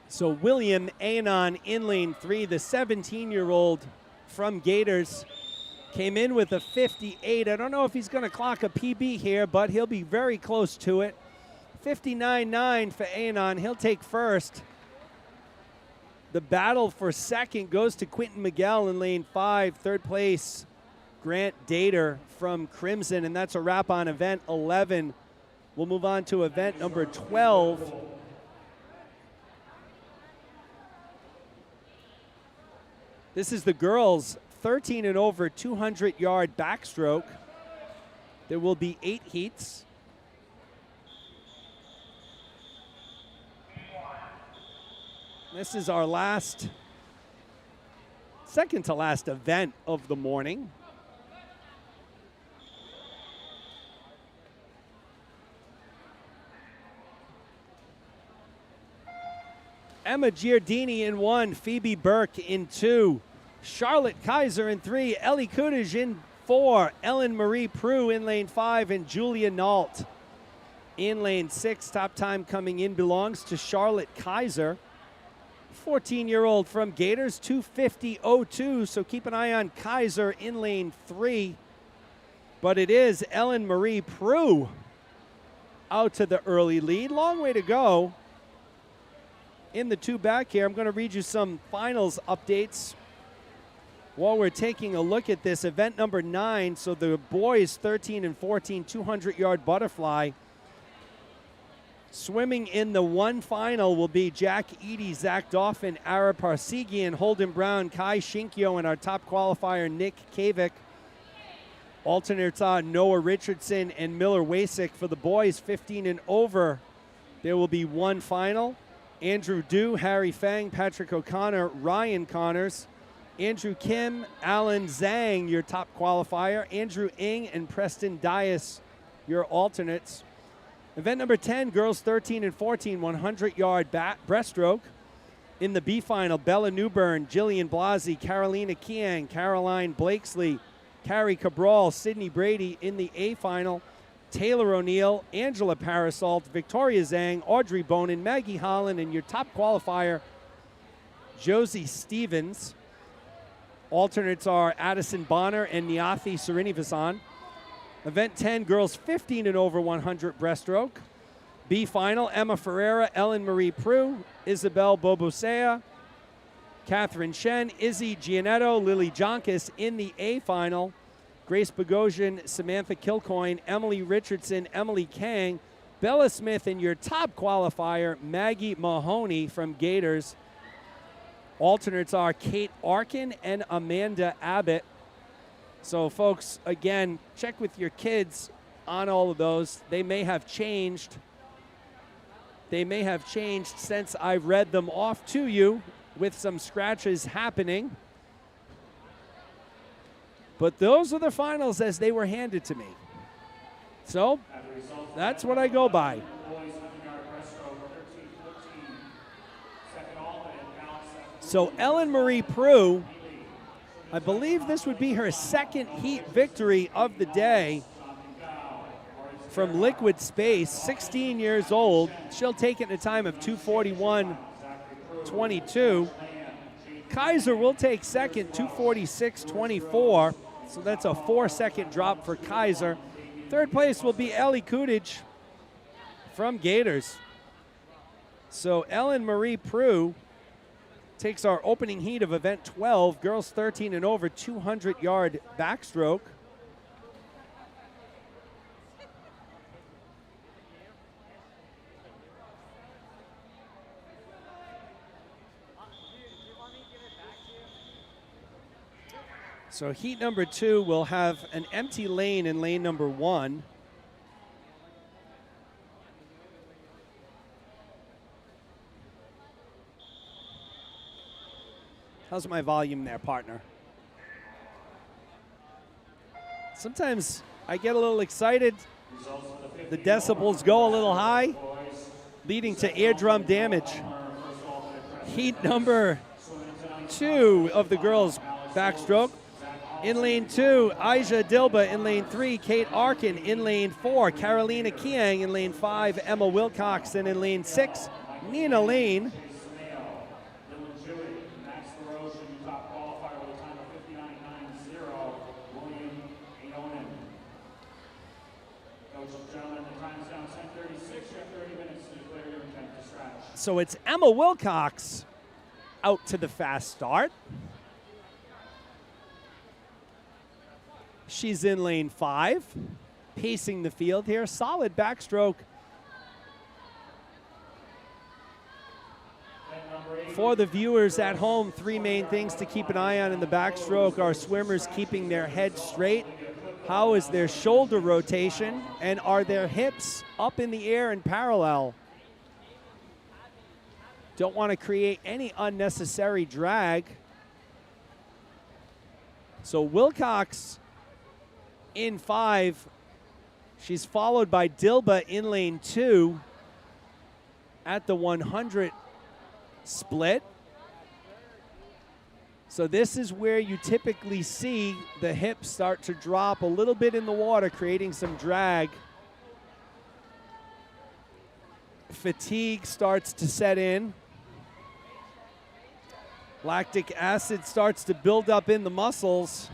So William Anon in lane 3, the 17-year-old from Gators, came in with a 58. I don't know if he's going to clock a PB here, but he'll be very close to it. 59.9 for Anon. He'll take first. The battle for second goes to Quentin Miguel in lane 5. Third place, Grant Dater from Crimson, and that's a wrap on event 11. We'll move on to event number 12. This is the girls' 13 and over 200-yard backstroke. There will be 8 heats. This is our second to last event of the morning. Emma Giardini in 1, Phoebe Burke in 2, Charlotte Kaiser in 3, Ellie Kudij in 4, Ellen Marie Prue in lane 5, and Julia Nault in lane 6. Top time coming in belongs to Charlotte Kaiser, 14-year-old from Gators, 2:50.02, so keep an eye on Kaiser in lane 3. But it is Ellen Marie Prue out to the early lead. Long way to go in the 2 back here. I'm going to read you some finals updates while we're taking a look at this. Event number 9, so the boys 13 and 14, 200-yard butterfly. Swimming in the 1 final will be Jack Eady, Zach Dauphin, Ara Parsegian, Holden Brown, Kai Shinkyo, and our top qualifier, Nick Kavik. Alternates are Noah Richardson and Miller Wasik. For the boys 15 and over, there will be 1 final. Andrew Dew, Harry Fang, Patrick O'Connor, Ryan Connors, Andrew Kim, Alan Zhang, your top qualifier, Andrew Ng and Preston Dias, your alternates. Event number 10, girls 13 and 14, 100-yard breaststroke. In the B final, Bella Newburn, Jillian Blasi, Carolina Kiang, Caroline Blakesley, Carrie Cabral, Sydney Brady. In the A final, Taylor O'Neill, Angela Parasolt, Victoria Zhang, Audrey Bonin, Maggie Holland, and your top qualifier, Josie Stevens. Alternates are Addison Bonner and Nyathi Srinivasan. Event 10, girls 15 and over 100 breaststroke. B final, Emma Ferreira, Ellen Marie Prue, Isabel Bobosea, Catherine Shen, Izzy Gianetto, Lily Jonkis. In the A final, Grace Bogosian, Samantha Kilcoyne, Emily Richardson, Emily Kang, Bella Smith, and your top qualifier, Maggie Mahoney from Gators. Alternates are Kate Arkin and Amanda Abbott. So, folks, again, check with your kids on all of those. They may have changed. They may have changed since I read them off to you, with some scratches happening. But those are the finals as they were handed to me. So that's what I go by. So Ellen Marie Prue, I believe this would be her 2nd heat victory of the day from Liquid Space, 16 years old. She'll take it in a time of 2:41.22. Kaiser will take second, 2:46.24. So that's a 4-second drop for Kaiser. Third place will be Ellie Kudij from Gators. So Ellen Marie Prue takes our opening heat of event 12, girls 13 and over 200-yard backstroke. So heat number 2 will have an empty lane in lane number 1. How's my volume there, partner? Sometimes I get a little excited. The decibels go a little high, leading to eardrum damage. Heat number 2 of the girls' backstroke. In lane 2, Aisha Dilba. In lane 3, Kate Arkin. In lane 4, Carolina Kiang. In lane 5, Emma Wilcox. And in lane 6, Nina Lane. So it's Emma Wilcox out to the fast start. She's in lane 5, pacing the field here. Solid backstroke for the viewers at home. 3 main things to keep an eye on in the backstroke are swimmers keeping their head straight. How is their shoulder rotation? And are their hips up in the air and parallel? Don't want to create any unnecessary drag. So Wilcox in 5. She's followed by Dilba in lane 2 at the 100 split. So this is where you typically see the hips start to drop a little bit in the water, creating some drag. Fatigue starts to set in. Lactic acid starts to build up in the muscles.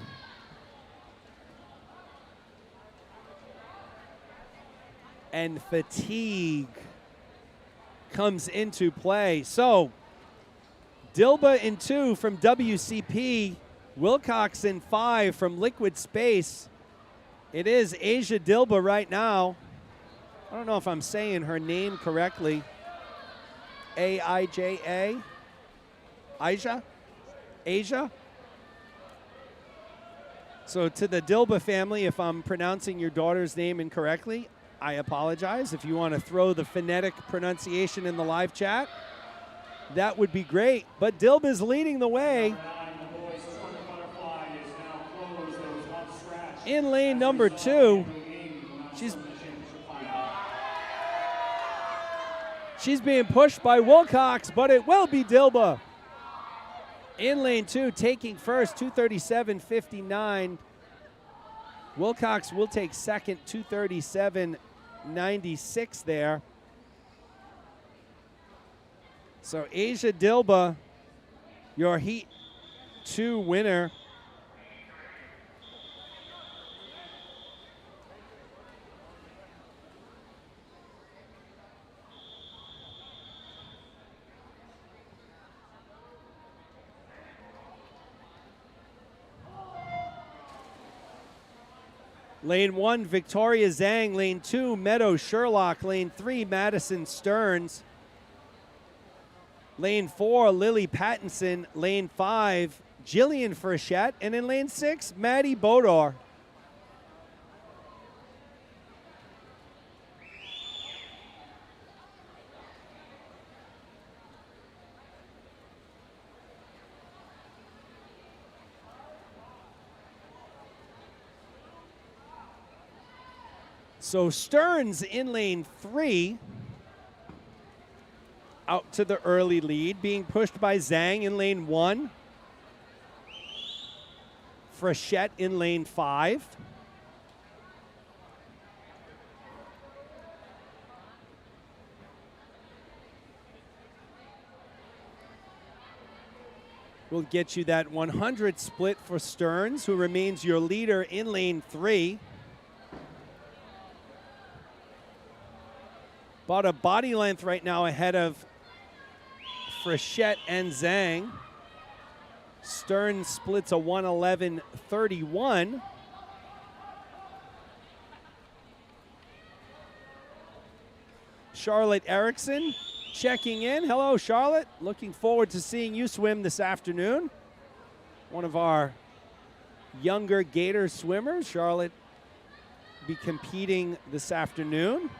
And fatigue comes into play. So Dilba in 2 from WCP, Wilcox in 5 from Liquid Space. It is Asia Dilba right now. I don't know if I'm saying her name correctly. A-I-J-A? Aisha? Asia? So to the Dilba family, if I'm pronouncing your daughter's name incorrectly, I apologize. If you want to throw the phonetic pronunciation in the live chat, that would be great. But Dilba's leading the way. In lane number 2, she's being pushed by Wilcox, but it will be Dilba. In lane 2, taking first, 237.59. Wilcox will take second, 237.96 there. So Asia Dilba, your Heat 2 winner. Lane 1, Victoria Zhang. Lane 2, Meadow Sherlock. Lane 3, Madison Stearns. Lane 4, Lily Pattinson. Lane 5, Jillian Frechette. And in lane 6, Maddie Bodor. So Stearns in lane 3, out to the early lead, being pushed by Zhang in lane 1. Frechette in lane 5. We'll get you that 100 split for Stearns, who remains your leader in lane 3. About a body length right now ahead of Frechette and Zhang. Stearns splits a 111.31. Charlotte Erickson checking in. Hello, Charlotte. Looking forward to seeing you swim this afternoon. One of our younger Gator swimmers. Charlotte be competing this afternoon,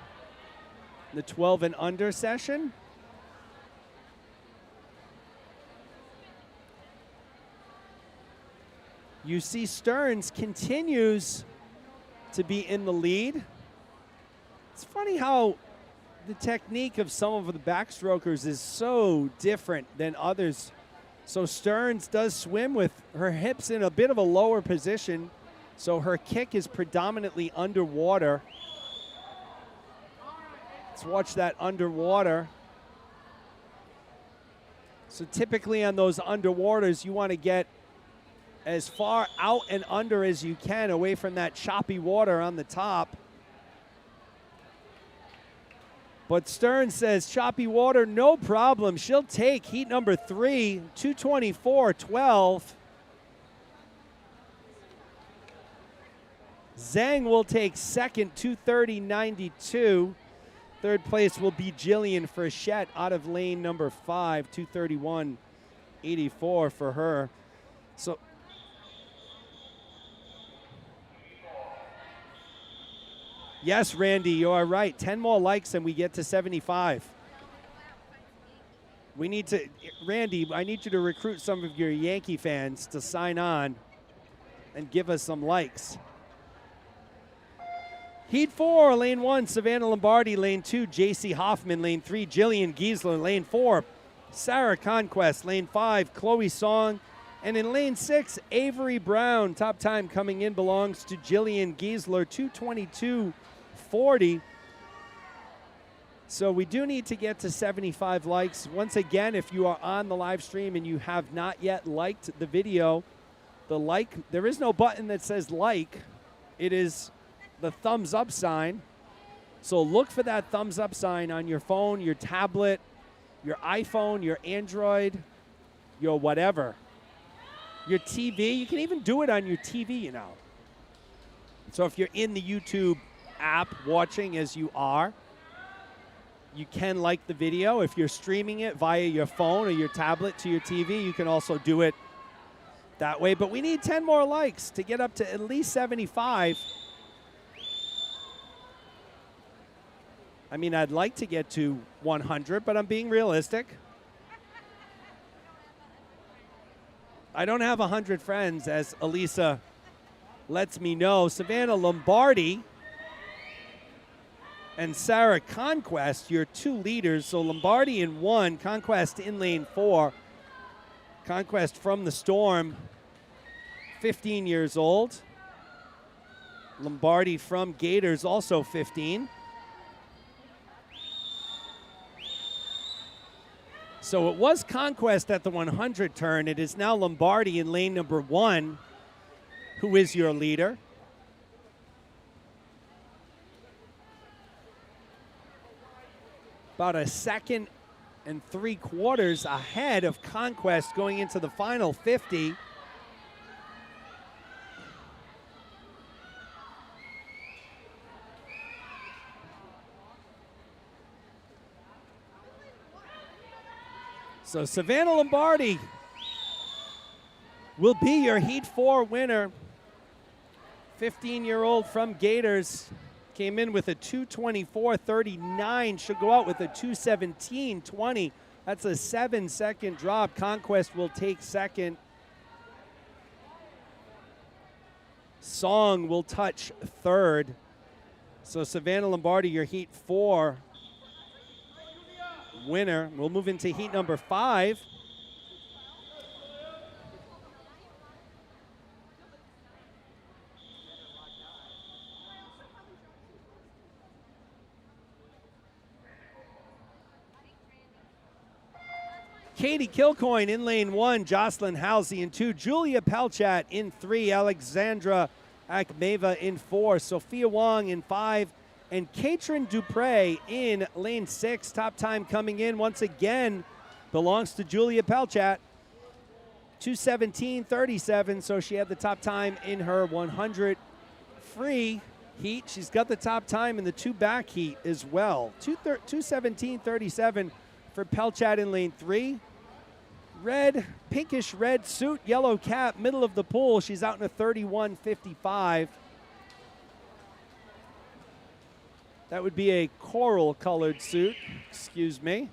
the 12 and under session. You see Stearns continues to be in the lead. It's funny how the technique of some of the backstrokers is so different than others. So Stearns does swim with her hips in a bit of a lower position, so her kick is predominantly underwater. Let's watch that underwater. So typically on those underwaters, you want to get as far out and under as you can, away from that choppy water on the top. But Stearns says choppy water, no problem. She'll take heat number 3, 224.12. Zhang will take second, 230.92. Third place will be Jillian Frechette out of lane number 5, 231.84 for her. So yes, Randy, you are right. 10 more likes and we get to 75. We need to, Randy, I need you to recruit some of your Yankee fans to sign on and give us some likes. Heat 4, lane 1, Savannah Lombardi. Lane 2, JC Hoffman. Lane 3, Jillian Giesler. Lane 4, Sarah Conquest. Lane 5, Chloe Song. And in lane 6, Avery Brown. Top time coming in belongs to Jillian Giesler, 222.40. So we do need to get to 75 likes. Once again, if you are on the live stream and you have not yet liked the video, there is no button that says like. It is the thumbs up sign. So look for that thumbs up sign on your phone, your tablet, your iPhone, your Android, your whatever. Your TV, you can even do it on your TV, you know. So if you're in the YouTube app watching as you are, you can like the video. If you're streaming it via your phone or your tablet to your TV, you can also do it that way. But we need 10 more likes to get up to at least 75. I mean, I'd like to get to 100, but I'm being realistic. I don't have 100 friends, as Elisa lets me know. Savannah Lombardi and Sarah Conquest, your two leaders. So Lombardi in 1, Conquest in lane 4. Conquest from the Storm, 15 years old. Lombardi from Gators, also 15. So it was Conquest at the 100 turn. It is now Lombardi in lane number 1, who is your leader. About a second and 3/4 ahead of Conquest going into the final 50. So Savannah Lombardi will be your Heat 4 winner. 15-year-old from Gators came in with a 224.39. Should go out with a 217.20. That's a 7-second drop. Conquest will take second. Song will touch third. So Savannah Lombardi, your Heat 4 winner. We'll move into heat number 5. Katie Kilcoyne in lane 1, Jocelyn Halsey in 2, Julia Pelchat in 3, Alexandra Akmeva in 4, Sophia Wong in 5, and Katrin Dupre in lane 6. Top time coming in once again belongs to Julia Pelchat. 2:17.37, so she had the top time in her 100 free heat. She's got the top time in the 2 back heat as well. 2:17.37 for Pelchat in lane 3. Red, pinkish red suit, yellow cap, middle of the pool. She's out in a 31.55. That would be a coral colored suit, excuse me.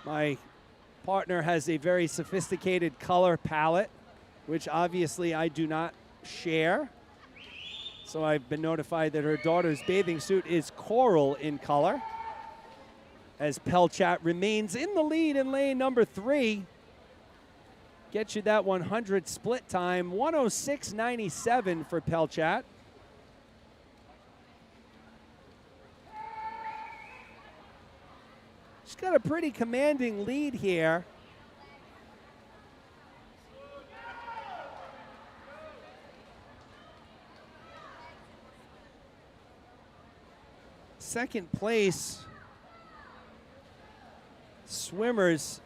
My partner has a very sophisticated color palette, which obviously I do not share. So I've been notified that her daughter's bathing suit is coral in color. As Pelchat remains in the lead in lane number 3. Get you that 100 split time, 106.97 for Pelchat. She's got a pretty commanding lead here. Second place swimmers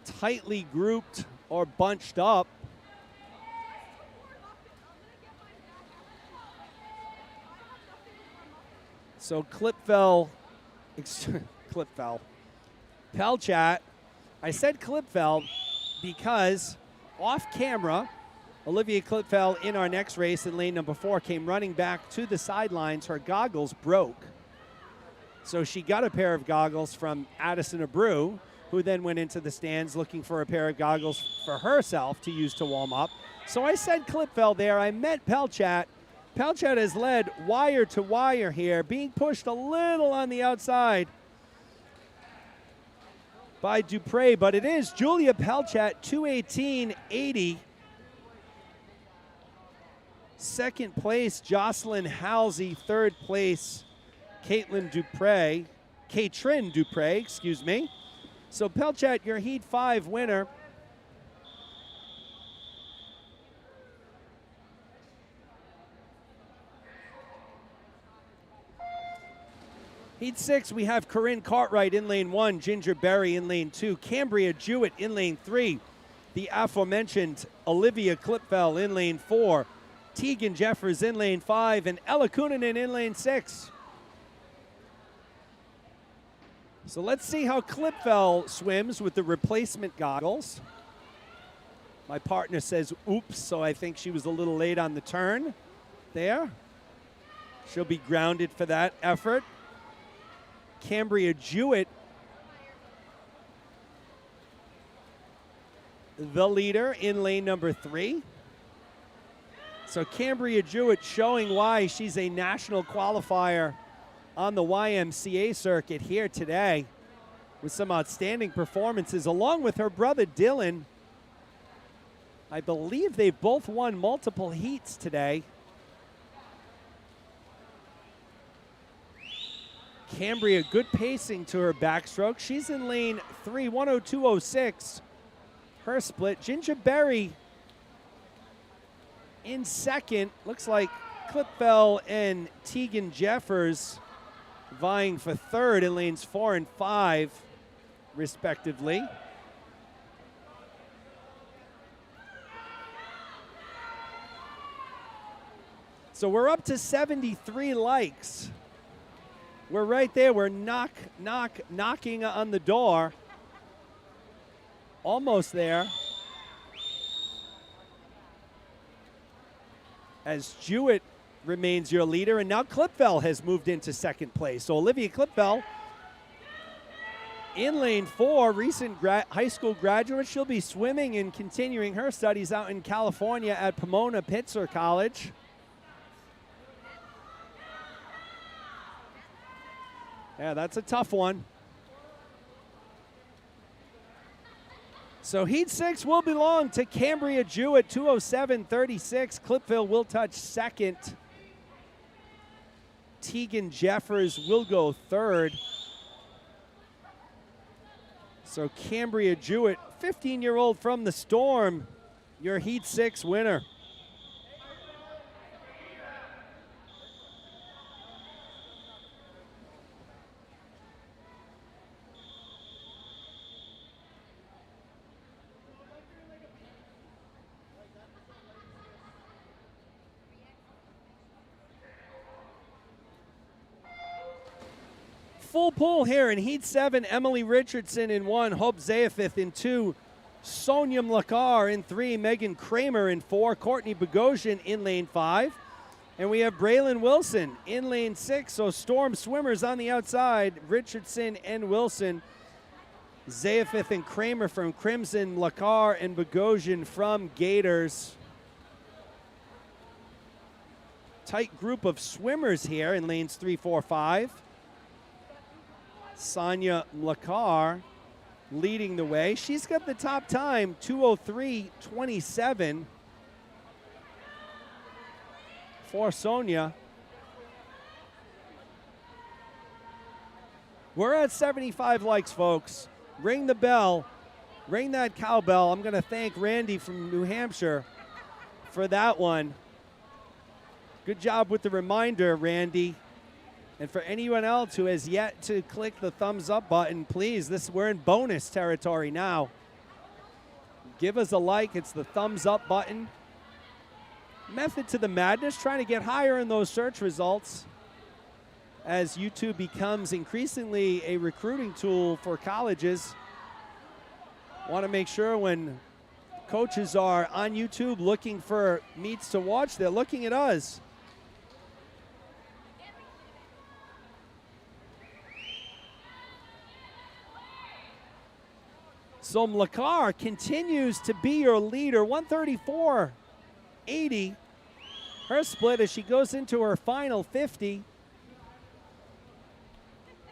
tightly grouped or bunched up. So Klipfel, Pelchat, I said Klipfel because off camera, Olivia Klipfel in our next race in lane number 4 came running back to the sidelines. Her goggles broke. So she got a pair of goggles from Addison Abreu, who then went into the stands looking for a pair of goggles for herself to use to warm up. So I said Klipfel there. I meant Pelchat. Pelchat has led wire to wire here, being pushed a little on the outside by Dupre, but it is Julia Pelchat, 2:18.80. Second place, Jocelyn Halsey. Third place, Katrin Dupre, excuse me. So Pelchat, your Heat 5 winner. Heat 6, we have Corinne Cartwright in lane 1, Ginger Berry in lane 2, Cambria Jewett in lane 3, the aforementioned Olivia Klipfel in lane 4, Tegan Jeffers in lane 5, and Ella Kunanen in lane 6. So let's see how Klipfel swims with the replacement goggles. My partner says, oops, so I think she was a little late on the turn there. She'll be grounded for that effort. Cambria Jewett, the leader in lane number 3. So Cambria Jewett showing why she's a national qualifier on the YMCA circuit here today with some outstanding performances, along with her brother Dylan. I believe they've both won multiple heats today. Cambria, good pacing to her backstroke. She's in lane 3, 102.06. Her split. Ginger Berry in second. Looks like Klipfel and Tegan Jeffers vying for third in lanes 4 and 5, respectively. So we're up to 73 likes. We're right there. We're knocking on the door. Almost there. As Jewett remains your leader, and now Klipfel has moved into second place. So Olivia Klipfel in lane 4, recent high school graduate. She'll be swimming and continuing her studies out in California at Pomona Pitzer College. Yeah, that's a tough one. So Heat 6 will belong to Cambria Jewett, 207.36. Klipfel will touch second. Tegan Jeffers will go third. So Cambria Jewett, 15-year-old from the Storm, your Heat 6 winner. full pool here in Heat 7. Emily Richardson in 1, Hope Zayafith in 2, Sonia Mlakar in 3, Megan Kramer in 4, Courtney Bogosian in lane 5. And we have Braylon Wilson in lane 6. So Storm swimmers on the outside, Richardson and Wilson. Zayafith and Kramer from Crimson, Mlakar and Bogosian from Gators. Tight group of swimmers here in lanes 3, 4, 5. Sonia Mlakar leading the way. She's got the top time, 2:03.27 for Sonia. We're at 75 likes, folks. Ring the bell. Ring that cowbell. I'm going to thank Randy from New Hampshire for that one. Good job with the reminder, Randy. And for anyone else who has yet to click the thumbs up button, please, we're in bonus territory now. Give us a like. It's the thumbs up button. Method to the madness, trying to get higher in those search results as YouTube becomes increasingly a recruiting tool for colleges. Want to make sure when coaches are on YouTube looking for meets to watch, they're looking at us. So Mlakar continues to be your leader, 134.80. Her split as she goes into her final 50.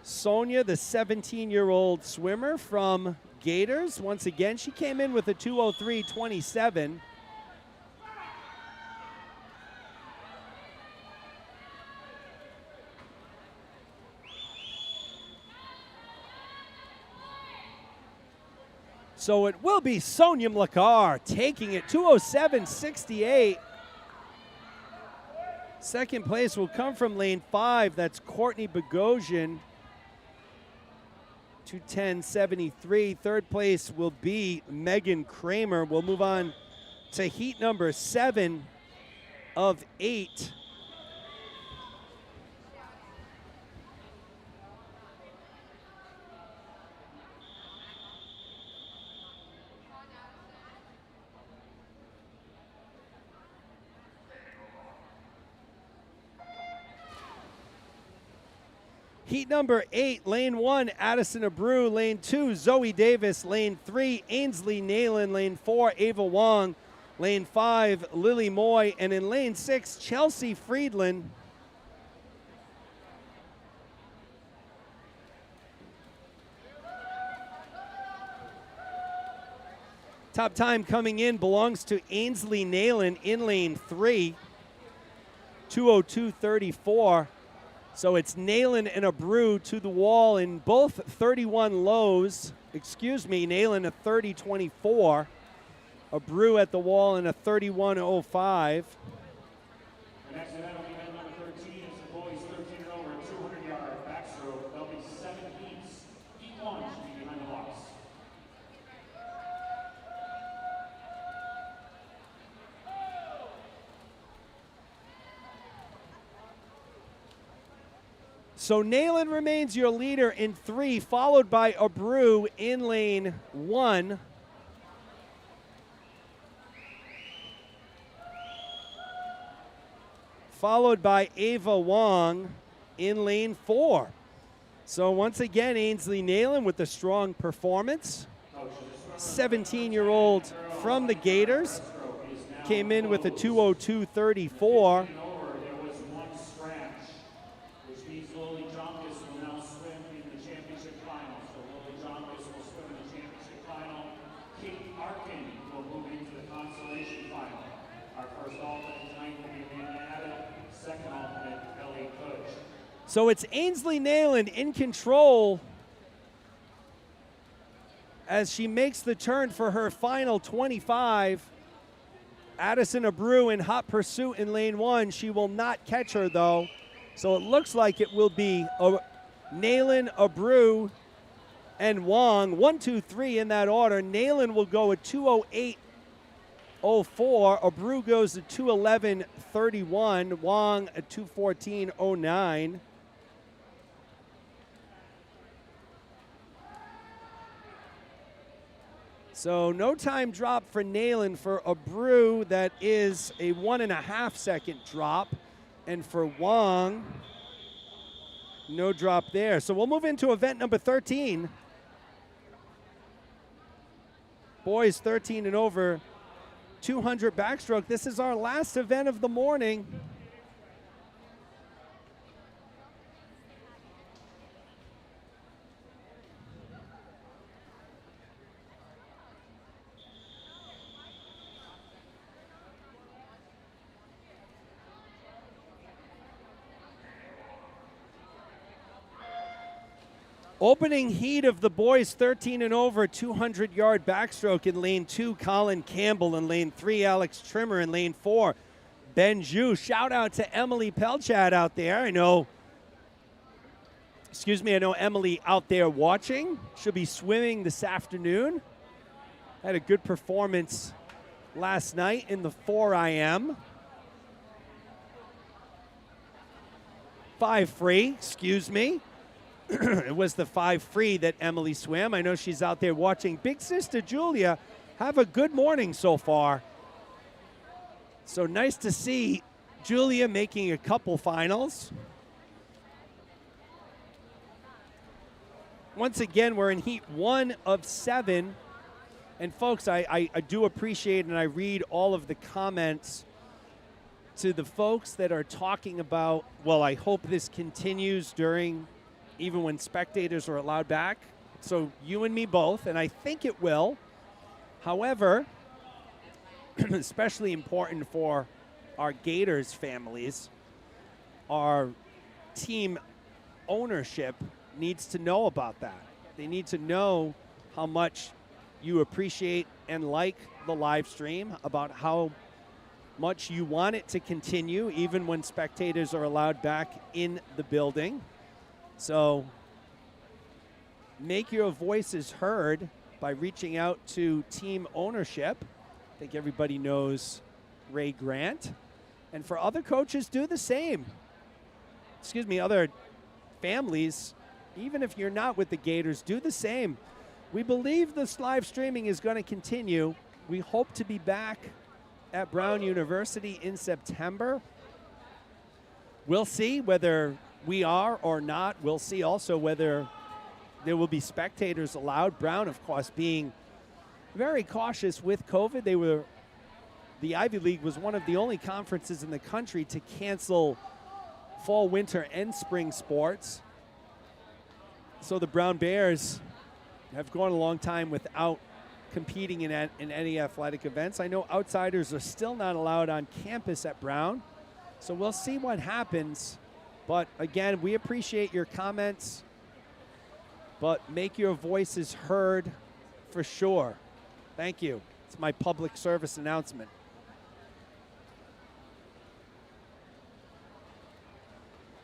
Sonia, the 17-year-old swimmer from Gators, once again, she came in with a 2:03.27. So it will be Sonia Mlakar taking it, 2:07.68. Second place will come from lane 5. That's Courtney Bogosian, 2:10.73. Third place will be Megan Kramer. We'll move on to heat number 7 of 8. Heat number 8, lane 1, Addison Abreu. Lane 2, Zoe Davis. Lane 3, Ainsley Nalen. Lane 4, Ava Wong. Lane 5, Lily Moy. And in lane 6, Chelsea Friedland. Top time coming in belongs to Ainsley Nalen in lane 3, 2:02.34. So it's Nalen and Abreu to the wall in both 31 lows. Excuse me, Nalen a 30.24. Abreu at the wall in a 31.05. The next event will be event number 13. It's the boys 13 and over, 200-yard backstroke. There'll be 7 heats. Heat 1 should be behind the box. So Nalen remains your leader in 3, followed by Abreu in lane 1. Followed by Ava Wong in lane 4. So once again, Ainsley Nalen with a strong performance. 17-year-old from the Gators came in with a 2:02.34. So it's Ainsley Nalen in control as she makes the turn for her final 25. Addison Abreu in hot pursuit in lane 1. She will not catch her, though. So it looks like it will be Nalen, Abreu, and Wong. 1, 2, 3 in that order. Nalen will go at 2:08.04. Abreu goes at 2:11.31. Wong at 2:14.09. So no time drop for Nayland for a brew. That is a 1.5 second drop. And for Wong, no drop there. So we'll move into event number 13. Boys 13 and over, 200 backstroke. This is our last event of the morning. Opening heat of the boys 13 and over, 200-yard backstroke in lane 2, Colin Campbell. In lane 3, Alex Trimmer. In lane 4, Ben Ju. Shout out to Emily Pelchat out there. I know Emily out there watching. She'll be swimming this afternoon. Had a good performance last night in the 4 IM. 5 free, excuse me. It was the 5 free that Emily swam. I know she's out there watching. Big sister Julia, have a good morning so far. So nice to see Julia making a couple finals. Once again, we're in heat 1 of 7. And folks, I do appreciate and I read all of the comments to the folks that are talking about, well, I hope this continues during even when spectators are allowed back. So you and me both, and I think it will. However, especially important for our Gators families, our team ownership needs to know about that. They need to know how much you appreciate and like the live stream, about how much you want it to continue even when spectators are allowed back in the building. So make your voices heard by reaching out to team ownership. I think everybody knows Ray Grant. And for other coaches, do the same. Excuse me, other families, even if you're not with the Gators, do the same. We believe this live streaming is going to continue. We hope to be back at Brown University in September. We'll see whether we are or not. We'll see also whether there will be spectators allowed. Brown, of course, being very cautious with COVID. The Ivy League was one of the only conferences in the country to cancel fall, winter, and spring sports. So the Brown Bears have gone a long time without competing in any athletic events. I know outsiders are still not allowed on campus at Brown. So we'll see what happens. But again, we appreciate your comments, but make your voices heard for sure. Thank you. It's my public service announcement.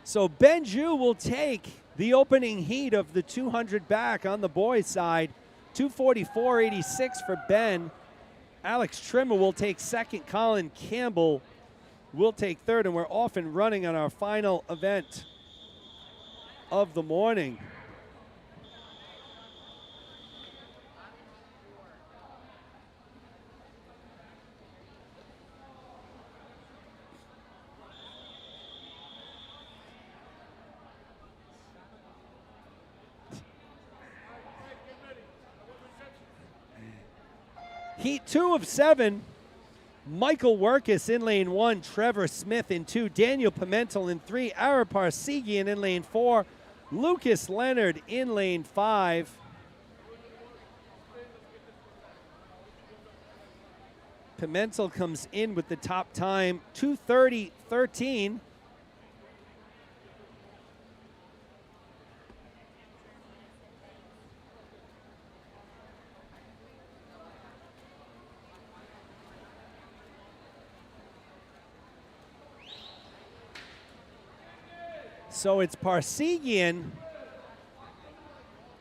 So Ben Ju will take the opening heat of the 200 back on the boys' side. 244.86 for Ben. Alex Trimmer will take second. Colin Campbell will take third, and we're off and running on our final event of the morning. Heat 2 of 7. Michael Workus in lane 1, Trevor Smith in 2, Daniel Pimentel in 3, Ara Parsegian in lane 4, Lucas Leonard in lane 5. Pimentel comes in with the top time, 2:30.13. So it's Parsegian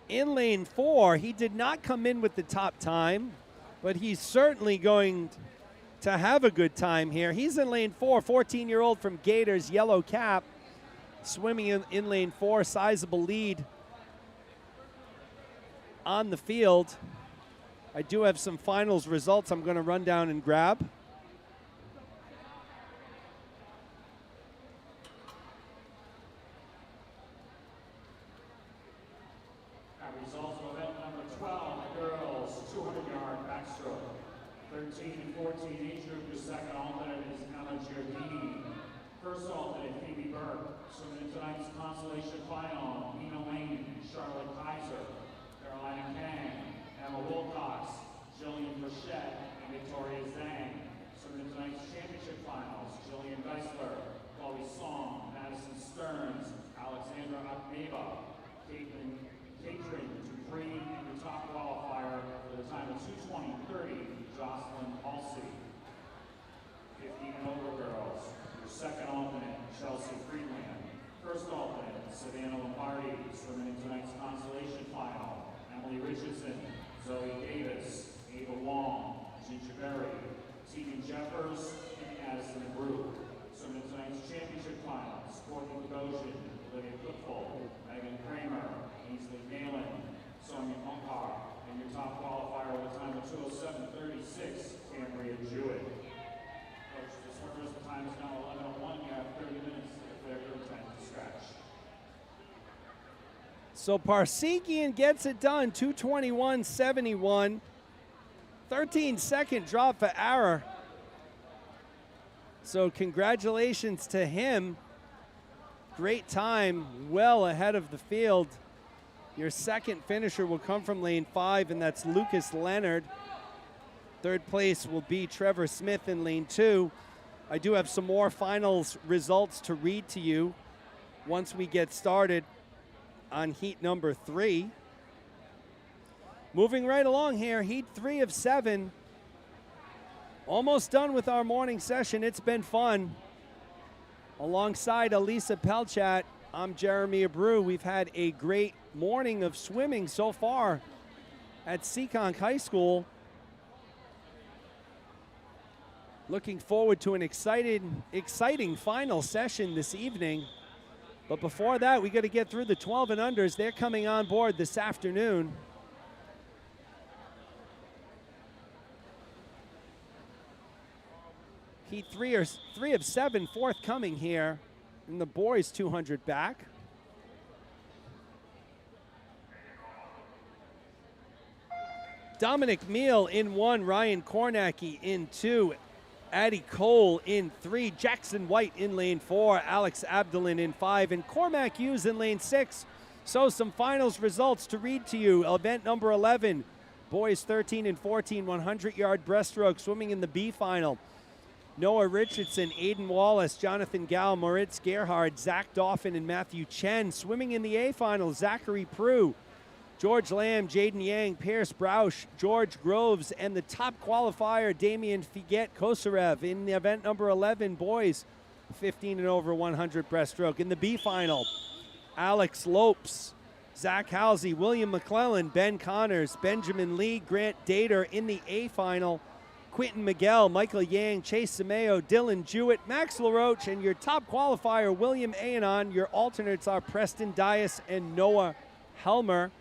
in lane 4. He did not come in with the top time, but he's certainly going to have a good time here. He's in lane 4, 14-year-old from Gators, yellow cap, swimming in lane 4, sizable lead on the field. I do have some finals results I'm going to run down and grab. Results of event number 12, girls 200-yard backstroke. 13 and 14 age group, the second alternate is Emma Giardini. First alternate, Phoebe Burke. Swimming in tonight's consolation final, Nina Lane, Charlotte Kaiser, Carolina Kang, Emma Wilcox, Jillian Frechette, and Victoria Zhang. Swimming in tonight's championship finals, Jillian Geisler, Chloe Song, Madison Stearns, Alexandra Akmeva, Catherine Dupree, and your top qualifier for the time of 2:20:30, Jocelyn Halsey. 15 and over girls. Your second alternate, Chelsea Friedland. First alternate, Savannah Lombardi. Swimming in tonight's consolation final, Emily Richardson, Zoe Davis, Ava Wong, Ginger Berry, Tegan Jeffers, and Addison Brew. Swimming in tonight's championship finals, Courtney Bogosian, Olivia Cookful, Megan Kramer, Ainsley Nalen, Sonia Munkar, and your top qualifier with a time of 2:07:36, Cambria Jewett. Coach, the swimmers, the time is now 11:01. You have 30 minutes to declare your intent to scratch. So Parsekian gets it done, 2:21.71. 13-second drop for Ara. So congratulations to him. Great time, well ahead of the field. Your second finisher will come from lane 5, and that's Lucas Leonard. Third place will be Trevor Smith in lane 2. I do have some more finals results to read to you once we get started on heat number 3. Moving right along here, heat 3 of 7. Almost done with our morning session. It's been fun. Alongside Elisa Pelchat, I'm Jeremy Abreu. We've had a great morning of swimming so far at Seekonk High School. Looking forward to an exciting final session this evening. But before that, we got to get through the 12 and unders. They're coming on board this afternoon. Heat 3 of 7 forthcoming here in the boys 200 back. Dominic Meal in 1, Ryan Kornacki in 2, Addie Cole in 3, Jackson White in lane 4, Alex Abdalin in 5, and Cormac Hughes in lane 6. So some finals results to read to you. Event number 11, boys 13 and 14, 100-yard breaststroke, swimming in the B final. Noah Richardson, Aiden Wallace, Jonathan Gall, Moritz Gerhard, Zach Dauphin, and Matthew Chen. Swimming in the A final, Zachary Prue, George Lamb, Jaden Yang, Pierce Broush, George Groves, and the top qualifier, Damian Figet Kosarev in the event number 11, boys 15 and over 100 breaststroke. In the B final, Alex Lopes, Zach Halsey, William McClellan, Ben Connors, Benjamin Lee, Grant Dater. In the A final, Quentin Miguel, Michael Yang, Chase Simeo, Dylan Jewett, Max LaRoche, and your top qualifier, William Aenon. Your alternates are Preston Dias and Noah Helmer.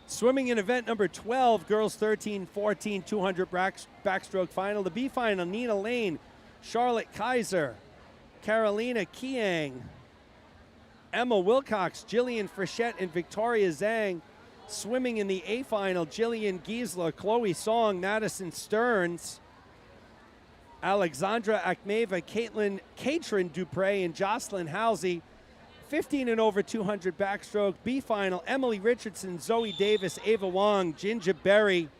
Swimming in event number 12, girls 13-14, 200 backstroke final. The B final, Nina Lane, Charlotte Kaiser, Carolina Kiang, Emma Wilcox, Jillian Frechette, and Victoria Zhang. Swimming in the A final, Jillian Giesler, Chloe Song, Madison Stearns, Alexandra Akmeva, Catherine Dupre, and Jocelyn Halsey. 15 and over 200 backstroke. B final, Emily Richardson, Zoe Davis, Ava Wong, Ginger Berry,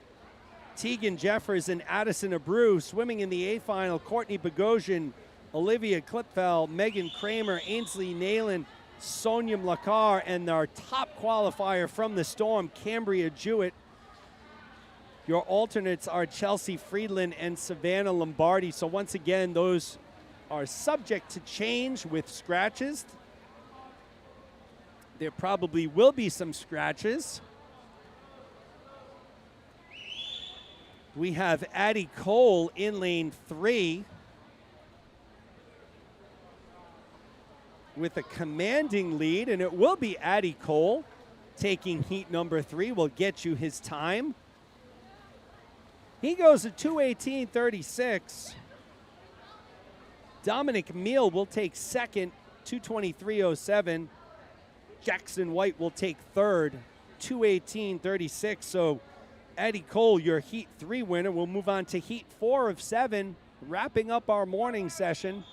Tegan Jeffers, and Addison Abreu. Swimming in the A final, Courtney Bogosian, Olivia Klipfel, Megan Kramer, Ainsley Nalen, Sonia Mlakar, and our top qualifier from the Storm, Cambria Jewett. Your alternates are Chelsea Friedland and Savannah Lombardi. So once again, those are subject to change with scratches. There probably will be some scratches. We have Addie Cole in lane 3 with a commanding lead, and it will be Addie Cole. taking heat number 3, will get you his time. He goes at 2:18.36. Dominic Meal will take second, 2:23.07. Jackson White will take third, 2:18.36. So Eddie Cole, your Heat 3 winner, will move on to Heat 4 of 7, wrapping up our morning session.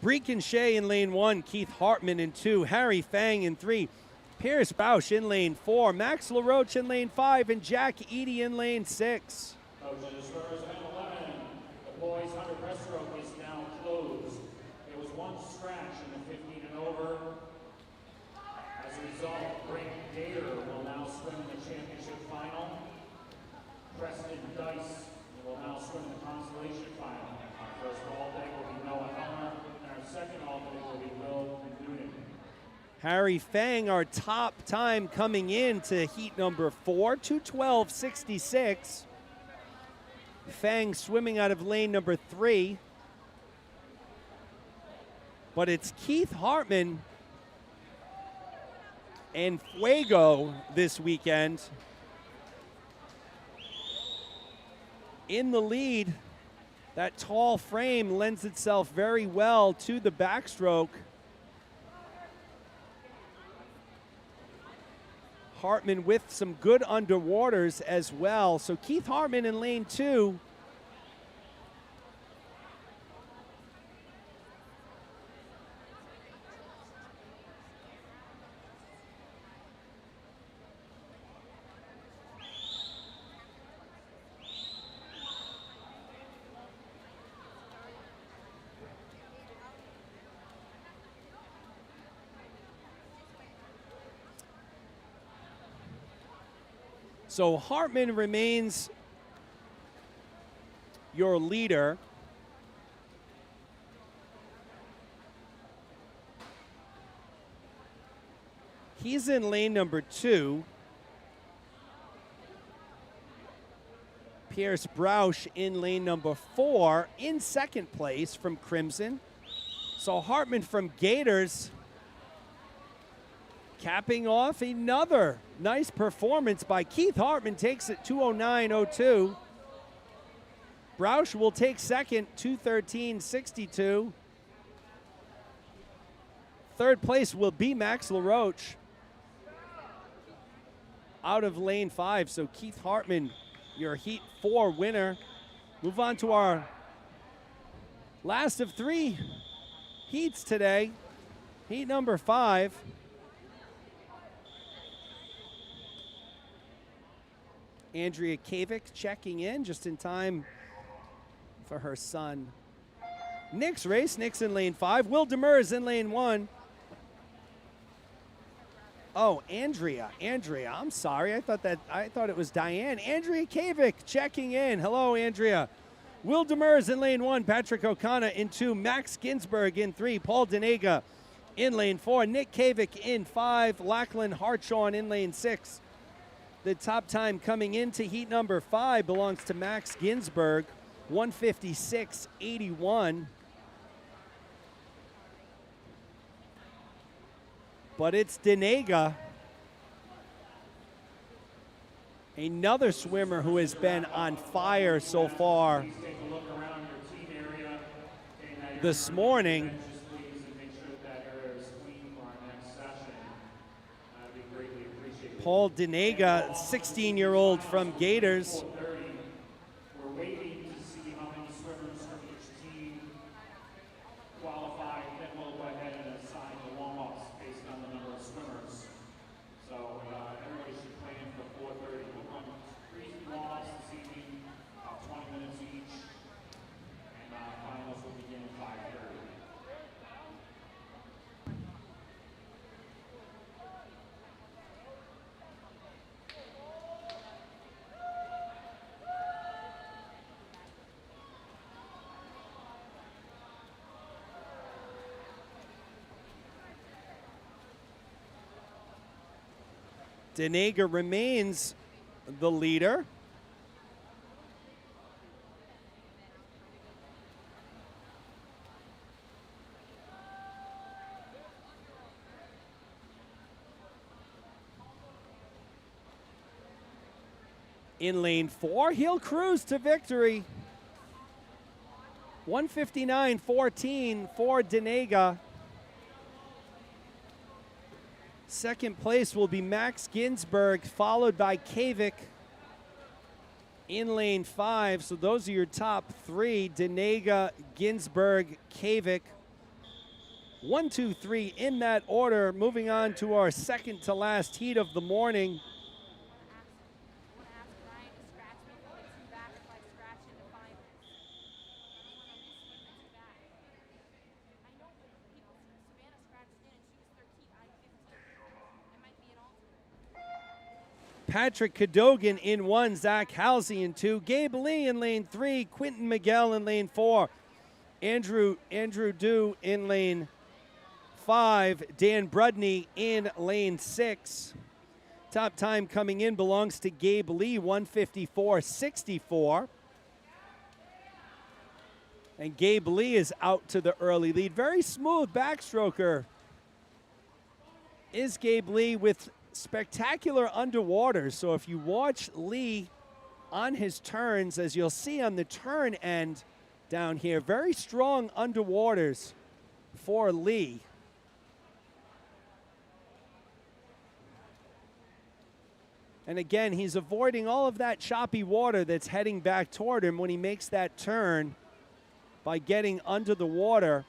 Breakin Shea in lane 1, Keith Hartman in 2, Harry Fang in 3, Pierce Bausch in lane 4, Max LaRoche in lane 5, and Jack Eady in lane 6. Coaches, swimmers at 11. The boys' 100 breaststroke is now closed. There was one scratch in the 15 and over. As a result, Brink Gator will now swim the championship final. Preston Dice will now swim the consolation final. Our first alternate will be Noah Helmer, and our second alternate will be Will Noonan. Harry Fang, our top time coming in to heat number 4, 2:12.66. Fang swimming out of lane number 3. But it's Keith Hartman and Fuego this weekend in the lead. That tall frame lends itself very well to the backstroke. Hartman with some good underwaters as well. So Keith Hartman in lane 2. So Hartman remains your leader. He's in lane number 2. Pierce Bausch in lane number 4, in second place from Crimson. So Hartman from Gators capping off another nice performance by Keith Hartman, takes it 2:09.02. Bausch will take second, 2:13.62. Third place will be Max LaRoche out of lane 5. So Keith Hartman, your Heat 4 winner. Move on to our last of 3 heats today. Heat number 5. Andrea Kavik checking in just in time for her son Nick's race. Nick's in lane 5. Will Demers in lane 1. Oh, Andrea, I'm sorry. I thought it was Diane. Andrea Kavik checking in. Hello, Andrea. Will Demers in lane 1. Patrick O'Connor in 2. Max Ginsberg in 3. Paul Denega in lane 4. Nick Kavik in 5. Lachlan Hartshorn in lane 6. The top time coming into heat number 5 belongs to Max Ginsberg, 1:56.81. But it's Denega, another swimmer who has been on fire so far this morning. Paul Denega, 16-year-old from Gators. We're waiting to see how many swimmers from each team qualify, then we'll go ahead and assign the warm-ups based on the number of swimmers. So everybody should plan for 4:30. We'll run 3 warm-ups this evening, about 20 minutes each, and finals will begin at 5:30. Denega remains the leader. In lane 4, he'll cruise to victory. 159.14 for Denega. Second place will be Max Ginsberg, followed by Kavik in lane 5. So those are your top 3, Denega, Ginsberg, Kavik. 1, 2, 3 in that order. Moving on to our second to last heat of the morning. Patrick Cadogan in 1, Zach Halsey in 2, Gabe Lee in lane 3, Quentin Miguel in lane 4, Andrew Dew in lane 5, Dan Brudney in lane 6. Top time coming in belongs to Gabe Lee, 154.64. And Gabe Lee is out to the early lead. Very smooth backstroker is Gabe Lee with spectacular underwaters. So if you watch Lee on his turns, as you'll see on the turn end down here, very strong underwaters for Lee. And again, he's avoiding all of that choppy water that's heading back toward him when he makes that turn by getting under the water.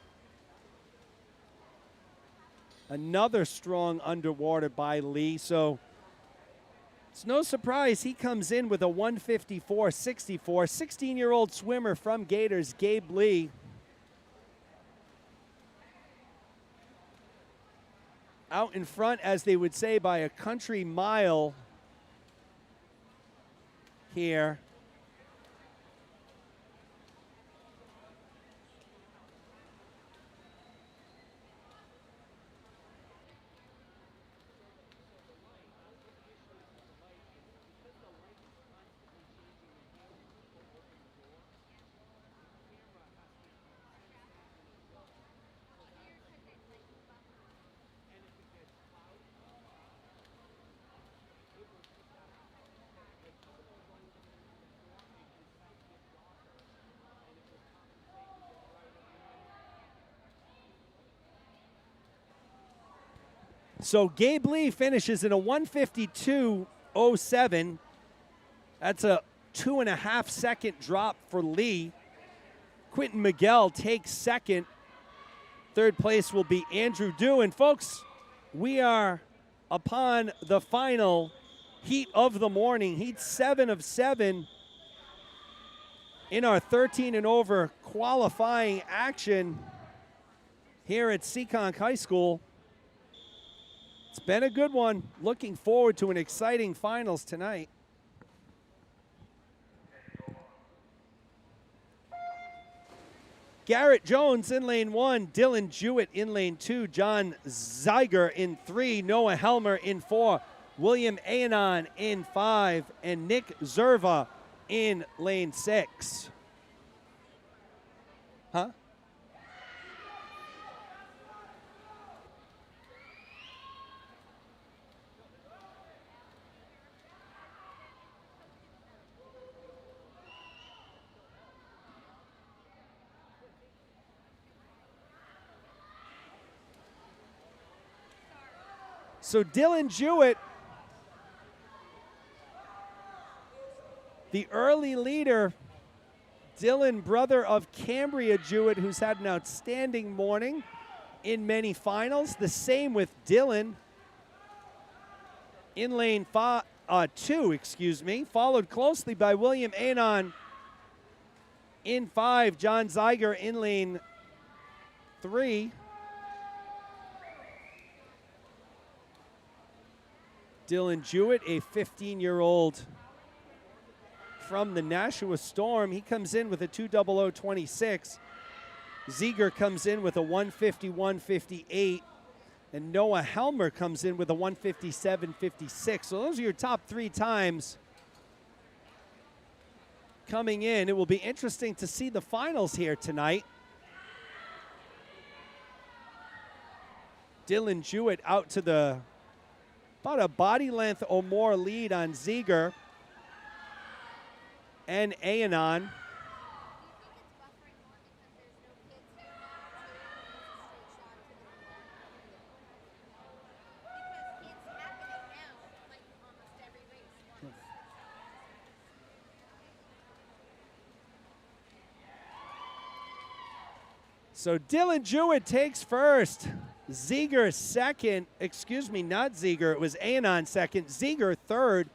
Another strong underwater by Lee. So it's no surprise he comes in with a 154.64. 16-year-old swimmer from Gators, Gabe Lee. Out in front, as they would say, by a country mile here. So Gabe Lee finishes in a 152.07. That's a 2.5 second drop for Lee. Quentin Miguel takes second. Third place will be Andrew Dew. And folks, we are upon the final heat of the morning. Heat 7 of 7 in our 13 and over qualifying action here at Seekonk High School. It's been a good one. Looking forward to an exciting finals tonight. Garrett Jones in lane 1, Dylan Jewett in lane 2, John Zeiger in 3, Noah Helmer in 4, William Aenon in 5, and Nick Zerva in lane 6. Huh? So Dylan Jewett, the early leader. Dylan, brother of Cambria Jewett, who's had an outstanding morning in many finals. The same with Dylan in lane 2, followed closely by William Anon in 5, John Zeiger in lane 3. Dylan Jewett, a 15-year-old from the Nashua Storm. He comes in with a 2:00:26. Zeiger comes in with a 151.58. And Noah Helmer comes in with a 157.56. So those are your top 3 times coming in. It will be interesting to see the finals here tonight. Dylan Jewett out to the about a body length or more lead on Ziegler and Aenon. So Dylan Jewett takes first. Ziegler second. Excuse me, not Ziegler. It was Aenon second. Ziegler third.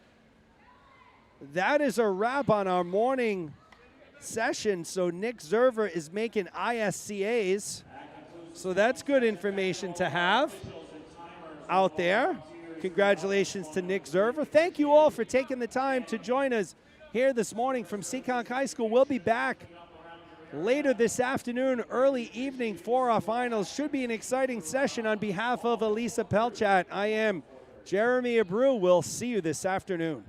That is a wrap on our morning session. So Nick Zerver is making ISCAs. So that's good information to have out there. Congratulations to Nick Zerver. Thank you all for taking the time to join us here this morning from Seekonk High School. We'll be back later this afternoon, early evening for our finals. Should be an exciting session. On behalf of Elisa Pelchat, I am Jeremy Abreu. We'll see you this afternoon.